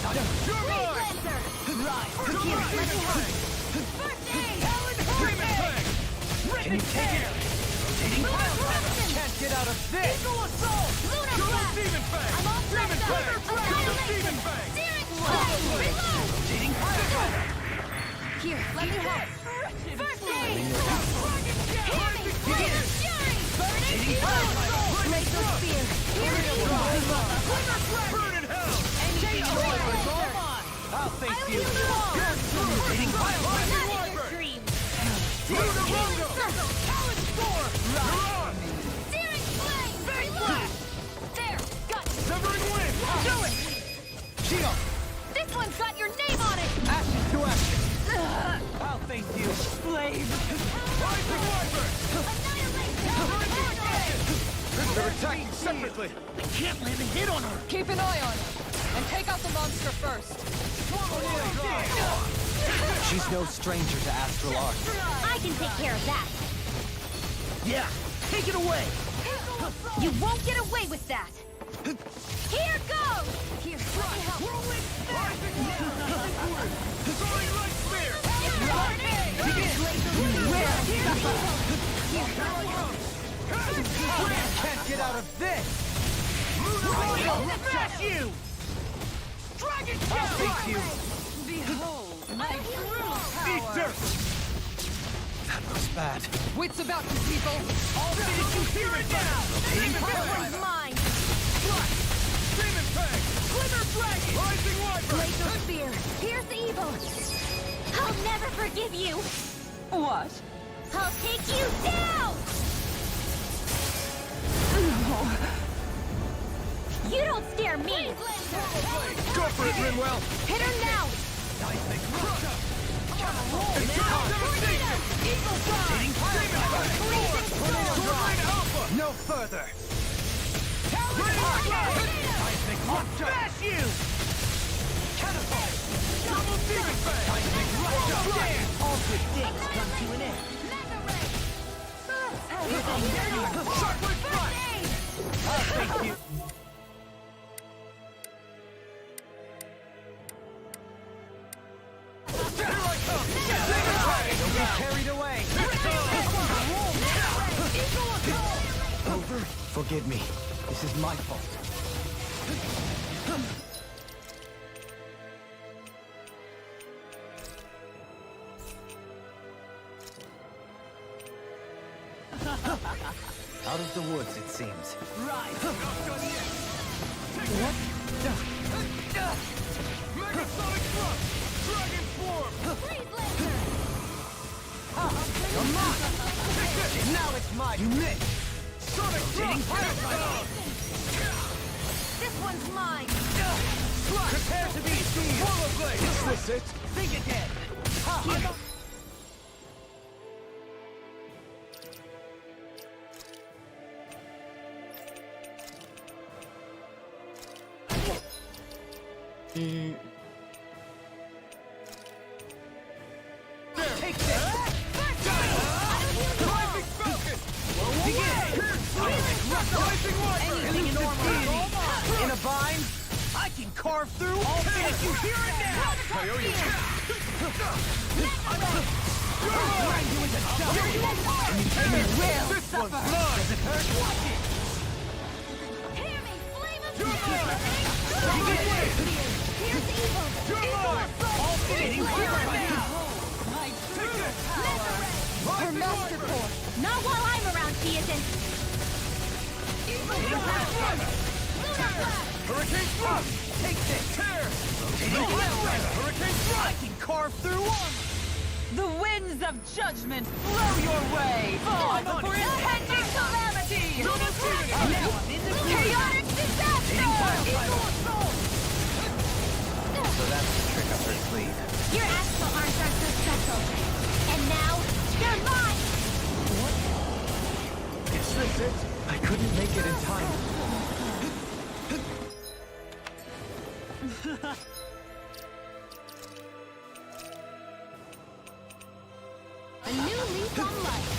Freeze lancer! Here, let me help! First aid! Can you take it? Rotating pile driver! Can't get out of this! Eagle assault! Lunar blast! I'm all dressed up! Annihilation! Searing flame! Reload! Rotating pile driver! Here, let me help! First aid! Hammy! Begin! Fury! Burning Hitting pile fuel! driver! Glacial spear! Here's evil! Burn in hell! Freeze lancer! I'll face I'll you! heal you all! Hitting pile driver! Not in your dreams! Lunar Healing Rondo! circle! Talon storm! Searing flame! Reload! There! Got you! Severing wind! Do it! Shield! This one's got your name on it! Ashes to ashes! I'll face you! Slave! Rising Wyvern! Annihilation! They're attacking separately! I can't land a hit on her. Keep an eye on her. And take out the monster first. She's no stranger to astral art. I can take care of that. Yeah, take it away. You won't get away with that. Here goes! Here, let me help. Soaring light spear! Can't get out of this! Smash you! Dragon I'll face you! Behold, my true Eat power. dirt! That was bad. Wits about you, people. All finish you here and now! This one's mine! Demon Fang! Glimmer dragon! Rising Wyvern! Glacial spear! Here's the evil! I'll never forgive you! What? I'll take you down! You don't scare me! Go for it, Rinwell! Hit her now! Seismic Rush! Eagle drive! Hitting Tornado Drive! No further! Seismic Rush! Smash you! Catapult! Double Demon Fang! Seismic Rush! All good things come to an end. Shockwave Strike! I'll face you! Here I come! Don't get carried away! Over. Forgive me. This is my fault. Out of the woods, it seems. Right. What? Megasonic thrust! Freeze laser! Now it's mine. You missed. This one's mine! Prepare to be seized. Is this it? Think again. Take this! Rising Falcon! Anything normal. In a bind, I can carve through all things. You hear it now! Grind you into dust! You will suffer! Does it hurt? Watch it! Hear me! Flame of Your fury! Here's evil! all things here and now! Her master core! Not while I'm around, she isn't! Lunar blast! Hurricane Thrust! Take this! Tear! Hurricane Thrust! I can carve through one! The winds of judgment blow your way! Fall for impending calamity! Now I'm in the Chaotic disaster! So that's the trick up her sleeve. Your astral arms are so special! And now, you're mine! Is this it? I couldn't make it in time. A new leaf on life!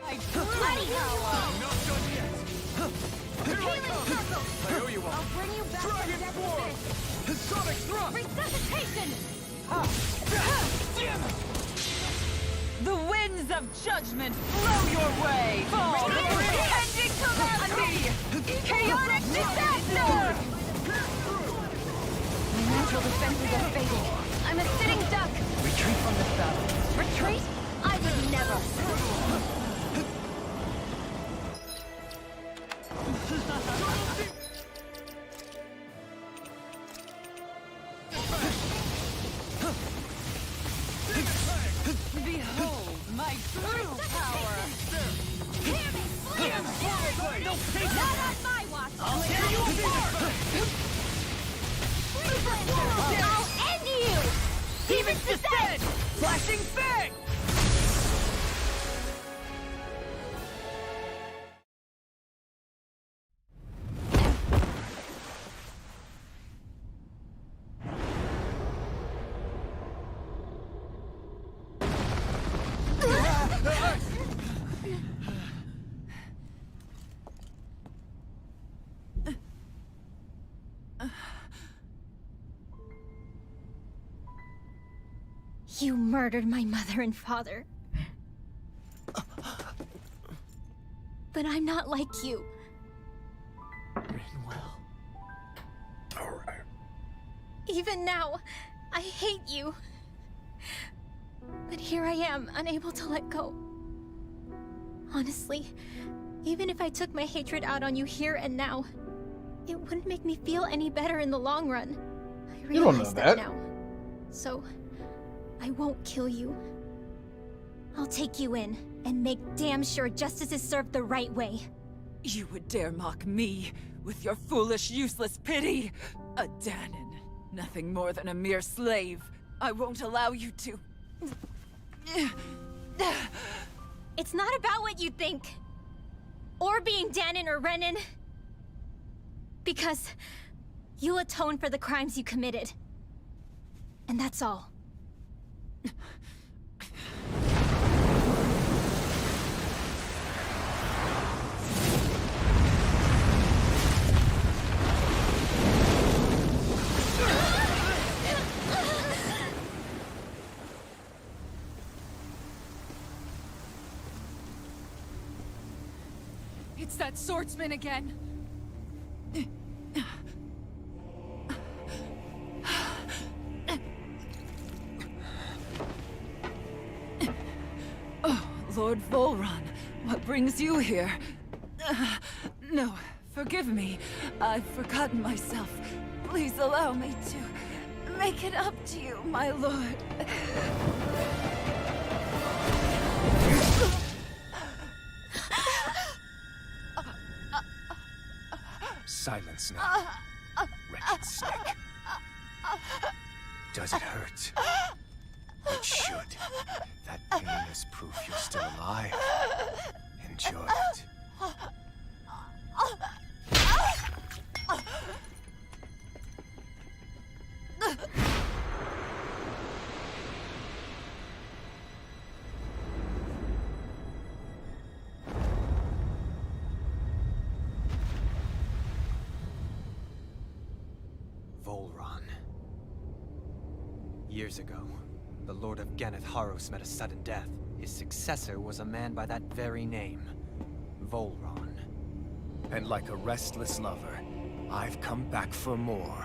Resuscitation! Mighty power! Not done yet. Healing circle! I owe you one. I'll bring you back Dragon to death form! with Sonic thrust! this! Resuscitation! The winds of judgment blow your way! Fall for impending calamity! Chaotic disaster! My natural defenses are fading. I'm a sitting duck! Retreat from this battle. Retreat? I would never! Behold my true power! Hear me! Not on my watch! I'll tear you apart! I'll end you! Demon's Descent! Flashing Fang! You murdered my mother and father. But I'm not like you. Rinwell. Alright. Even now, I hate you. But here I am, unable to let go. Honestly, even if I took my hatred out on you here and now, it wouldn't make me feel any better in the long run. I You don't know realize that. now. So, I won't kill you. I'll take you in and make damn sure justice is served the right way. You would dare mock me with your foolish, useless pity? A Danon, nothing more than a mere slave. I won't allow you to. It's not about what you think. Or being Danon or Renan. Because you'll atone for the crimes you committed. And that's all. It's that swordsman again. Lord Volron, what brings you here? No, forgive me. I've forgotten myself. Please allow me to make it up to you, my lord. Silence now, wretched snake. Does it hurt? It should. That pain is proof you're still alive. Enjoy it. Volron. Years ago, the Lord of Ganeth Haros met a sudden death. His successor was a man by that very name, Volron. And like a restless lover, I've come back for more.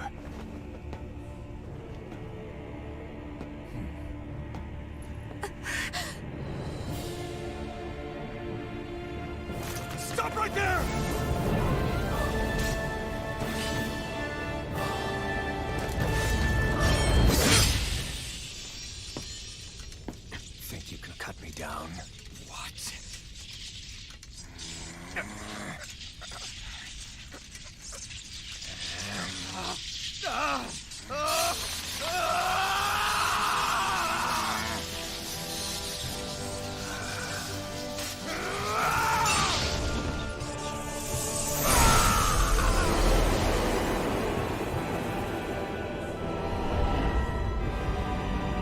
Stop right there! Think you can cut me down? What?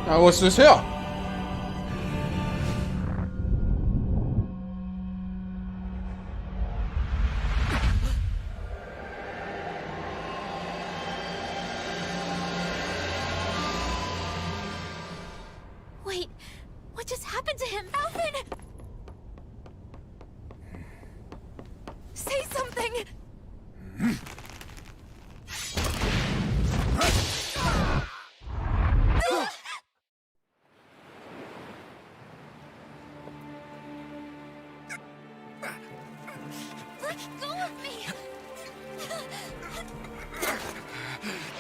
Now what's this here? Wait, what just happened to him? Alvin! Say something! Let go of me!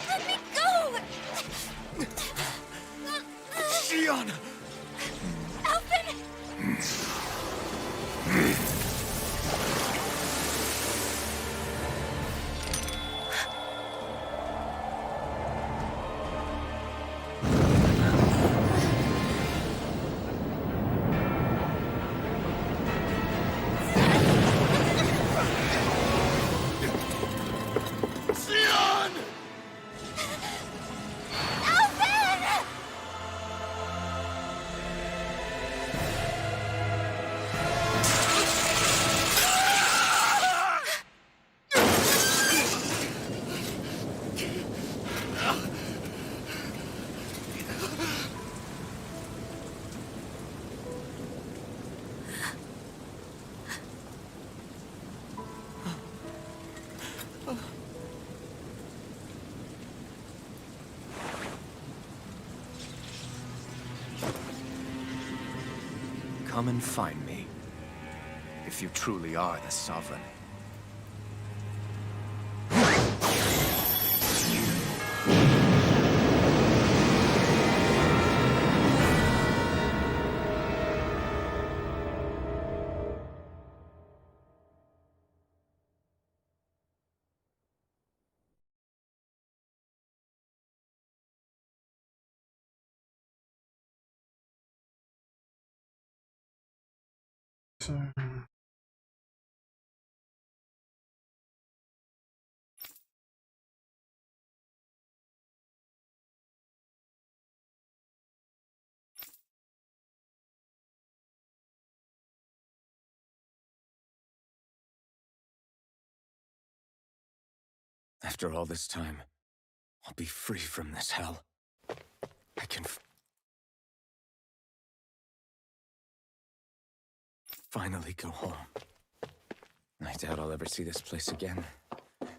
Let me go! Shion! Alvin! Shion! Alvin! Come and find me, if you truly are the Sovereign. After all this time, I'll be free from this hell. I can finally go home. I doubt I'll ever see this place again. Might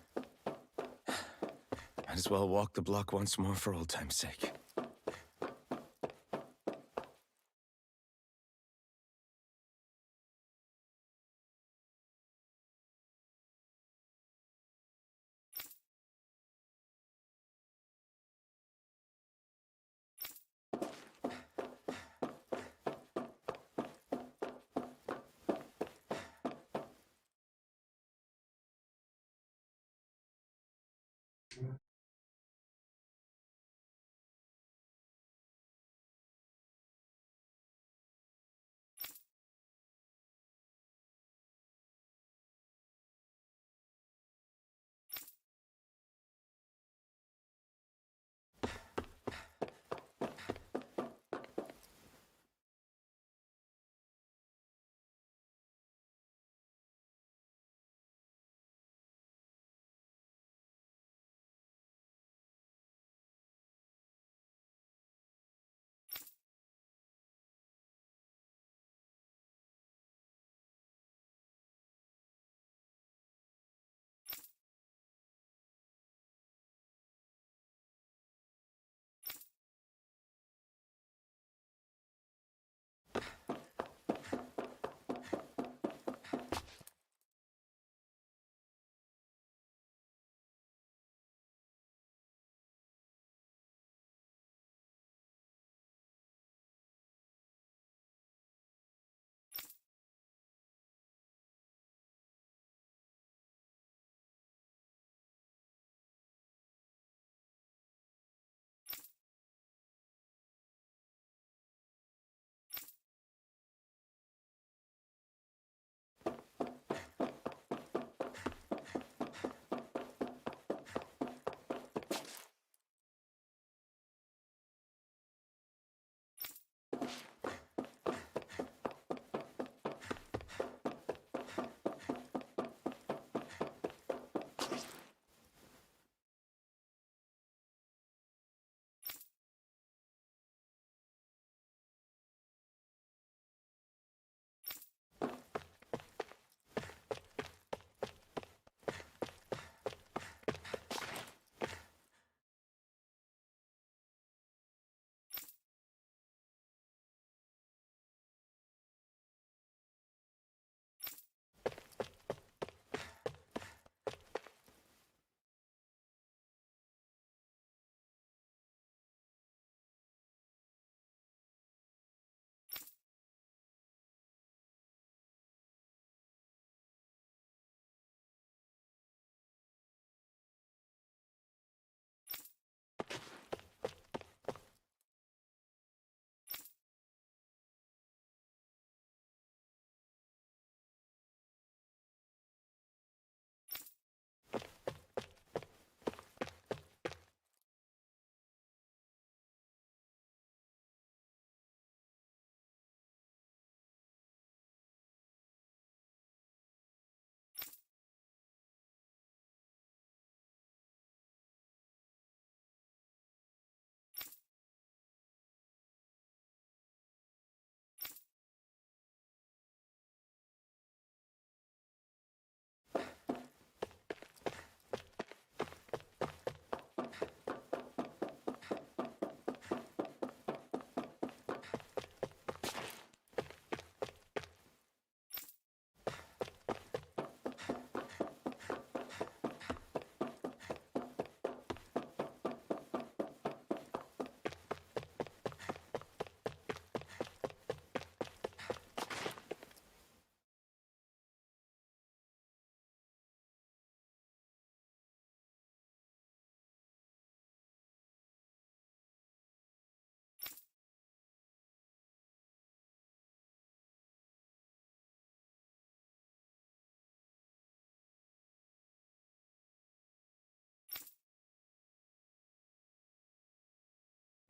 as well walk the block once more for old time's sake.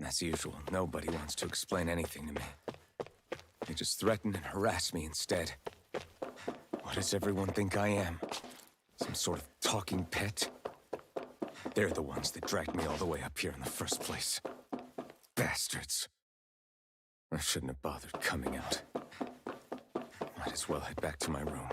As usual, nobody wants to explain anything to me. They just threaten and harass me instead. What does everyone think I am? Some sort of talking pet? They're the ones that dragged me all the way up here in the first place. Bastards. I shouldn't have bothered coming out. Might as well head back to my room.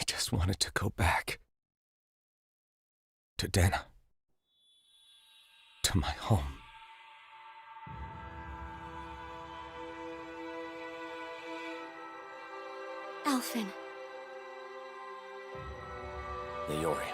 just wanted to go back. To Dana. To my home. Elfin. Naori.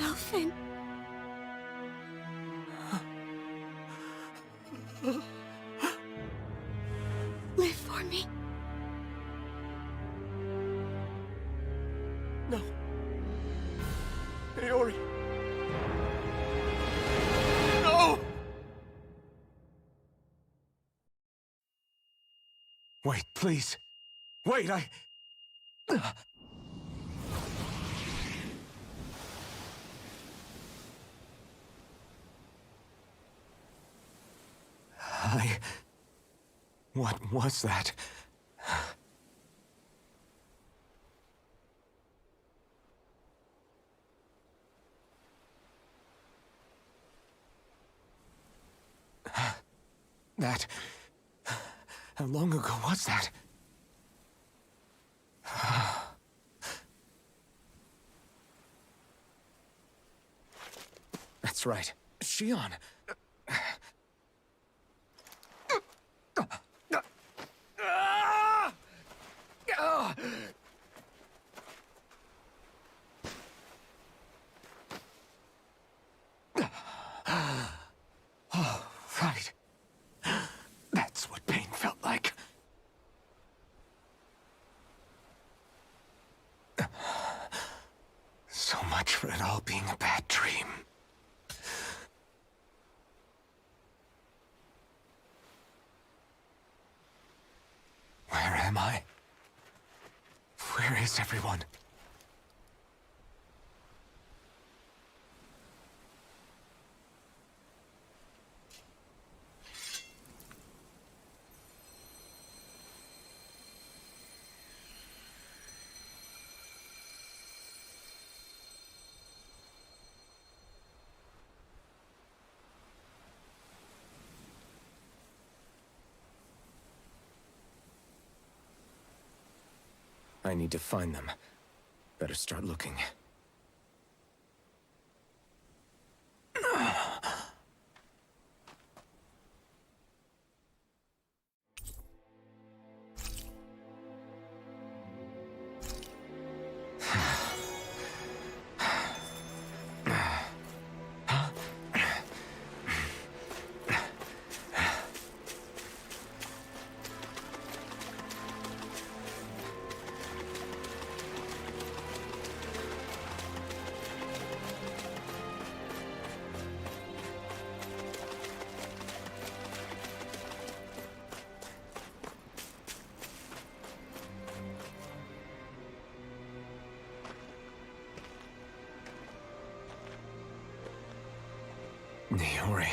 Elfin. Live for me. No. Naori. No! Wait, please. Wait, What was that? That... How long ago was that? That's right. Shion. Oh, right. That's what pain felt like. So much for it all being a bad dream. Where am I? Where is everyone? I need to find them. Better start looking. Naori.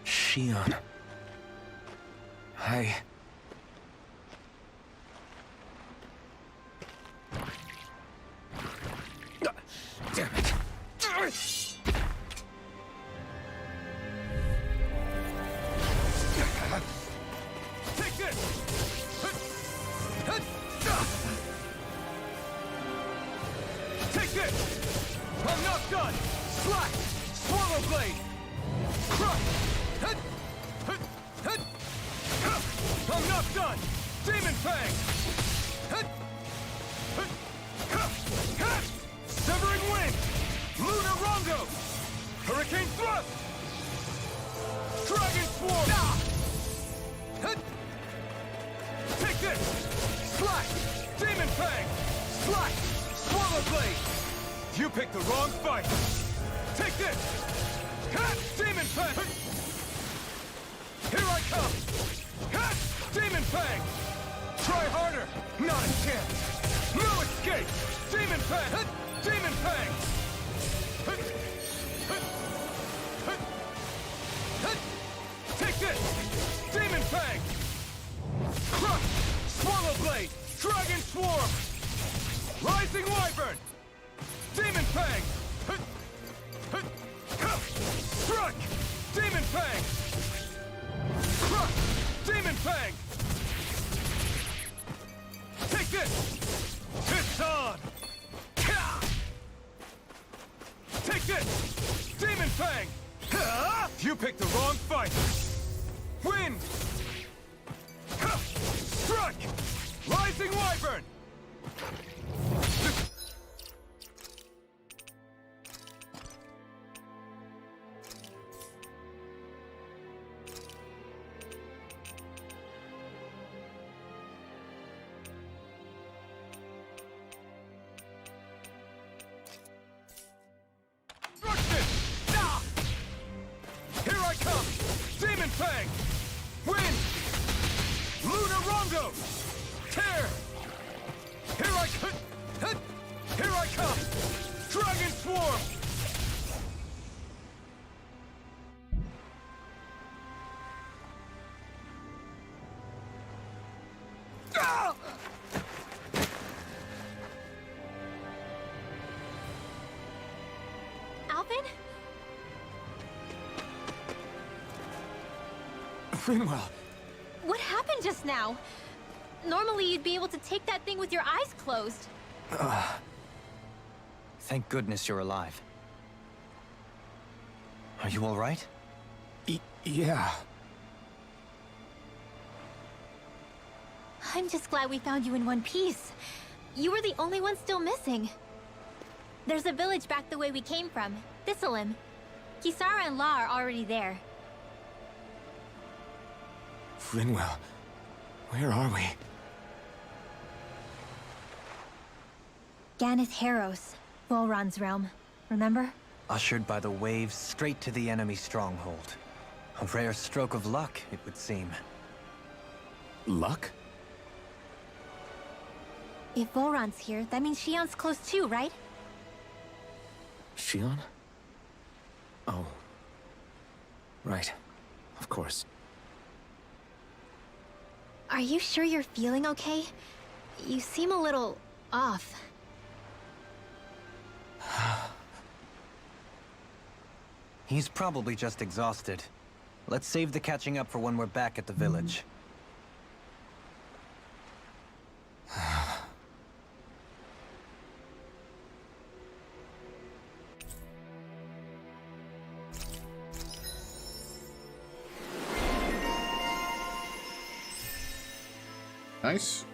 Shion. Damn it. Take this! Take this! I'm not done! Slack! Swallow blade! Crush! I'm not done! Demon fang! Severing wind! Lunar Rongo! Hurricane thrust! Dragon swarm! Fang! Slash! Swallow Blade! You picked the wrong fight! Take this! Cut! Demon Fang! Here I come! Cut! Demon Fang! Try harder! Not a chance! No escape! Demon Fang! Demon Fang! Take this! Demon Fang! Crush! Swallow Blade! Dragon Swarm! Rising Wyvern! Demon Fang! Strike! Demon Fang! Crush! Demon Fang! Take this! It's on! Take this! Demon Fang! You picked the wrong fight! Wind! Strike! Rising Wyvern! Here I come! Demon Fang! Wind! Lunar Rondo! Tear! Here I come! Dragon Swarm! Alvin? Rinwell! What happened just now? Normally you'd be able to take that thing with your eyes closed. Thank goodness you're alive. Are you all right? Yeah. I'm just glad we found you in one piece. You were the only one still missing. There's a village back the way we came from, Dohalim. Kisara and La are already there. Rinwell, where are we? Ganeth Haros, Volron's realm. Remember? Ushered by the waves straight to the enemy stronghold. A rare stroke of luck, it would seem. Luck? If Volron's here, that means Shion's close too, right? Shion? Oh. Right. Of course. Are you sure you're feeling okay? You seem a little off. He's probably just exhausted. Let's save the catching up for when we're back at the village. Nice.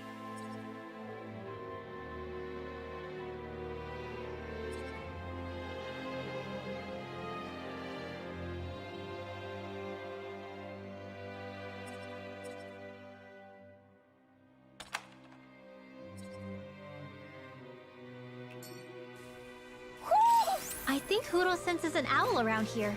I think Huro senses an owl around here.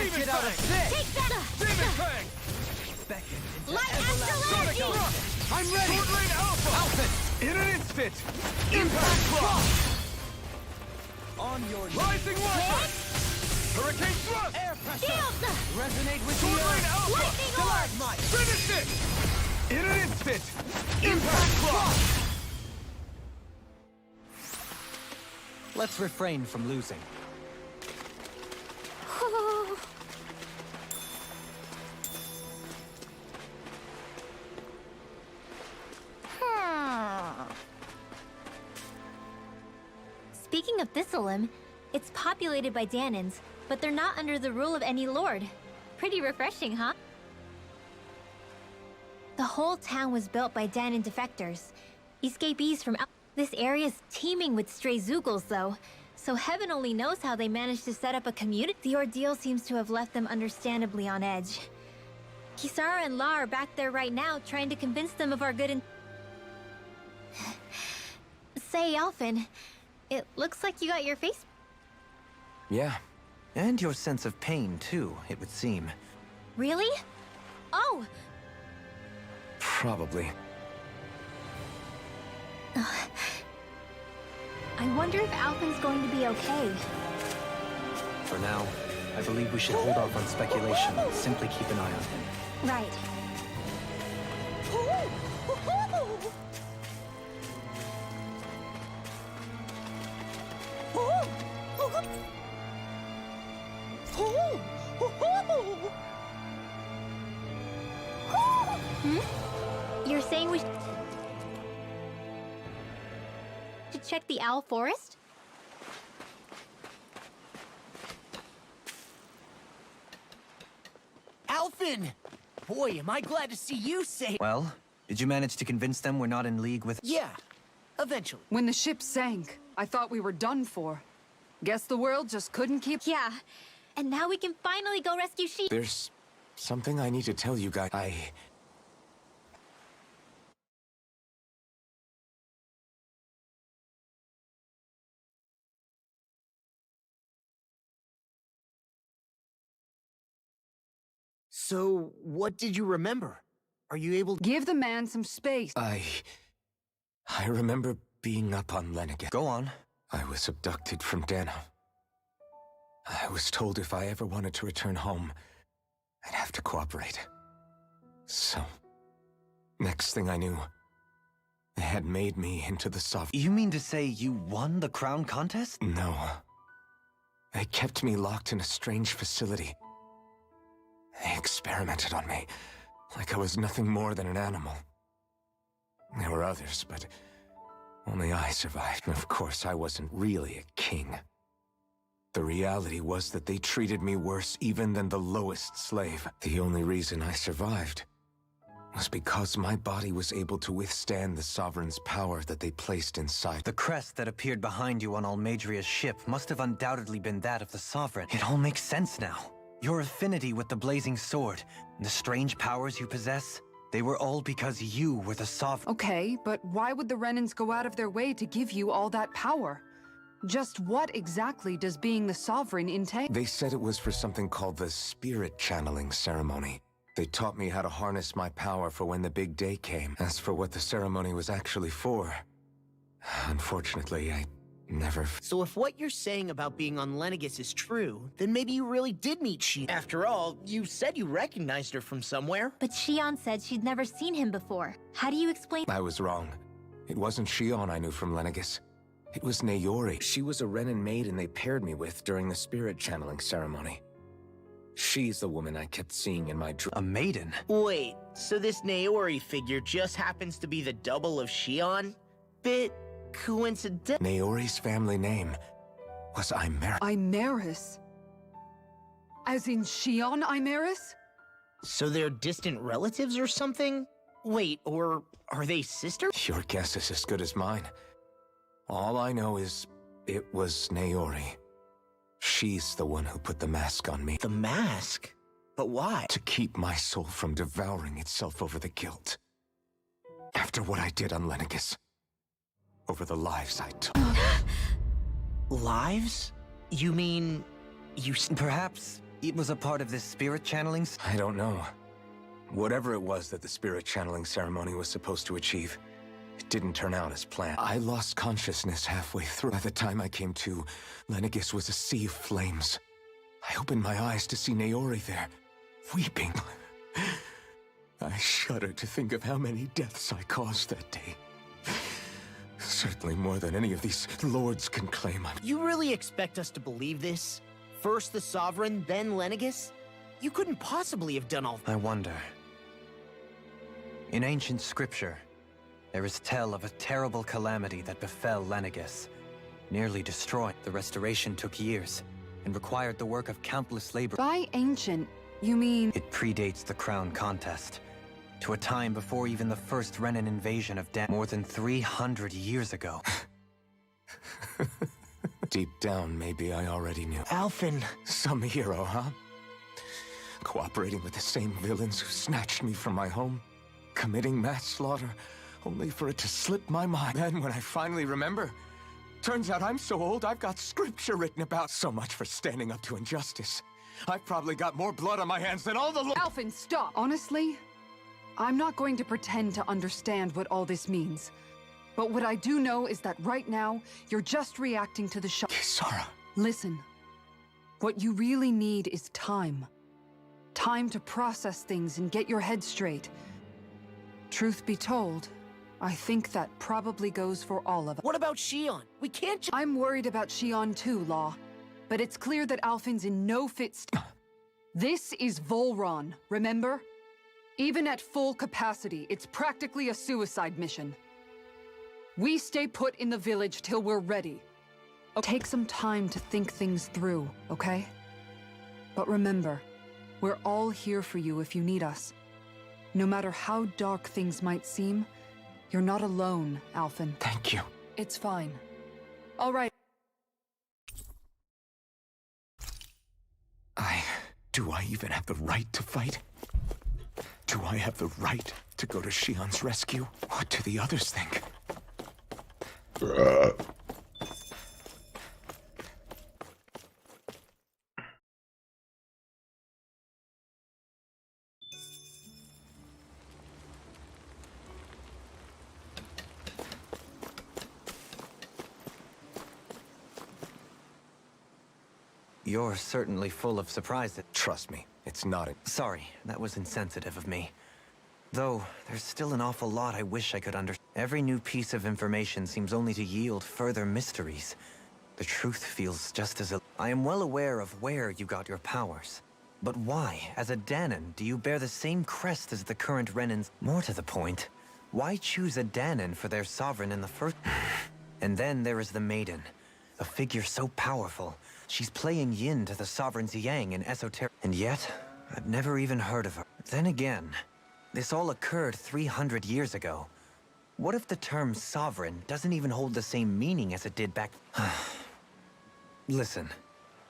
Demon get out of Fang! this! Take that! Demon Fang! Beckon into Light everlasting... Astral Energy! I'm ready! Sword Lane Alpha! Alpha! In an instant! Impact Cross! On your Rising Weapon! Hurricane Thrust! air pressure! Shield! Resonate with Sword the Lane earth! Alpha! Lightning Orb! Stalagmite! Finish it! In an instant! Impact Cross! Let's refrain from losing. Speaking of Dohalim, it's populated by Danins, but they're not under the rule of any lord. Pretty refreshing, huh? The whole town was built by Danin defectors, escapees from this area's teeming with stray Zoogles, though, so heaven only knows how they managed to set up a community. The ordeal seems to have left them understandably on edge. Kisara and La are back there right now, trying to convince them of our good Say, Alphen, it looks like you got your face... Yeah, And your sense of pain, too, it would seem. Really? Oh! probably. I wonder if Alphen's going to be okay. For now, I believe we should hold off on speculation and simply keep an eye on him. Right. You're saying we should check the owl forest? Alphen! Boy, am I glad to see you safe. Well, did you manage to convince them we're not in league with... Yeah, eventually. When the ship sank, I thought we were done for. Guess the world just couldn't keep... Yeah. And now we can finally go rescue She. There's something I need to tell you guys. So, what did you remember? Are you able to... Give the man some space. I remember being up on Lennigan. Go on. I was abducted from Dana. I was told if I ever wanted to return home, I'd have to cooperate. So, next thing I knew, they had made me into the Sovereign. You mean to say you won the crown contest? No. They kept me locked in a strange facility. They experimented on me, like I was nothing more than an animal. There were others, but only I survived. Of course, I wasn't really a king. The reality was that they treated me worse even than the lowest slave. The only reason I survived was because my body was able to withstand the Sovereign's power that they placed inside. The crest that appeared behind you on Almeidrea's ship must have undoubtedly been that of the Sovereign. It all makes sense now. Your affinity with the Blazing Sword, and the strange powers you possess, they were all because you were the Sovereign. Okay, but why would the Renans go out of their way to give you all that power? Just what exactly does being the Sovereign entail? They said it was for something called the Spirit Channeling Ceremony. They taught me how to harness my power for when the big day came. As for what the ceremony was actually for, unfortunately, I never... So if what you're saying about being on Lennigus is true, then maybe you really did meet She. After all, you said you recognized her from somewhere. But Shion said she'd never seen him before. How do you explain... I was wrong. It wasn't Shion I knew from Lennigus. It was Naori. She was a Renin maiden they paired me with during the spirit channeling ceremony. She's the woman I kept seeing in my dream. A maiden? Wait, so this Naori figure just happens to be the double of Shion? Bit coincidental. Naori's family name was Almeidrea. Imeris? As in Shion Imeris? So they're distant relatives or something? Wait, or are they sisters? Your guess is as good as mine. All I know is it was Naori. She's the one who put the mask on me. The mask? But why? To keep my soul from devouring itself over the guilt. After what I did on Lennigus. Over the lives I took. Lives? You mean... you... Perhaps It was a part of this spirit channeling? I don't know. Whatever it was that the spirit channeling ceremony was supposed to achieve, it didn't turn out as planned. I lost consciousness halfway through. By the time I came to, Lenegis was a sea of flames. I opened my eyes to see Naori there, weeping. I shudder to think of how many deaths I caused that day. Certainly more than any of these lords can claim. You really expect us to believe this? First the Sovereign, then Lenegis? You couldn't possibly have done all... I wonder. In ancient scripture, there is tell of a terrible calamity that befell Lenegis, nearly destroyed. The restoration took years, and required the work of countless labor. By ancient, you mean... It predates the crown contest, to a time before even the first Renin invasion of Dan, more than 300 years ago. Deep down, maybe I already knew. Alphen. Some hero, huh? Cooperating with the same villains who snatched me from my home, committing mass slaughter, only for it to slip my mind. Then when I finally remember, turns out I'm so old I've got scripture written about. So much for standing up to injustice. I've probably got more blood on my hands than all the Alphen, stop! Honestly, I'm not going to pretend to understand what all this means. But what I do know is that right now, you're just reacting to the shock. Kisara. Listen, what you really need is time. Time to process things and get your head straight. Truth be told, I think that probably goes for all of us. What about Shion? We can't just... I'm worried about Shion too, Law. But it's clear that Alphen's in no fit state. This is Volron, remember? Even at full capacity, it's practically a suicide mission. We stay put in the village till we're ready. Take some time to think things through, okay? But remember, we're all here for you if you need us. No matter how dark things might seem, you're not alone, Alphen. Thank you. It's fine. All right. Do I even have the right to fight? Do I have the right to go to Shion's rescue? What do the others think? You're certainly full of surprises. Trust me, it's not a... Sorry, that was insensitive of me. Though, there's still an awful lot I wish I could understand. Every new piece of information seems only to yield further mysteries. The truth feels just as... I am well aware of where you got your powers. But why, as a Danon, do you bear the same crest as the current Renins? More to the point, why choose a Danon for their sovereign in the first... And then there is the Maiden. A figure so powerful, she's playing yin to the sovereign's yang in esoteric... And yet, I've never even heard of her. Then again, this all occurred 300 years ago. What if the term sovereign doesn't even hold the same meaning as it did back... Listen,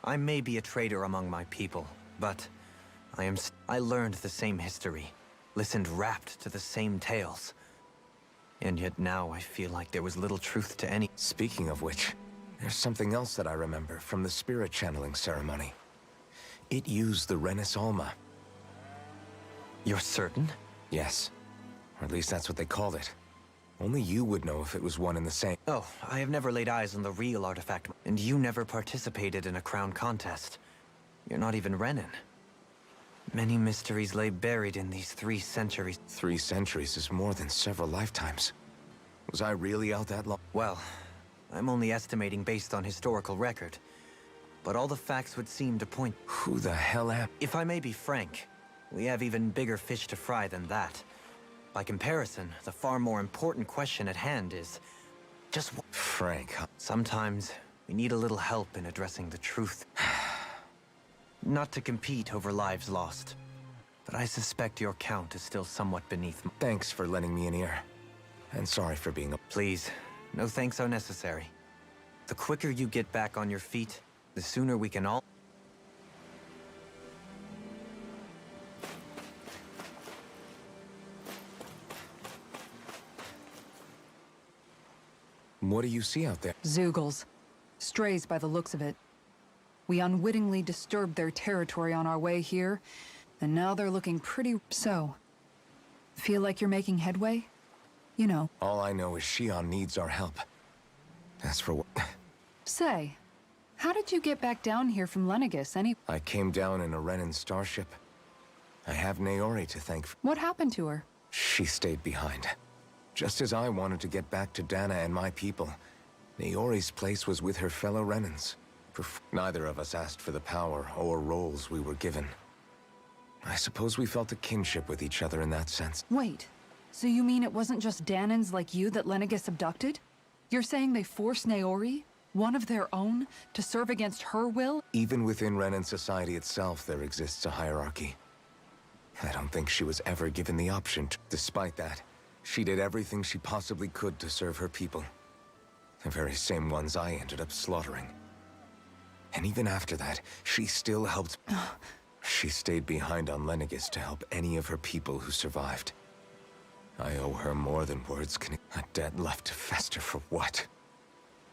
I may be a traitor among my people, but I learned the same history, listened rapt to the same tales. And yet now I feel like there was little truth to any... Speaking of which, there's something else that I remember from the spirit channeling ceremony. It used the Renis Alma. You're certain? Yes. Or at least that's what they called it. Only you would know if it was one and the same. Oh, I have never laid eyes on the real artifact. And you never participated in a crown contest. You're not even Renin. Many mysteries lay buried in these 3 centuries. 3 centuries is more than several lifetimes. Was I really out that long? Well, I'm only estimating based on historical record. But all the facts would seem to point... Who the hell am... If I may be frank, we have even bigger fish to fry than that. By comparison, the far more important question at hand is... just what... Frank, huh? Sometimes, we need a little help in addressing the truth. Not to compete over lives lost, but I suspect your count is still somewhat beneath... Thanks for lending me an ear. And sorry for being a... Please, no thanks are necessary. The quicker you get back on your feet, the sooner we can all... What do you see out there? Zeugles. Strays by the looks of it. We unwittingly disturbed their territory on our way here, and now they're looking pretty... So, feel like you're making headway? You know. All I know is Shion needs our help. As for what... Say, how did you get back down here from Lenegis, I came down in a Renin starship. I have Naori to thank for... What happened to her? She stayed behind. Just as I wanted to get back to Dana and my people, Naori's place was with her fellow Renins. Neither of us asked for the power or roles we were given. I suppose we felt a kinship with each other in that sense. Wait, so you mean it wasn't just Danans like you that Lenegis abducted? You're saying they forced Naori, one of their own, to serve against her will? Even within Renin society itself, there exists a hierarchy. I don't think she was ever given the option to. Despite that, she did everything she possibly could to serve her people. The very same ones I ended up slaughtering. And even after that, she still helped. She stayed behind on Lenegis to help any of her people who survived. I owe her more than words can... A debt left to fester for what?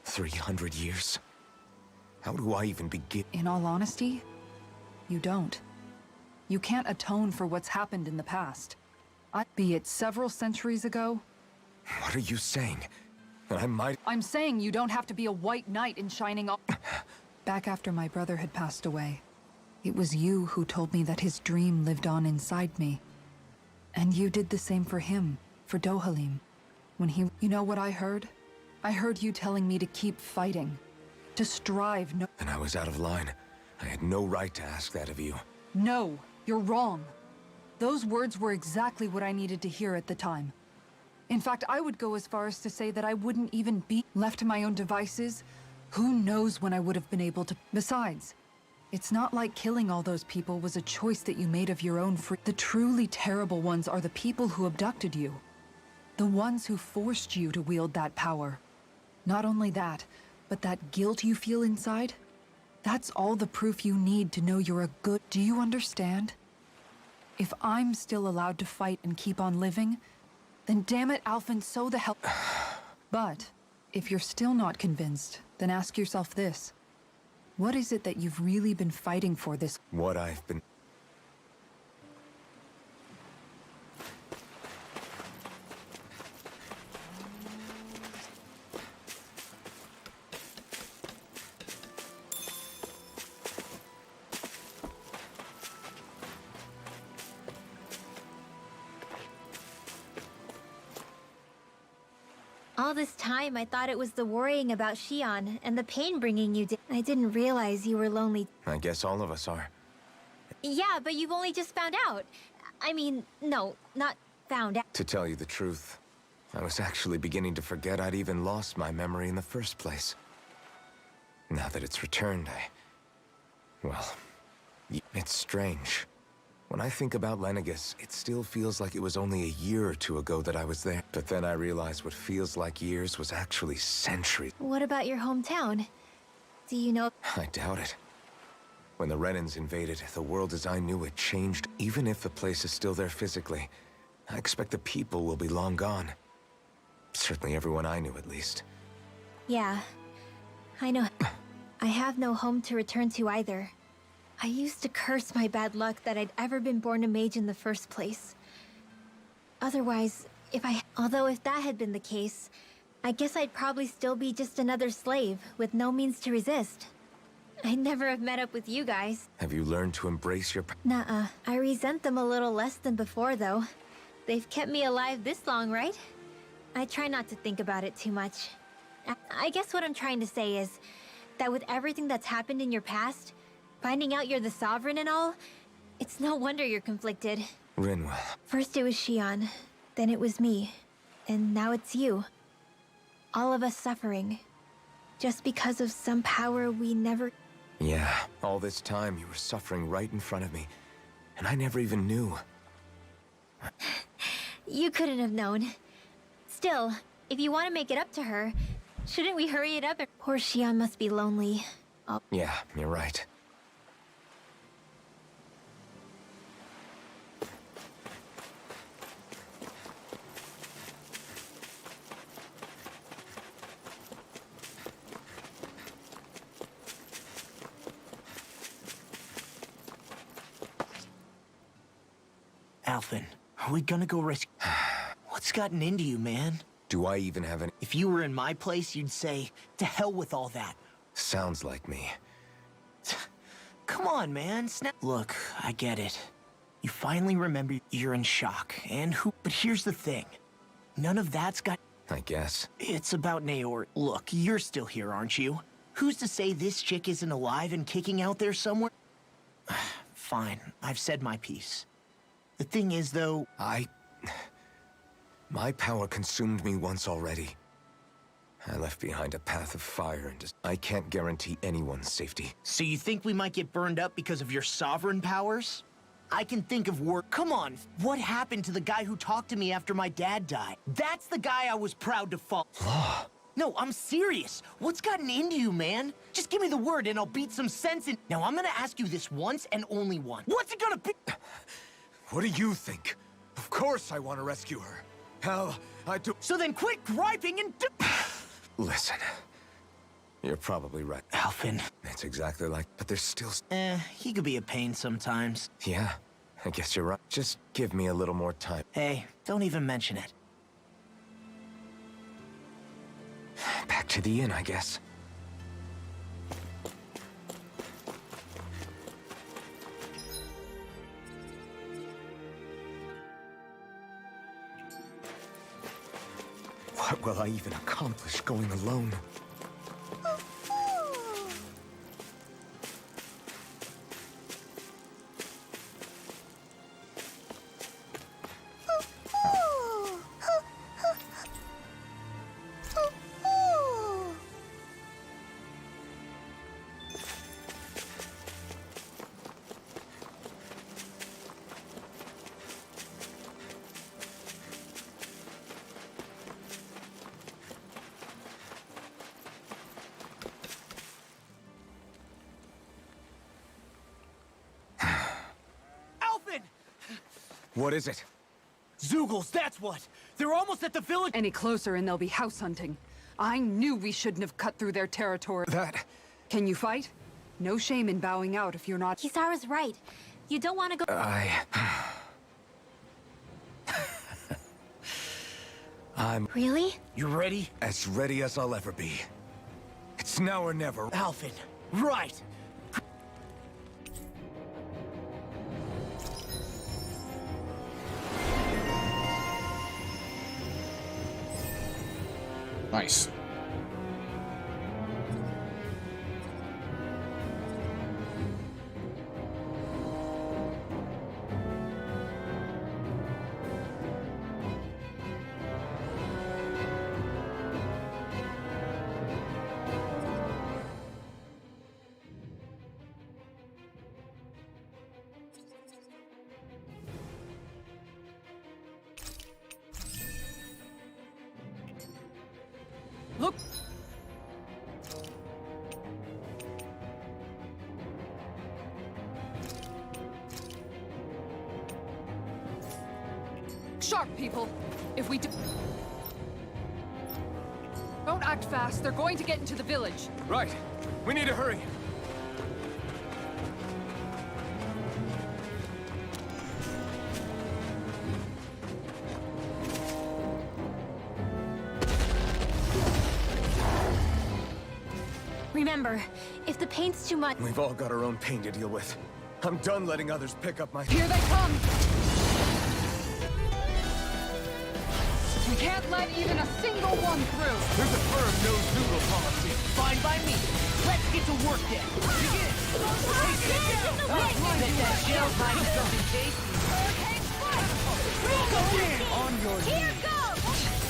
300 years? How do I even begin? In all honesty, you don't. You can't atone for what's happened in the past. Be it several centuries ago. What are you saying? That I might... I'm saying you don't have to be a white knight in shining up. Back after my brother had passed away, it was you who told me that his dream lived on inside me. And you did the same for him, for Dohalim. When he... You know what I heard? I heard you telling me to keep fighting. To strive, no... And I was out of line. I had no right to ask that of you. No, you're wrong. Those words were exactly what I needed to hear at the time. In fact, I would go as far as to say that I wouldn't even be left to my own devices. Who knows when I would have been able to... Besides, it's not like killing all those people was a choice that you made of your own free... The truly terrible ones are the people who abducted you. The ones who forced you to wield that power. Not only that, but that guilt you feel inside, that's all the proof you need to know you're a good... Do you understand? If I'm still allowed to fight and keep on living, then damn it, Alphen, so the hell... But, if you're still not convinced, then ask yourself this. What is it that you've really been fighting for this... What I've been... All this time, I thought it was the worrying about Shion and the pain bringing you. I didn't realize you were lonely. I guess all of us are. Yeah, but you've only just found out. I mean, no, not found out. To tell you the truth, I was actually beginning to forget I'd even lost my memory in the first place. Now that it's returned, well, it's strange. When I think about Lenegis, it still feels like it was only a year or two ago that I was there. But then I realized what feels like years was actually centuries. What about your hometown? Do you know? I doubt it. When the Renins invaded, the world as I knew it changed. Even if the place is still there physically, I expect the people will be long gone. Certainly everyone I knew, at least. Yeah, I know. I have no home to return to either. I used to curse my bad luck that I'd ever been born a mage in the first place. Otherwise, although if that had been the case, I guess I'd probably still be just another slave with no means to resist. I'd never have met up with you guys. Have you learned to embrace your... Nuh-uh. I resent them a little less than before, though. They've kept me alive this long, right? I try not to think about it too much. I guess what I'm trying to say is that with everything that's happened in your past, finding out you're the Sovereign and all, it's no wonder you're conflicted. Rinwell. First it was Shion, then it was me, and now it's you. All of us suffering. Just because of some power we never... Yeah, all this time you were suffering right in front of me, and I never even knew. You couldn't have known. Still, if you want to make it up to her, shouldn't we hurry it up? Poor Shion must be lonely. Yeah, you're right. Alphen, are we gonna go rescue? What's gotten into you, man? Do I even have any? If you were in my place, you'd say, to hell with all that. Sounds like me. Come on, man. Look, I get it. You finally remember you're in shock, and who... But here's the thing. None of that's got... I guess. It's about Naor. Look, you're still here, aren't you? Who's to say this chick isn't alive and kicking out there somewhere? Fine, I've said my piece. The thing is, though... My power consumed me once already. I left behind a path of fire and just... I can't guarantee anyone's safety. So you think we might get burned up because of your sovereign powers? I can think of work. Come on, what happened to the guy who talked to me after my dad died? That's the guy I was proud to follow. Law. No, I'm serious. What's gotten into you, man? Just give me the word and I'll beat some sense in... Now, I'm gonna ask you this once and only once. What's it gonna be? What do you think? Of course I want to rescue her. Hell, I do... So then quit griping and do... Listen, you're probably right. Alphen. It's exactly like... But there's still... He could be a pain sometimes. Yeah, I guess you're right. Just give me a little more time. Hey, don't even mention it. Back to the inn, I guess. What will I even accomplish going alone? What is it? Zoogles, that's what! They're almost at the village— Any closer and they'll be house hunting. I knew we shouldn't have cut through their territory. That... Can you fight? No shame in bowing out if you're not— Kisara's right. You don't want to go— I'm... Really? You ready? as ready as I'll ever be. It's now or never. Alphen, right! Nice. Look! Sharp, people! If we do... Don't act fast, they're going to get into the village. Right. We need to hurry. Remember, if the pain's too much— We've all got our own pain to deal with. I'm done letting others pick up my... Here they come! We can't let even a single one through! There's a firm no-zoogle policy. Fine by me. Let's get to work then. Begin! Bet that shell's hiding something tasty. Go in! On your Here goes!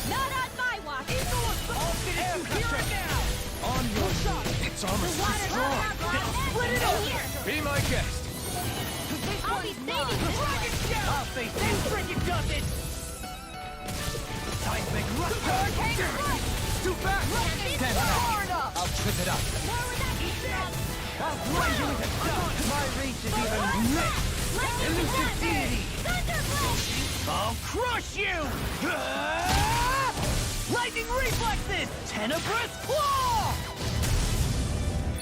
Not on my watch! I'll finish you here now! On your shot! Its armor's too strong! Split it up! Be my guest! I'll be saving this one! I'll face this freaking doesn't! Time to make hurricane strike! Too fast! Stand back! I'll trip it up! More with that heat from! I'll grind you into dust! My reach is even lit! Elucidity! Thunderblade! I'll crush you! Lightning reflexes! Tenebrous claw!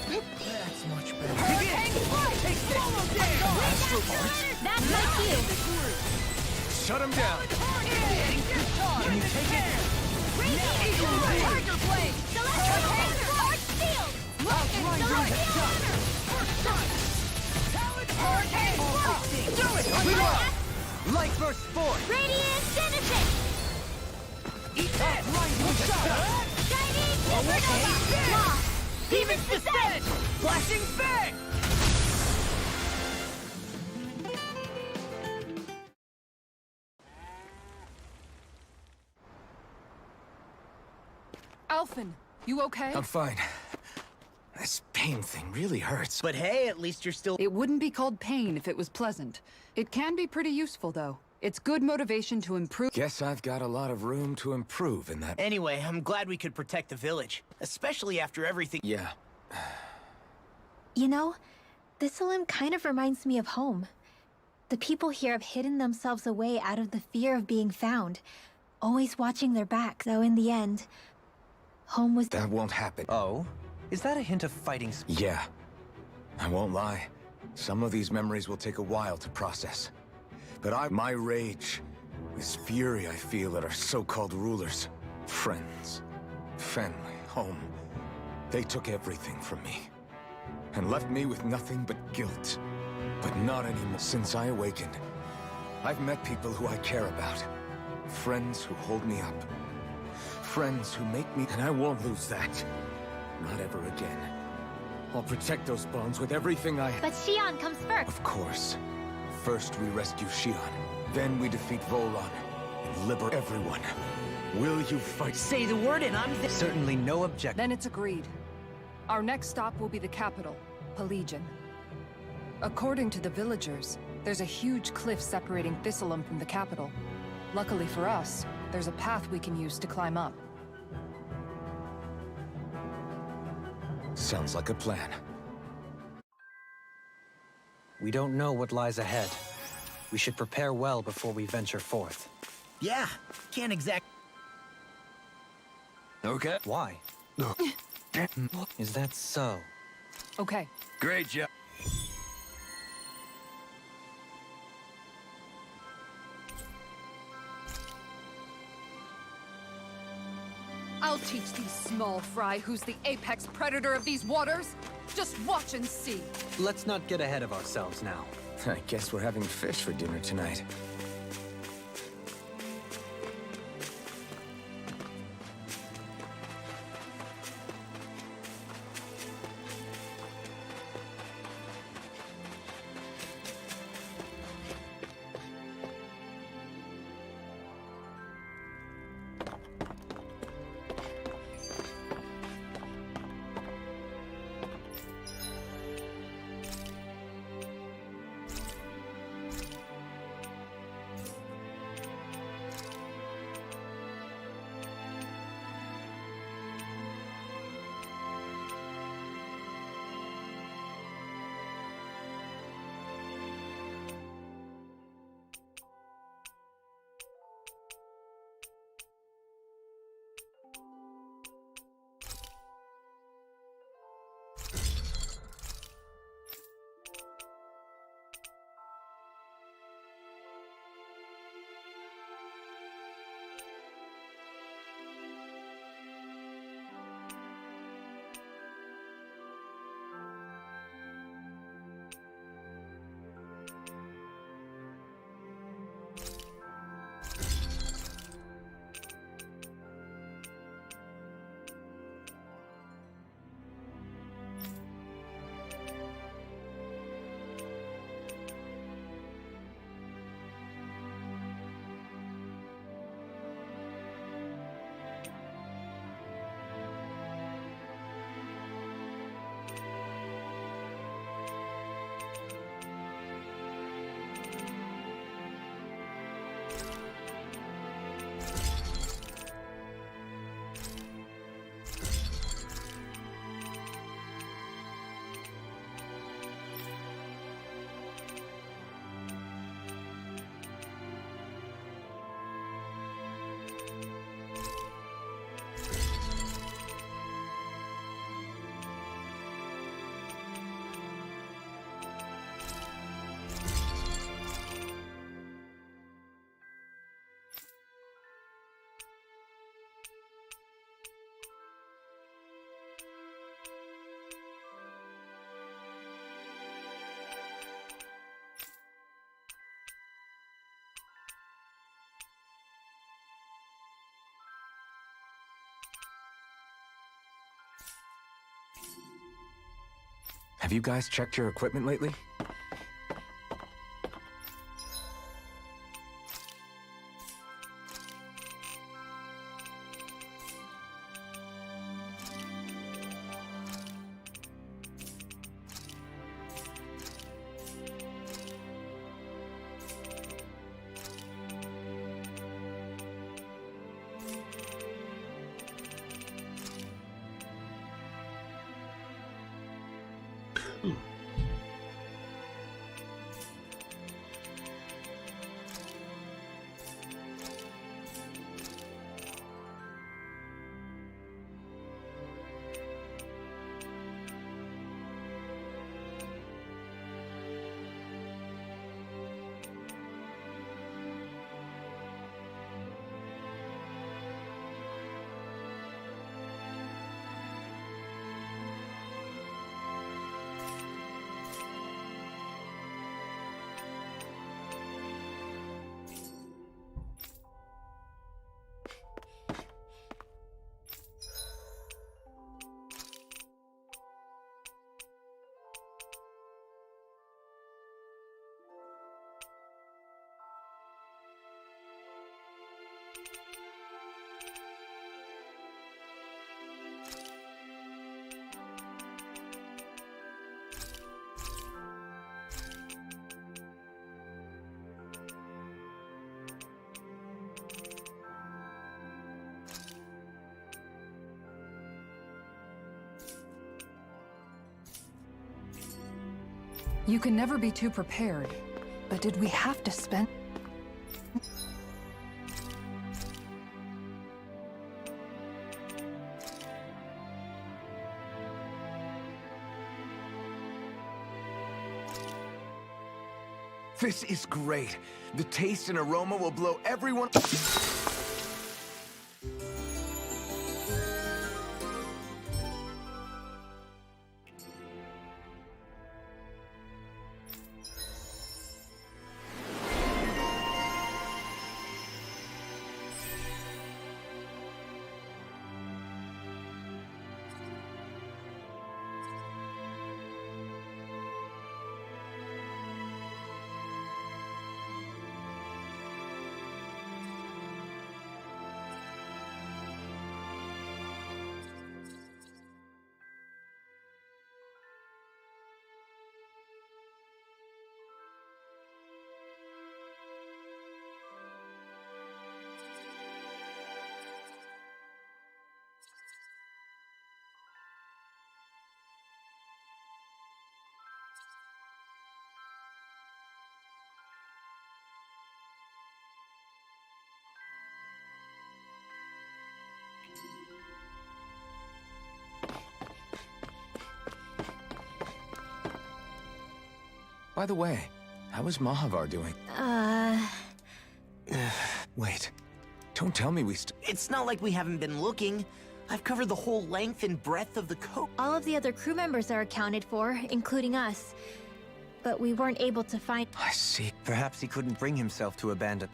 That's much better. Hurricane strike! Follow down! That's my cue! Shut him down. Can you take it? Tiger Blade! Celestial Arch Shield! Hurricane! Do it! Light burst force! Radiant Genesis! Eat that! Shining Supernova! Lost! Demon's Descent! Flashing Fang! Alphen, you okay? I'm fine. This pain thing really hurts. But hey, at least you're still... It wouldn't be called pain if it was pleasant. It can be pretty useful, though. It's good motivation to improve. Guess I've got a lot of room to improve in that. Anyway, I'm glad we could protect the village. Especially after everything... Yeah. You know, Dohalim kind of reminds me of home. The people here have hidden themselves away out of the fear of being found, always watching their back, though in the end, home was... That won't happen. Oh? Is that a hint of fighting Yeah. I won't lie. Some of these memories will take a while to process. But my rage, this fury I feel at our so-called rulers, friends, family, home, they took everything from me. And left me with nothing but guilt. But not anymore. Since I awakened, I've met people who I care about. Friends who hold me up. Friends who make me... And I won't lose that. Not ever again. I'll protect those bonds with everything I... But Shion comes first. Of course. First we rescue Shion. Then we defeat Volon. And liberate everyone. Will you fight? Say the word and I'm... Certainly no objection. Then it's agreed. Our next stop will be the capital, Pelegion. According to the villagers, there's a huge cliff separating Dohalim from the capital. Luckily for us, there's a path we can use to climb up. Sounds like a plan. We don't know what lies ahead. We should prepare well before we venture forth. Yeah, can't exact... Okay. Why? Is that so? Okay. Great job. I'll teach these small fry who's the apex predator of these waters. Just watch and see. Let's not get ahead of ourselves now. I guess we're having fish for dinner tonight. Have you guys checked your equipment lately? You can never be too prepared. But did we have to spend... This is great. The taste and aroma will blow everyone... By the way, how is Mahavar doing? Wait. Don't tell me It's not like we haven't been looking. I've covered the whole length and breadth of the coast. All of the other crew members are accounted for, including us. But we weren't able to find... I see. Perhaps he couldn't bring himself to abandon...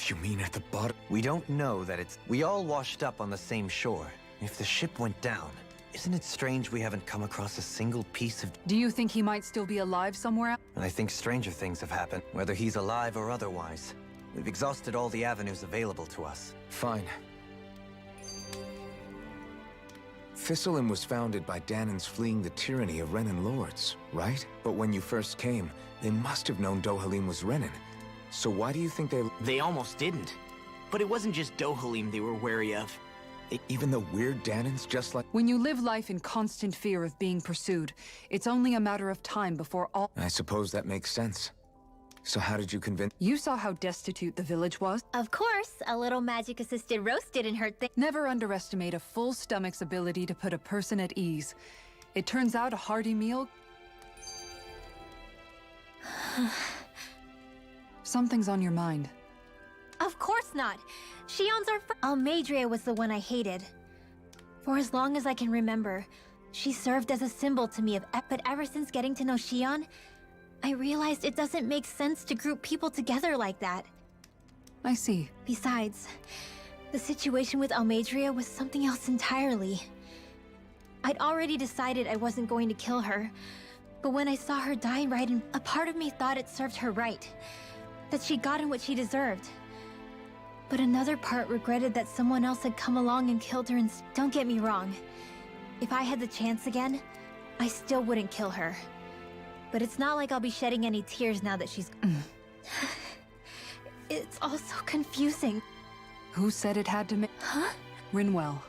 You mean at the bottom? We don't know that it's... We all washed up on the same shore. If the ship went down, isn't it strange we haven't come across a single piece of... Do you think he might still be alive somewhere else? I think stranger things have happened, whether he's alive or otherwise. We've exhausted all the avenues available to us. Fine. Thistlein was founded by Danans fleeing the tyranny of Renan lords, right? But when you first came, they must have known Dohalim was Renan. So why do you think they... They almost didn't. But it wasn't just Dohalim they were wary of. Even the weird Danans, just like... When you live life in constant fear of being pursued, it's only a matter of time before all... I suppose that makes sense. So how did you convince... You saw how destitute the village was? Of course, a little magic-assisted roast didn't hurt things. Never underestimate a full stomach's ability to put a person at ease. It turns out a hearty meal... Something's on your mind. Of course not. Shion's our friend. Almeidrea was the one I hated. For as long as I can remember, she served as a symbol to me of but ever since getting to know Shion, I realized it doesn't make sense to group people together like that. I see. Besides, the situation with Almeidrea was something else entirely. I'd already decided I wasn't going to kill her. But when I saw her die right in, a part of me thought it served her right. That she'd gotten what she deserved. But another part regretted that someone else had come along and killed her and... Don't get me wrong. If I had the chance again, I still wouldn't kill her. But it's not like I'll be shedding any tears now that she's... It's all so confusing. Who said it had to make... Huh? Rinwell,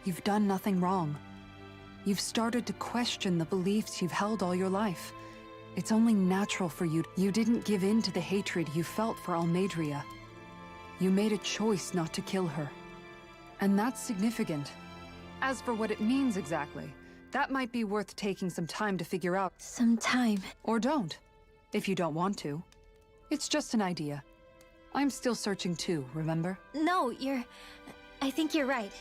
you've done nothing wrong. You've started to question the beliefs you've held all your life. It's only natural for you. You didn't give in to the hatred you felt for Almeidrea. You made a choice not to kill her. And that's significant. As for what it means exactly, that might be worth taking some time to figure out. Some time. Or don't, if you don't want to. It's just an idea. I'm still searching too, remember? No, I think you're right.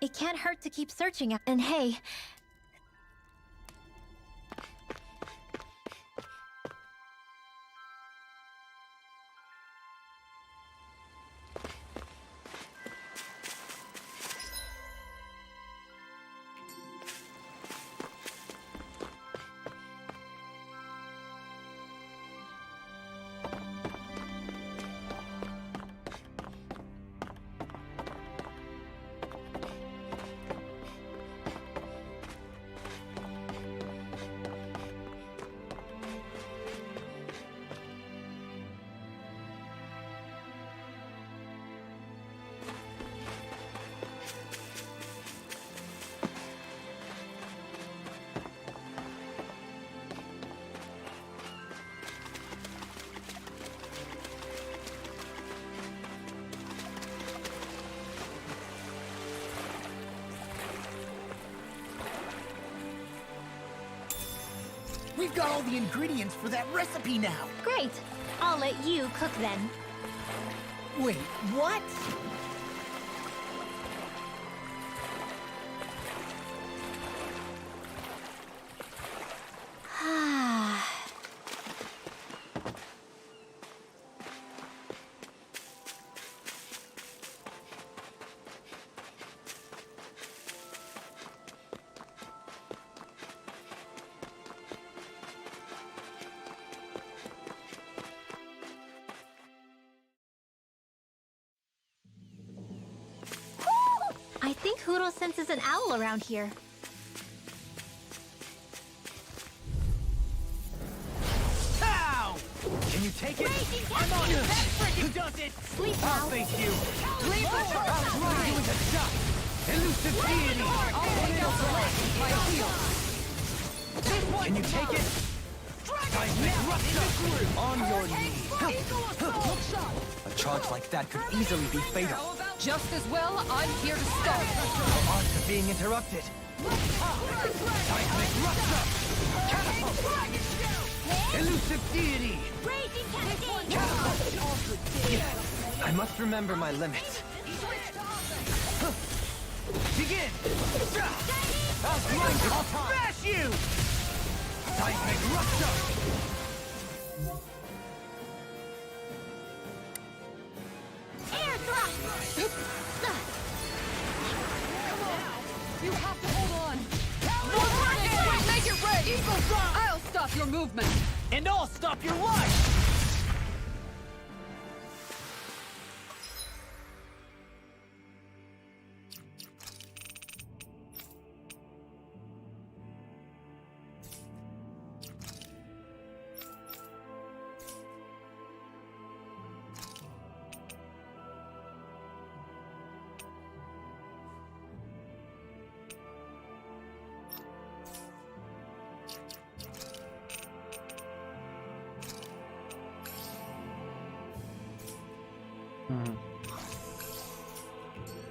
It can't hurt to keep searching. And hey... We've got all the ingredients for that recipe now. Great! I'll let you cook then. Wait, what? I think Hoodle senses an owl around here. Ow! Can you take it? I'm on it! That frickin' does it! Sleep I'll now. face you! Leave the shot! I'll try you with a shot! Elusive deity! I'll nail the left with my heel! Can you take it? Seismic rupture! On your knees! A charge like that could easily be fatal. Just as well, I'm here to stop. The odds of being interrupted. Seismic rupture! Catapult! Elusive deity! Raging cascade! Yes, I must remember my limits. Begin! I'll grind it! I'll smash you! Seismic rupture! Air thrust! You have to hold on. No, make it ready! I'll stop your movement. And I'll stop your life!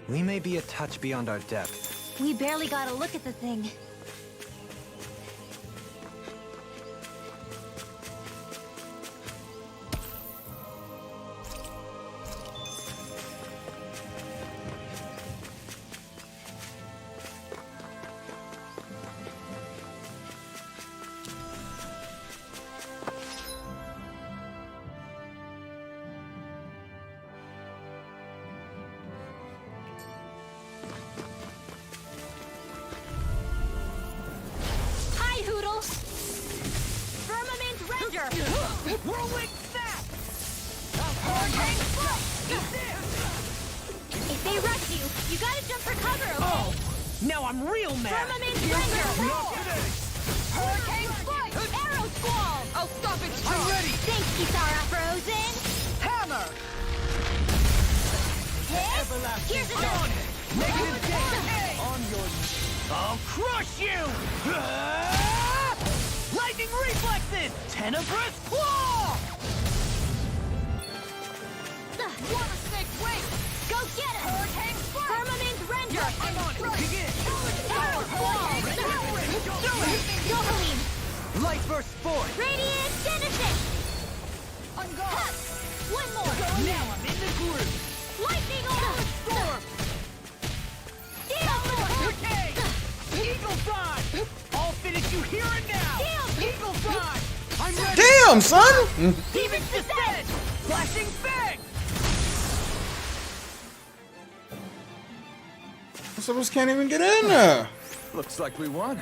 We may be a touch beyond our depth. We barely got a look at the thing. Whirlwind snap! Hurricane Strike! If they rush you, you gotta jump for cover, okay? Oh! Now I'm real mad! Firmament Render! Hurricane Strike! Arrow Squall! I'll stop it strong! I'm ready! Thanks, Kisara Frozen! Hammer! Hit! Here's another! Negative damage! On your... I'll crush you! Ah! Lightning reflexes! Tenebrous claw! Water Snake Wing! Go get it! Hurricane Strike! Firmament Render! I'm on it! Begin! Arrow Squall! Dohalim! Light burst forward! Radiant Genesis! I'm gone! One more! Now I'm in the groove! Lightning Orb! Storm! Steel Force! Hurricane! Eagle Fly! I'll finish you here and now! Eagle Fly! I'm ready! Damn, son! Demon's Descent! Flashing Fang! Some of us can't even get in there. Looks like we won.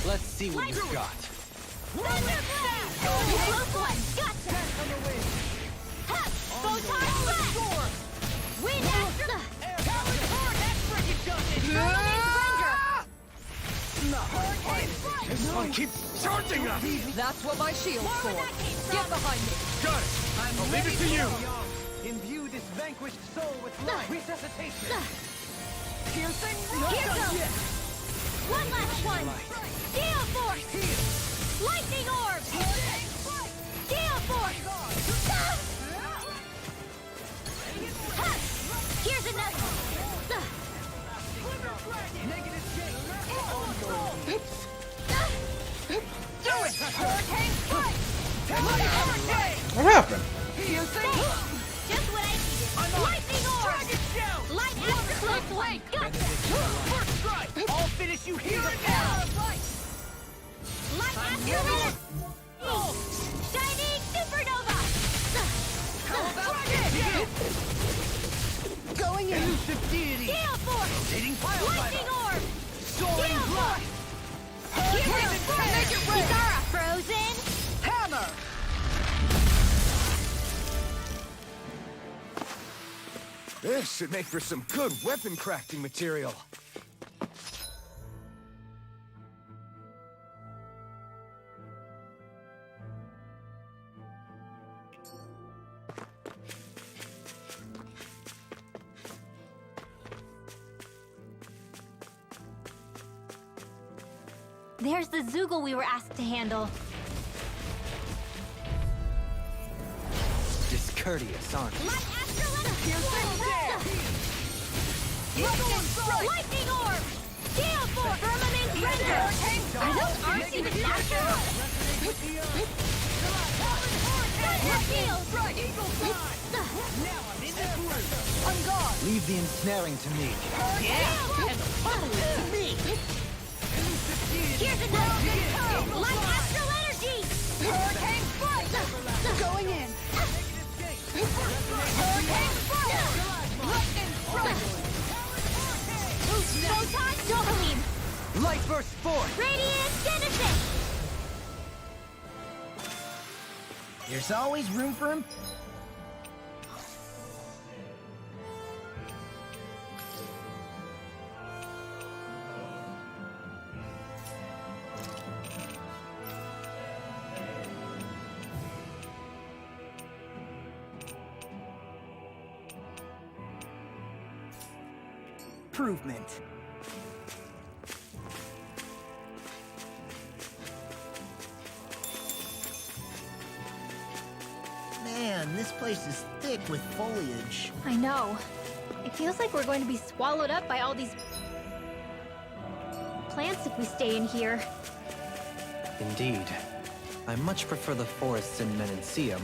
Let's see what you've got. Thunder Blast! Close one! Gotcha! Ha! Photon Blast! Wind Astro... This one keeps charging us! That's what my shield's for. Get behind me. Got it! I'll leave it to you! Imbue this vanquished soul with life. Resuscitation. Piercing! Here goes! One last one! Steel Force! Lightning Orb! Steel Force! Ha! Here's another! Do it! Hurricane Strike! What happened? Just what I needed! Lightning Orb! Light Astro Close one! Gotcha! First strike! I'll finish you here and now! Light Astro Shining Supernova! How about this? Going in. Elusive deity! Steel Force! Rotating pile Lightning driver! Orb! Soaring Steel blood! Force! Here Make it rain! Kisara Frozen! Hammer! This should make for some good weapon crafting material. There's the Zoogle we were asked to handle. Discourteous, aren't you? Light Astro Lightning Orb! Steel Force! Firmament Render! Are those arms even natural? I'm gone! Leave the ensnaring to me. Yeah! And the pummel is to me! Here's another Light Astral Energy! Hurricane Strike! Going in. Hurricane Strike! Lightning Strike! Photon Dohalim! Light burst forward! Radiant Genesis! There's always room for him. Improvement. Man, this place is thick with foliage. I know. It feels like we're going to be swallowed up by all these plants if we stay in here. Indeed. I much prefer the forests in Menancia.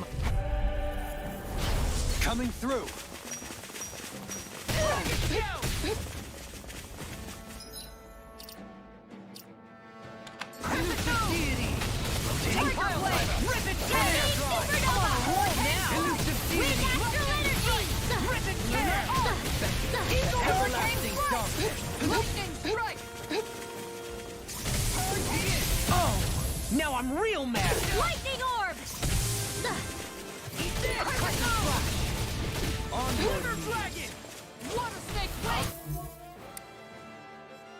Coming through! Rip it tear! Elusive Weak astral energy! Rip it tear! Everlasting darkness! Lightning strike! Oh! Now I'm real mad! Lightning orb! River dragon! Water snake blade!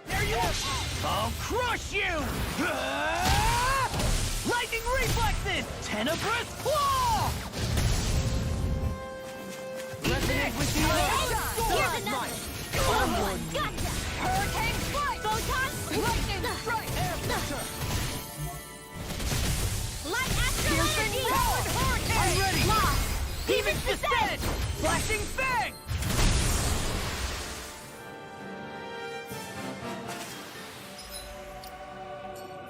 There you are! I'll crush you! Lightning reflexes! Tenebrous claw! Resonate with the Here's another! Gotcha! Hurricane strike! Photon! Lightning strike! Light astral energy! I'm ready! Lost! Demon's descent! Flashing fang!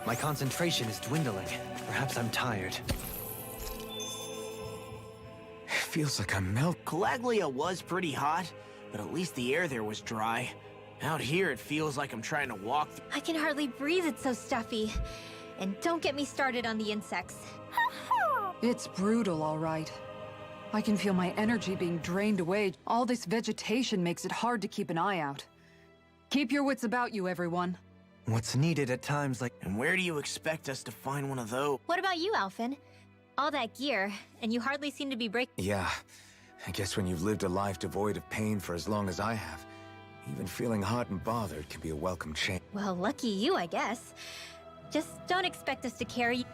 My concentration is dwindling. Perhaps I'm tired. Feels like I'm melting. Calaglia was pretty hot, but at least the air there was dry. Out here, it feels like I'm trying to walk through. I can hardly breathe, it's so stuffy. And don't get me started on the insects. It's brutal, all right. I can feel my energy being drained away. All this vegetation makes it hard to keep an eye out. Keep your wits about you, everyone. What's needed at times like... And where do you expect us to find one of those? What about you, Alphen? All that gear, and you hardly seem to be breaking. Yeah, I guess when you've lived a life devoid of pain for as long as I have, even feeling hot and bothered can be a welcome change. Well, lucky you, I guess. Just don't expect us to carry you.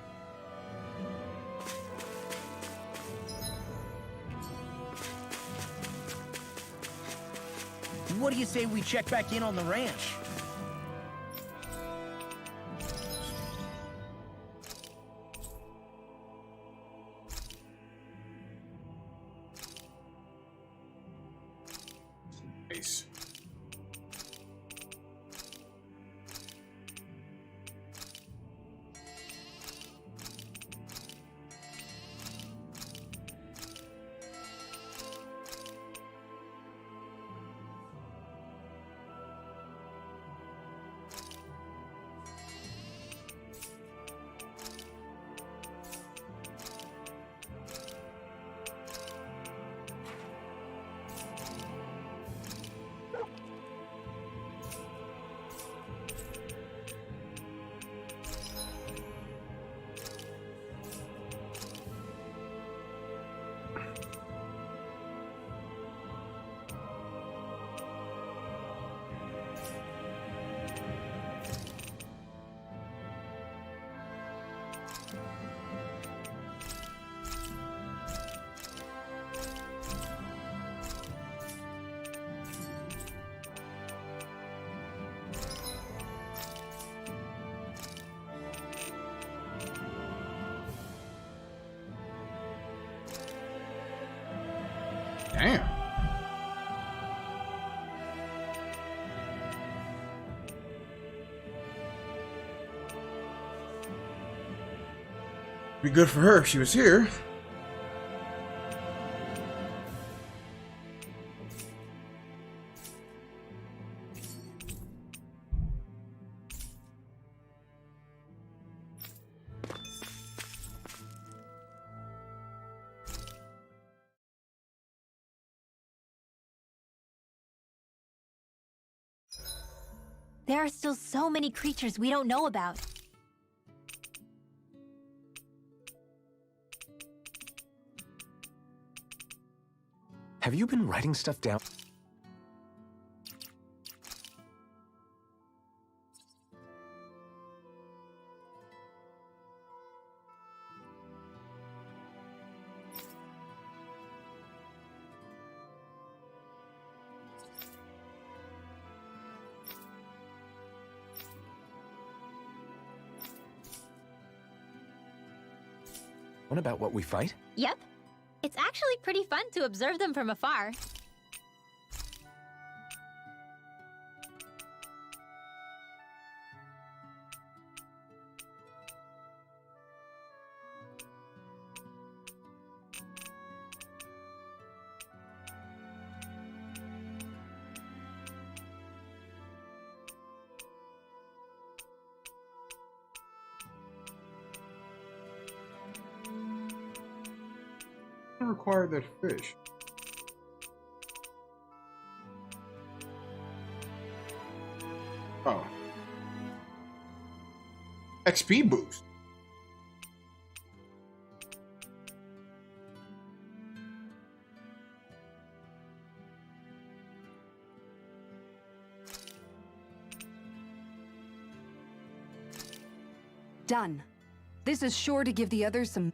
What do you say we check back in on the ranch? Nice. Damn. Be good for her if she was here. There are still so many creatures we don't know about. Have you been writing stuff down? What about what we fight? Yep. It's actually pretty fun to observe them from afar. acquired that fish? Oh. XP boost. Done. This is sure to give the others some...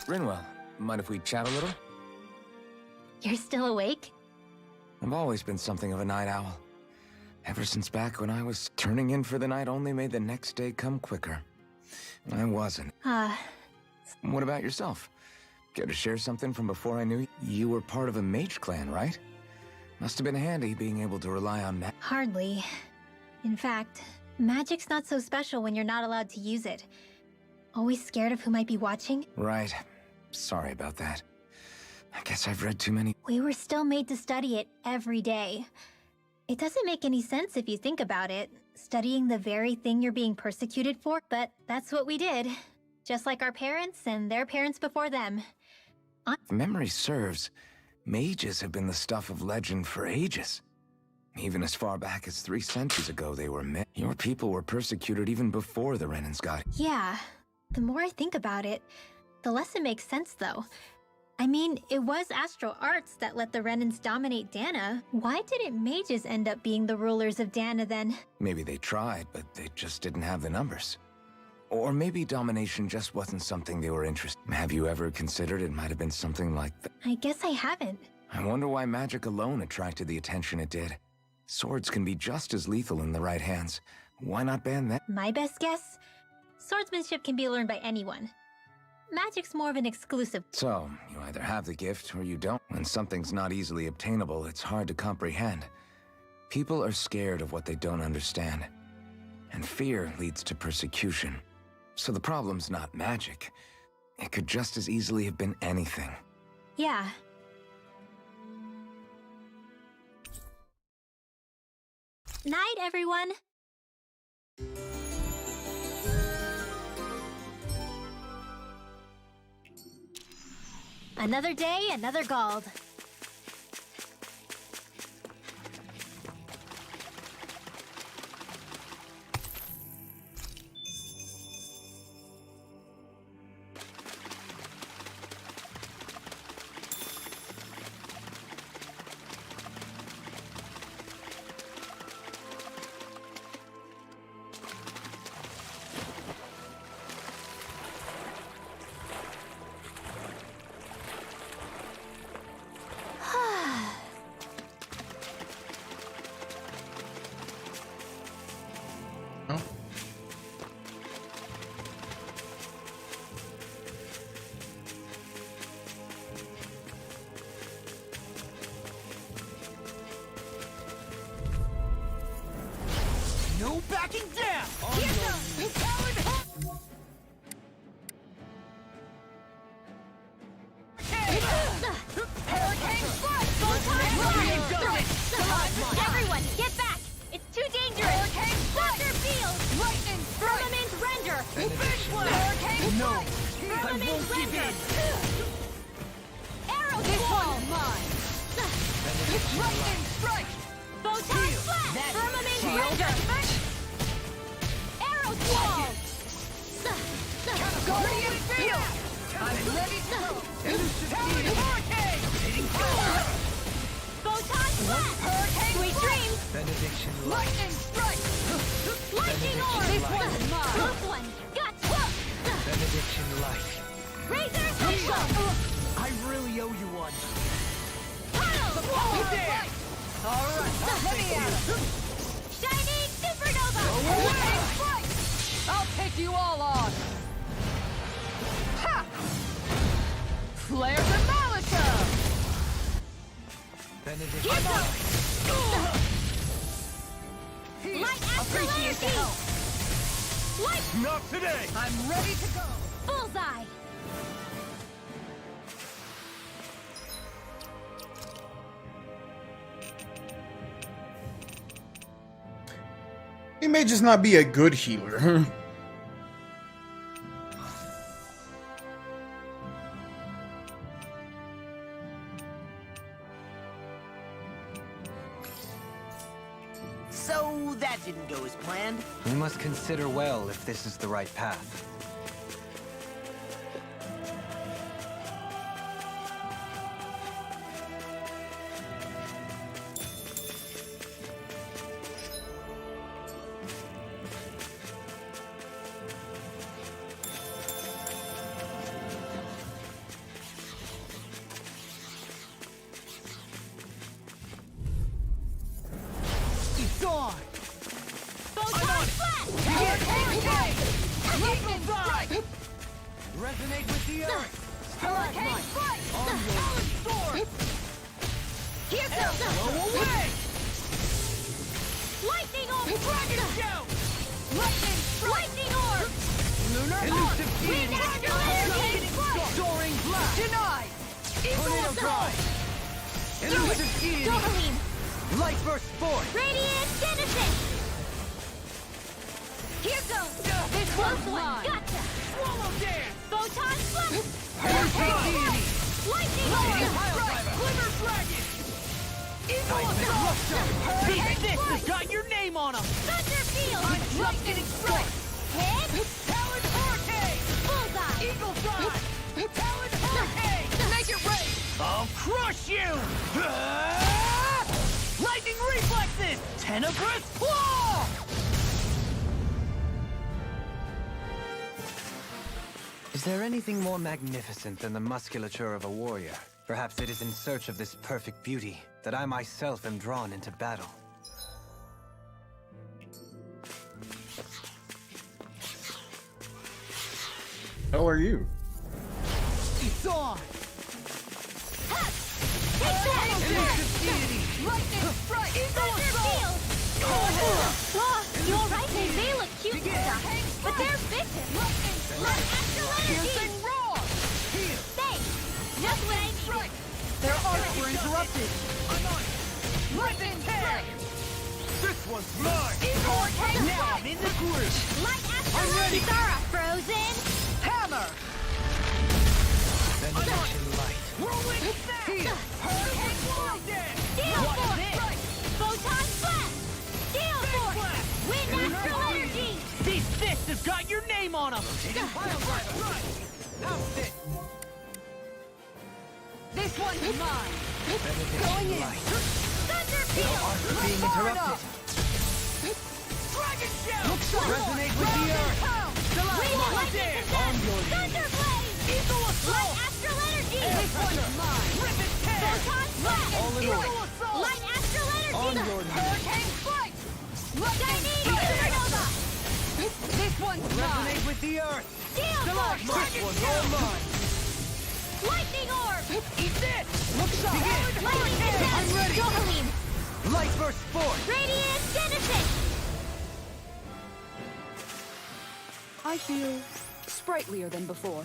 Rinwell, mind if we chat a little? You're still awake? I've always been something of a night owl. Ever since back when I was turning in for the night only made the next day come quicker. I wasn't. What about yourself? Care to share something from before I knew you? You were part of a mage clan, right? Must have been handy being able to rely on that. Hardly. In fact, magic's not so special when you're not allowed to use it. Always scared of who might be watching? Right. Sorry about that. I guess I've read too many. We were still made to study it every day. It doesn't make any sense if you think about it, studying the very thing you're being persecuted for, but that's what we did. Just like our parents and their parents before them. If memory serves, mages have been the stuff of legend for ages. Even as far back as 3 centuries ago, they were met. Your people were persecuted even before the Renans got. Yeah. The more I think about it, the less it makes sense, though. I mean, it was astral arts that let the Renans dominate Dana. Why didn't mages end up being the rulers of Dana then? Maybe they tried, but they just didn't have the numbers. Or maybe domination just wasn't something they were interested in. Have you ever considered it might have been something like that? I guess I haven't. I wonder why magic alone attracted the attention it did. Swords can be just as lethal in the right hands. Why not ban that? My best guess? Swordsmanship can be learned by anyone. Magic's more of an exclusive. So, you either have the gift or you don't. When something's not easily obtainable, it's hard to comprehend. People are scared of what they don't understand. And fear leads to persecution. So the problem's not magic. It could just as easily have been anything. Yeah. Night, everyone! Another day, another Gald. No backing down! Everyone, get back! It's too dangerous! Hurricane Thunder Field! Lightning! Firmament Render! Big one! Hurricane No! I Firmament won't give Render! in! Arrow This Squall! one's mine! Lightning strike! Photon Flash! Firmament Render! Arrow Squall! Guardian Field! I'm ready to go! Elusive Hurricane! Hitting fire! Photon Flash! Hurricane Sweet dreams! Benediction Lightning strike! Lightning Orb! This one's mine! This one! Gotcha! Benediction light. Razor Station! I really owe you one. Tunnel! You dare! Alright, let me at it! Shining Supernova! Away! Strike! I'll take you all on! Ha! Flare Demolisher! Benediction Light Appreciate the help! Light! Not today! I'm ready to go! Bullseye! He may just not be a good healer. So that didn't go as planned. We must consider well if this is the right path. It's on! Photon flash! Lightning strike! Resonate with the earth! Hurricane strike! Talon sword! Here goes! Blow away! Lightning orb! Dragon shout! Lightning orb! Lunar Wind deity! after hurricane strike! Soaring blast! Denied! Tornado drive! Elusive deity! Dohalim! Light burst forth! Radiant Genesis! Here goes! This close one! Gotcha! Swallow dance! Photon flash! Hurricane deity! Lightning orb! Glimmer dragon! Eagle assault! This has got your name on him! Thunder field! I'm just getting struck! Hit! Talon hurricane! Bullseye! Eagle drive! Talon hurricane! Make it rain! I'll crush you! Lightning reflexes! Tenebrous claw! Is there anything more magnificent than the musculature of a warrior? Perhaps it is in search of this perfect beauty that I myself am drawn into battle. Hell are you? It's on! Take that! Elusive deity! Lightning strike! Thunder field! You alright? They look cute and stuff, but they're vicious! Light astral energy! Piercing roar! Here! Thanks! Just what I needed! Their arcs were interrupted! I'm on it! Lightning tear! This one's mine! Now I'm in the groove! Light astral I'm ready. energy! Zara, frozen! Hammer! Veneration light. Rolling snap! Here! Hurricane blow dance! Steel What force! is this? Photon flash! Steel force! Wind astral energy! These fists have got your name on them! Pile driver! Right! How's it? This one's mine! Going in! Thunder field! Being interrupted. Dragon shout! Resonate with the earth. Wind lightning possessed! Thunder blaze! Eagle Light assault! astral energy! This one's mine! Rip and tear! Photon flash! All in Eagle order. assault! Light astral energy! On your knees. Hurricane spike! Dynamo supernova! This one's mine! Resonate with the earth. Steel force! This one's all mine! Lightning orb! Eat this! Look sharp! Lightning possessed! I'm ready! Dohalim! Light burst forth. Radiant Genesis! I feel sprightlier than before.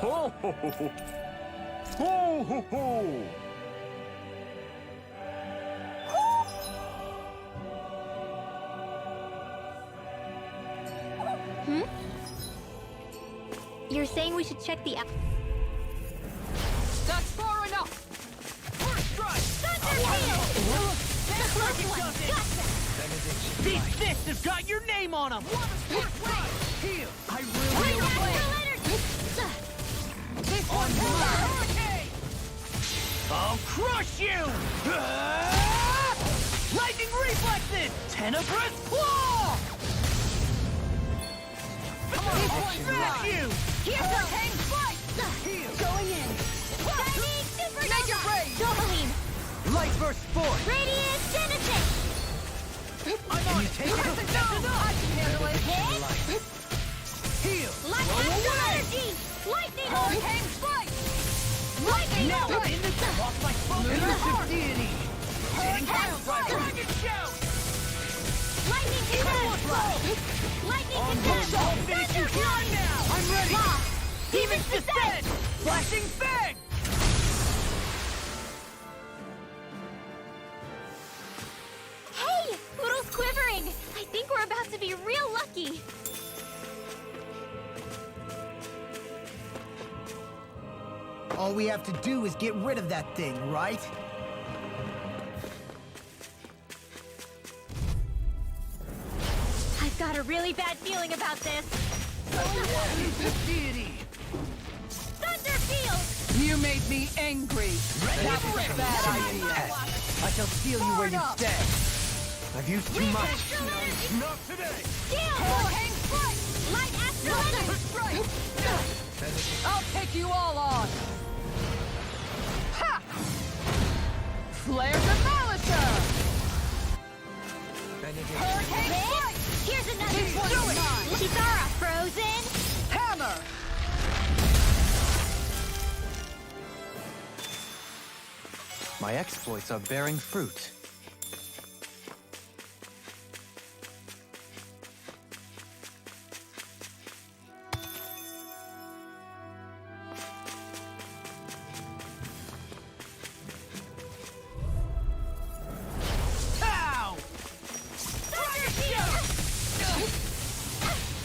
Ho ho ho ho! Ho ho ho! You're saying we should check the... That's far enough! First strike! Thunder field! The close one! Gotcha! These fists have got your name on them! Here! I really Wind astral energy! This one's mine! Hurricane! I'll crush you! Lightning reflexes! Tenebrous claw! Smash you! Here's the hang fight! Going in! Shining super Major Raid! Dohalim! Light burst force! Radiant Genesis! I'm on! Can you take it? I can handle it! Hit! Heal! Light Astral Energy! Lightning Hurricane Strike! Lightning Now Bolt! in the off my phone! Elusive deity! Hurricane Strike! Dragon shout! Lightning Condemn! Lightning Condemn! I'll finish you here now! I'm ready! Demon's Descent! Flashing Fang! Hey! Poodle's quivering! I think we're about to be real lucky! All we have to do is get rid of that thing, right? I've got a really bad feeling about this! Deity! Thunderfield! You made me angry. That was a bad idea. I shall steal you where you stand. I've used too much. Astral Energy! Not today! Steel Hurricane Strike! Light Astral Energy! I'll take you all on. Ha! Flare Demolisher! Hurricane Strike! Here's another This one's mine. Chizara frozen! Hammer! My exploits are bearing fruit. Pow! Thunder Shield!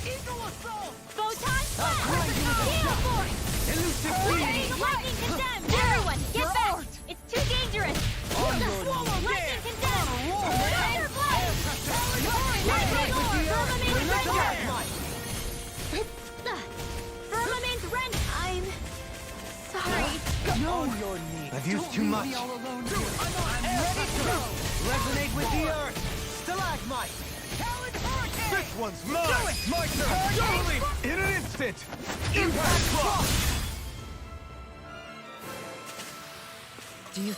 Eagle Assault! Photon Blast! Steel Force! Elusive Lightning deity! Lightning Condemn! Everyone, get back! It's too dangerous! Lightning Condemn! Thunder Blast! Lightning Orb! Firmament Render! Firmament Render! I'm sorry. Know your needs. I've used too much. I'm ready to go. Resonate with the earth. Stalagmite. This one's mine! My turn! Dohalim! In an instant! Impact Block! Do you...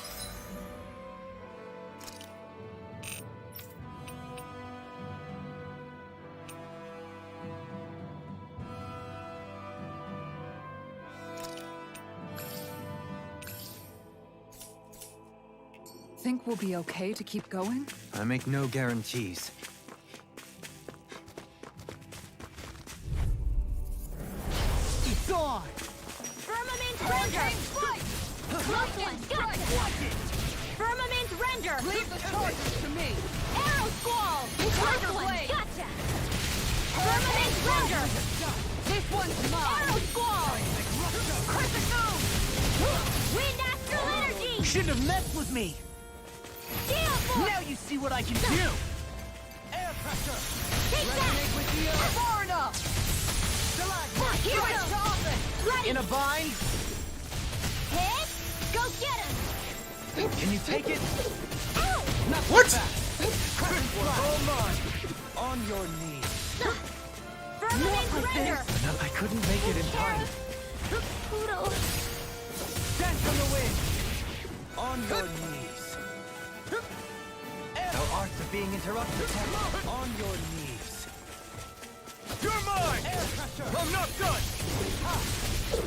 think we'll be okay to keep going? I make no guarantees. It's on. Firmament Render! Close one! Gotcha! Firmament Render! Leave the torches to me. Arrow Squall! Close one! Gotcha! Firmament Render! This one's mine. Arrow Squall! Crescent Moon! Wind Astral Energy! You shouldn't have messed with me. Steel Force! Now you see what I can do. Air pressure! Take that! With the earth! Far enough. Here we go! Ready! In a bind. Hit! Go get him! Can you take it? Ow! What? All mine! On your knees. Firmament Render! No, I couldn't make it in time. Poodle! Dance on the wind. On your knees. Our arts are being interrupted. On your knees. You're mine! I'm not done!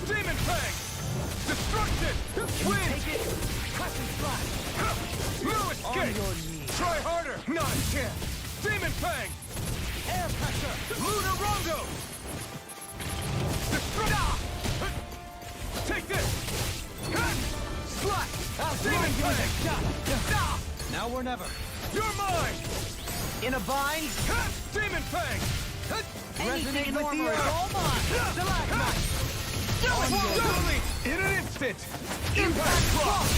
Demon Fang! Destruction! Wind! Take it. Crescent Flash. No On escape! your knees. Try harder! Not a chance! Demon Fang! Air pressure. Lunar Rongo! Destruct! Take this! Slash! Demon Fang! Now or never. You're mine! In a bind. Demon Fang! Resonate with the normal is earth. all mine. Stalagmite. Dohalim! In an instant! Impact Block!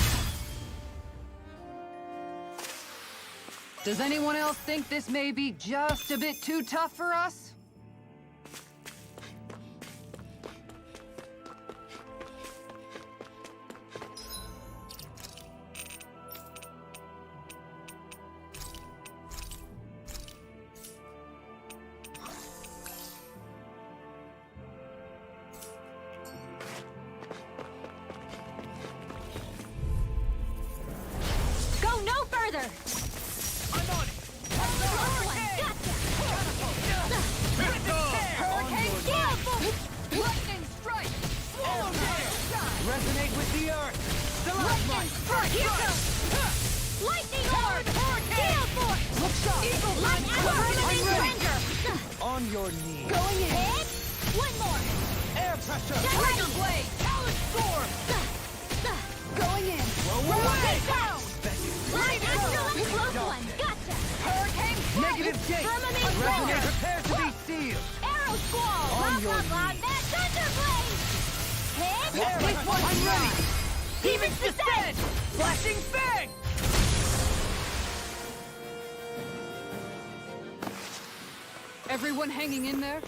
Does anyone else think this may be just a bit too tough for us? Permanent Ranger! On your knees. Going in! One more! Air pressure! Tiger Blade! Talon Storm! Going in! Away! Down! Excellent close one! Gotcha! Hurricane Strike! Negative gate! Permanent Resonate, Ranger! prepare to be sealed! Arrow Squall! On your Blah, that Thunderblade! Hit! This one's I'm ready! Demon's Descent! Flashing Fang! Everyone hanging in there?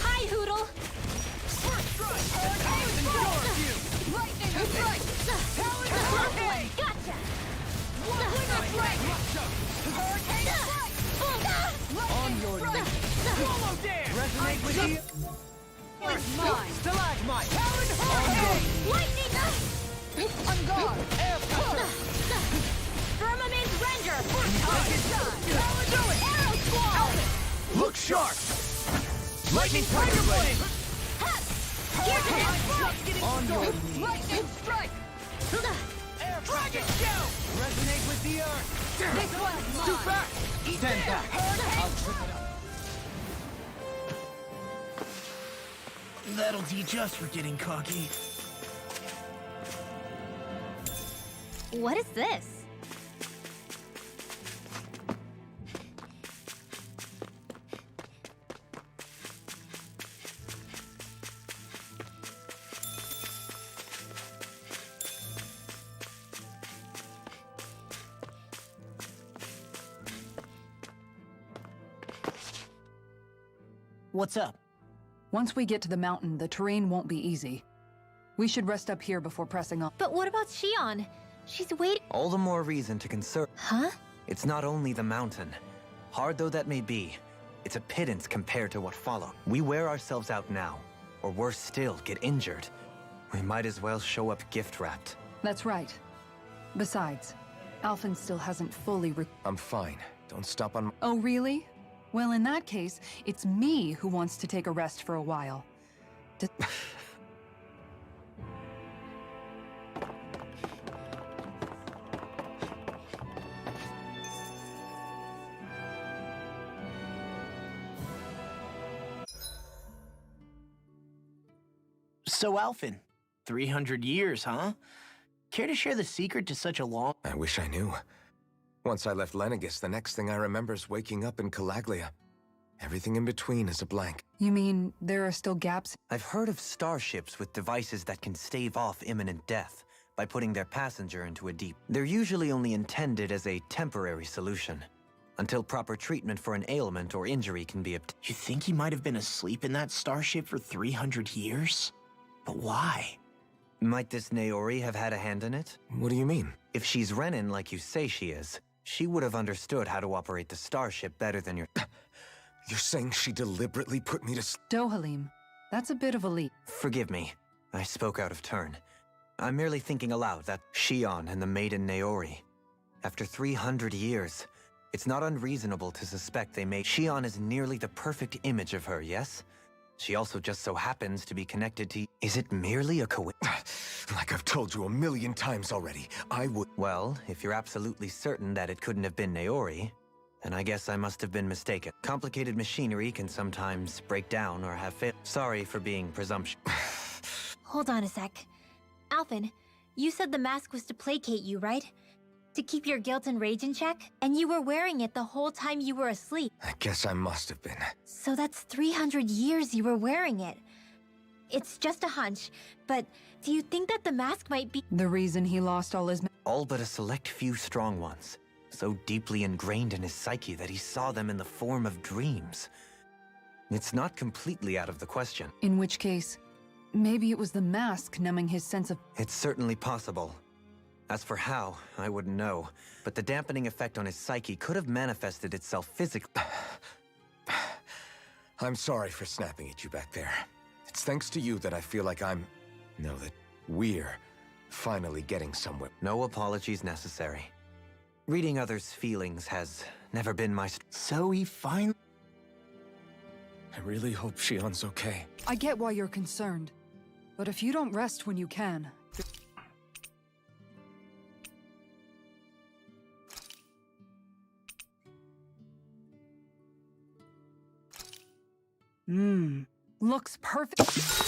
Hi, Hoodle! First strike! Talon Storm! Lightning Strike! Talon Hurricane! Gotcha! Winger Strike! Hurricane Strike! On your knees! Swallow Dance! Resonate with you! It's mine! Stalagmite! Talon Hurricane! Lightning! On guard! Air pressure! Firmament Ranger! Talon do it! Arrow Squall! Look sharp! Lightning Tiger Blade! On your knees! Lightning Strike! Air Dragon Shell! Resonate with the earth! This one's Too mine! fast! Stand back! I'll trip it up. That'll teach us for getting cocky. What is this? What's up? Once we get to the mountain, the terrain won't be easy. We should rest up here before pressing on. But what about Shion? She's waiting. All the more reason to conserve. Huh? It's not only the mountain. Hard though that may be, it's a pittance compared to what followed. We wear ourselves out now, or worse still, get injured. We might as well show up gift-wrapped. That's right. Besides, Alphen still hasn't fully I'm fine. Don't stop on... Oh, really? Well, in that case, it's me who wants to take a rest for a while. So, Alphen, 300 years, huh? Care to share the secret to such a long... I wish I knew. Once I left Lenegis, the next thing I remember is waking up in Calaglia. Everything in between is a blank. You mean there are still gaps? I've heard of starships with devices that can stave off imminent death by putting their passenger into a deep. They're usually only intended as a temporary solution, until proper treatment for an ailment or injury can be obtained. You think he might have been asleep in that starship for 300 years? But why? Might this Naori have had a hand in it? What do you mean? If she's Renin like you say she is, she would have understood how to operate the starship better than your... You're saying she deliberately put me to sleep? Dohalim. That's a bit of a leap. Forgive me. I spoke out of turn. I'm merely thinking aloud that Shion and the maiden Naori. After 300 years, it's not unreasonable to suspect they made... Shion is nearly the perfect image of her, yes? She also just so happens to be connected to... Is it merely a coincidence? Like I've told you a million times already, I would... Well, if you're absolutely certain that it couldn't have been Naori, then I guess I must have been mistaken. Complicated machinery can sometimes break down or have failed. Sorry for being presumptuous. Hold on a sec. Alphen, you said the mask was to placate you, right? To keep your guilt and rage in check? And you were wearing it the whole time you were asleep. I guess I must have been. So that's 300 years you were wearing it. It's just a hunch, but do you think that the mask might be... The reason he lost all his... All but a select few strong ones. so deeply ingrained in his psyche that he saw them in the form of dreams. It's not completely out of the question. In which case, maybe it was the mask numbing his sense of... It's certainly possible. As for how, I wouldn't know. But the dampening effect on his psyche could have manifested itself physically. I'm sorry for snapping at you back there. It's thanks to you that I feel like that we're finally getting somewhere. No apologies necessary. Reading others' feelings has never been my... So he finally... I really hope Shion's okay. I get why you're concerned. But if you don't rest when you can... Looks perfect.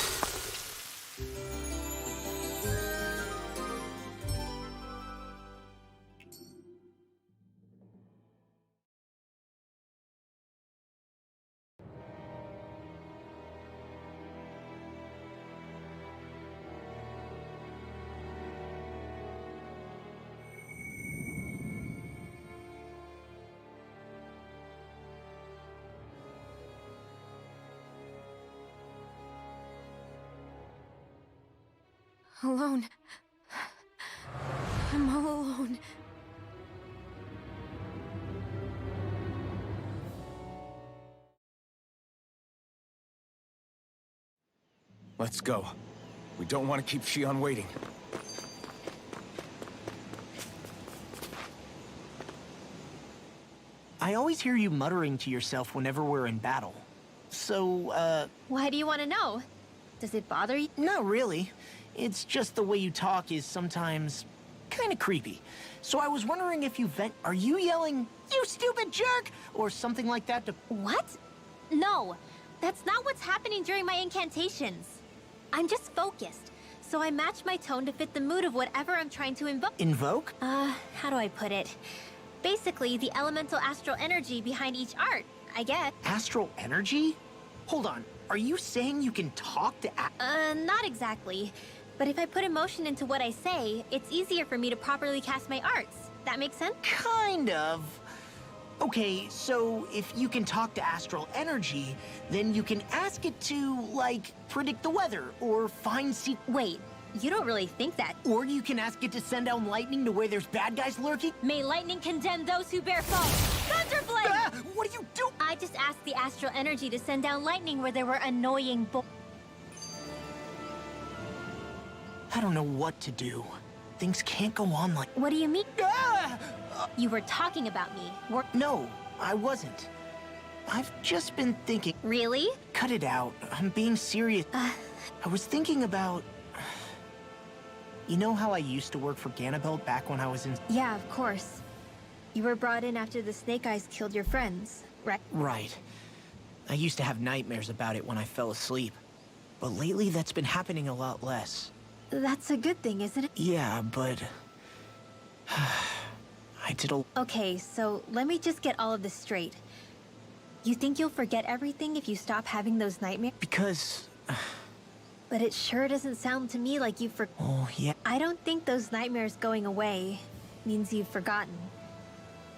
Alone. I'm all alone. Let's go. We don't want to keep Shion waiting. I always hear you muttering to yourself whenever we're in battle. So, Why do you want to know? Does it bother you? Not really. It's just the way you talk is sometimes kind of creepy. So I was wondering if you vent... Are you yelling, "You stupid jerk," or something like that to... What? No, that's not what's happening during my incantations. I'm just focused, so I match my tone to fit the mood of whatever I'm trying to invoke. Invoke? How do I put it? Basically, the elemental astral energy behind each art, I guess. Astral energy? Hold on. Are you saying you can talk to Not exactly. But if I put emotion into what I say, it's easier for me to properly cast my arts. That makes sense? Kind of. Okay, so if you can talk to astral energy, then you can ask it to, like, predict the weather, or find Wait, you don't really think that. Or you can ask it to send down lightning to where there's bad guys lurking? May lightning condemn those who bear false! Thunderblade! Ah, what do you do? I just asked the astral energy to send down lightning where there were annoying I don't know what to do. Things can't go on like... What do you mean? Ah! You were talking about me. No, I wasn't. I've just been thinking... Really? Cut it out. I'm being serious. I was thinking about... You know how I used to work for Ganabelt back when I was in... Yeah, of course. You were brought in after the Snake Eyes killed your friends, right? Right. I used to have nightmares about it when I fell asleep. But lately, that's been happening a lot less. That's a good thing, isn't it? Yeah, but... I did a... Okay, so let me just get all of this straight. You think you'll forget everything if you stop having those nightmares? Because... But it sure doesn't sound to me like you've Oh, yeah. I don't think those nightmares going away means you've forgotten.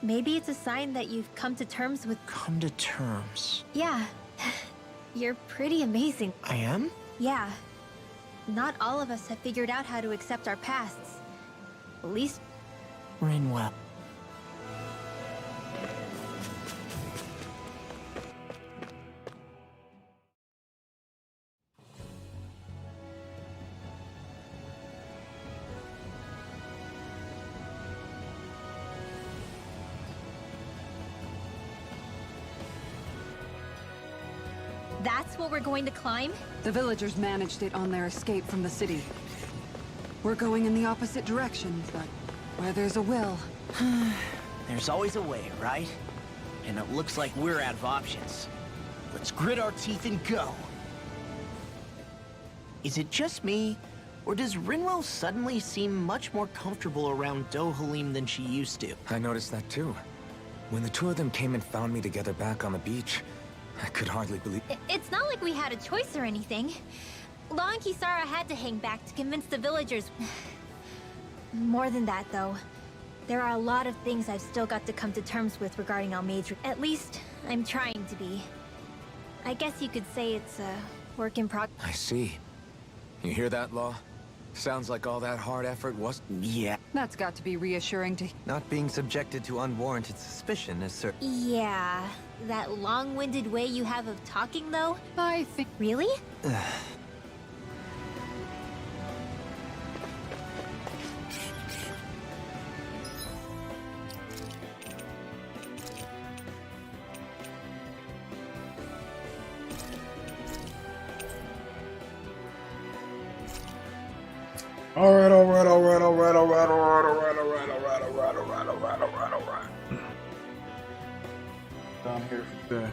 Maybe it's a sign that you've come to terms with... Come to terms? Yeah. You're pretty amazing. I am? Yeah. Not all of us have figured out how to accept our pasts. At least... Rinwell. That's what we're going to climb? The villagers managed it on their escape from the city. We're going in the opposite direction, but where there's a will... There's always a way, right? And it looks like we're out of options. Let's grit our teeth and go. Is it just me, or does Rinwell suddenly seem much more comfortable around Dohalim than she used to? I noticed that too. When the two of them came and found me together back on the beach, I could hardly believe... It's not like we had a choice or anything. Law and Kisara had to hang back to convince the villagers. More than that, though. There are a lot of things I've still got to come to terms with regarding Almeidrea. At least, I'm trying to be. I guess you could say it's a work in progress. I see. You hear that, Law? Sounds like all that hard effort was... Yeah. That's got to be reassuring to... Not being subjected to unwarranted suspicion is certain. Yeah, that long-winded way you have of talking, though? I think... Really? Alright. Down here for today.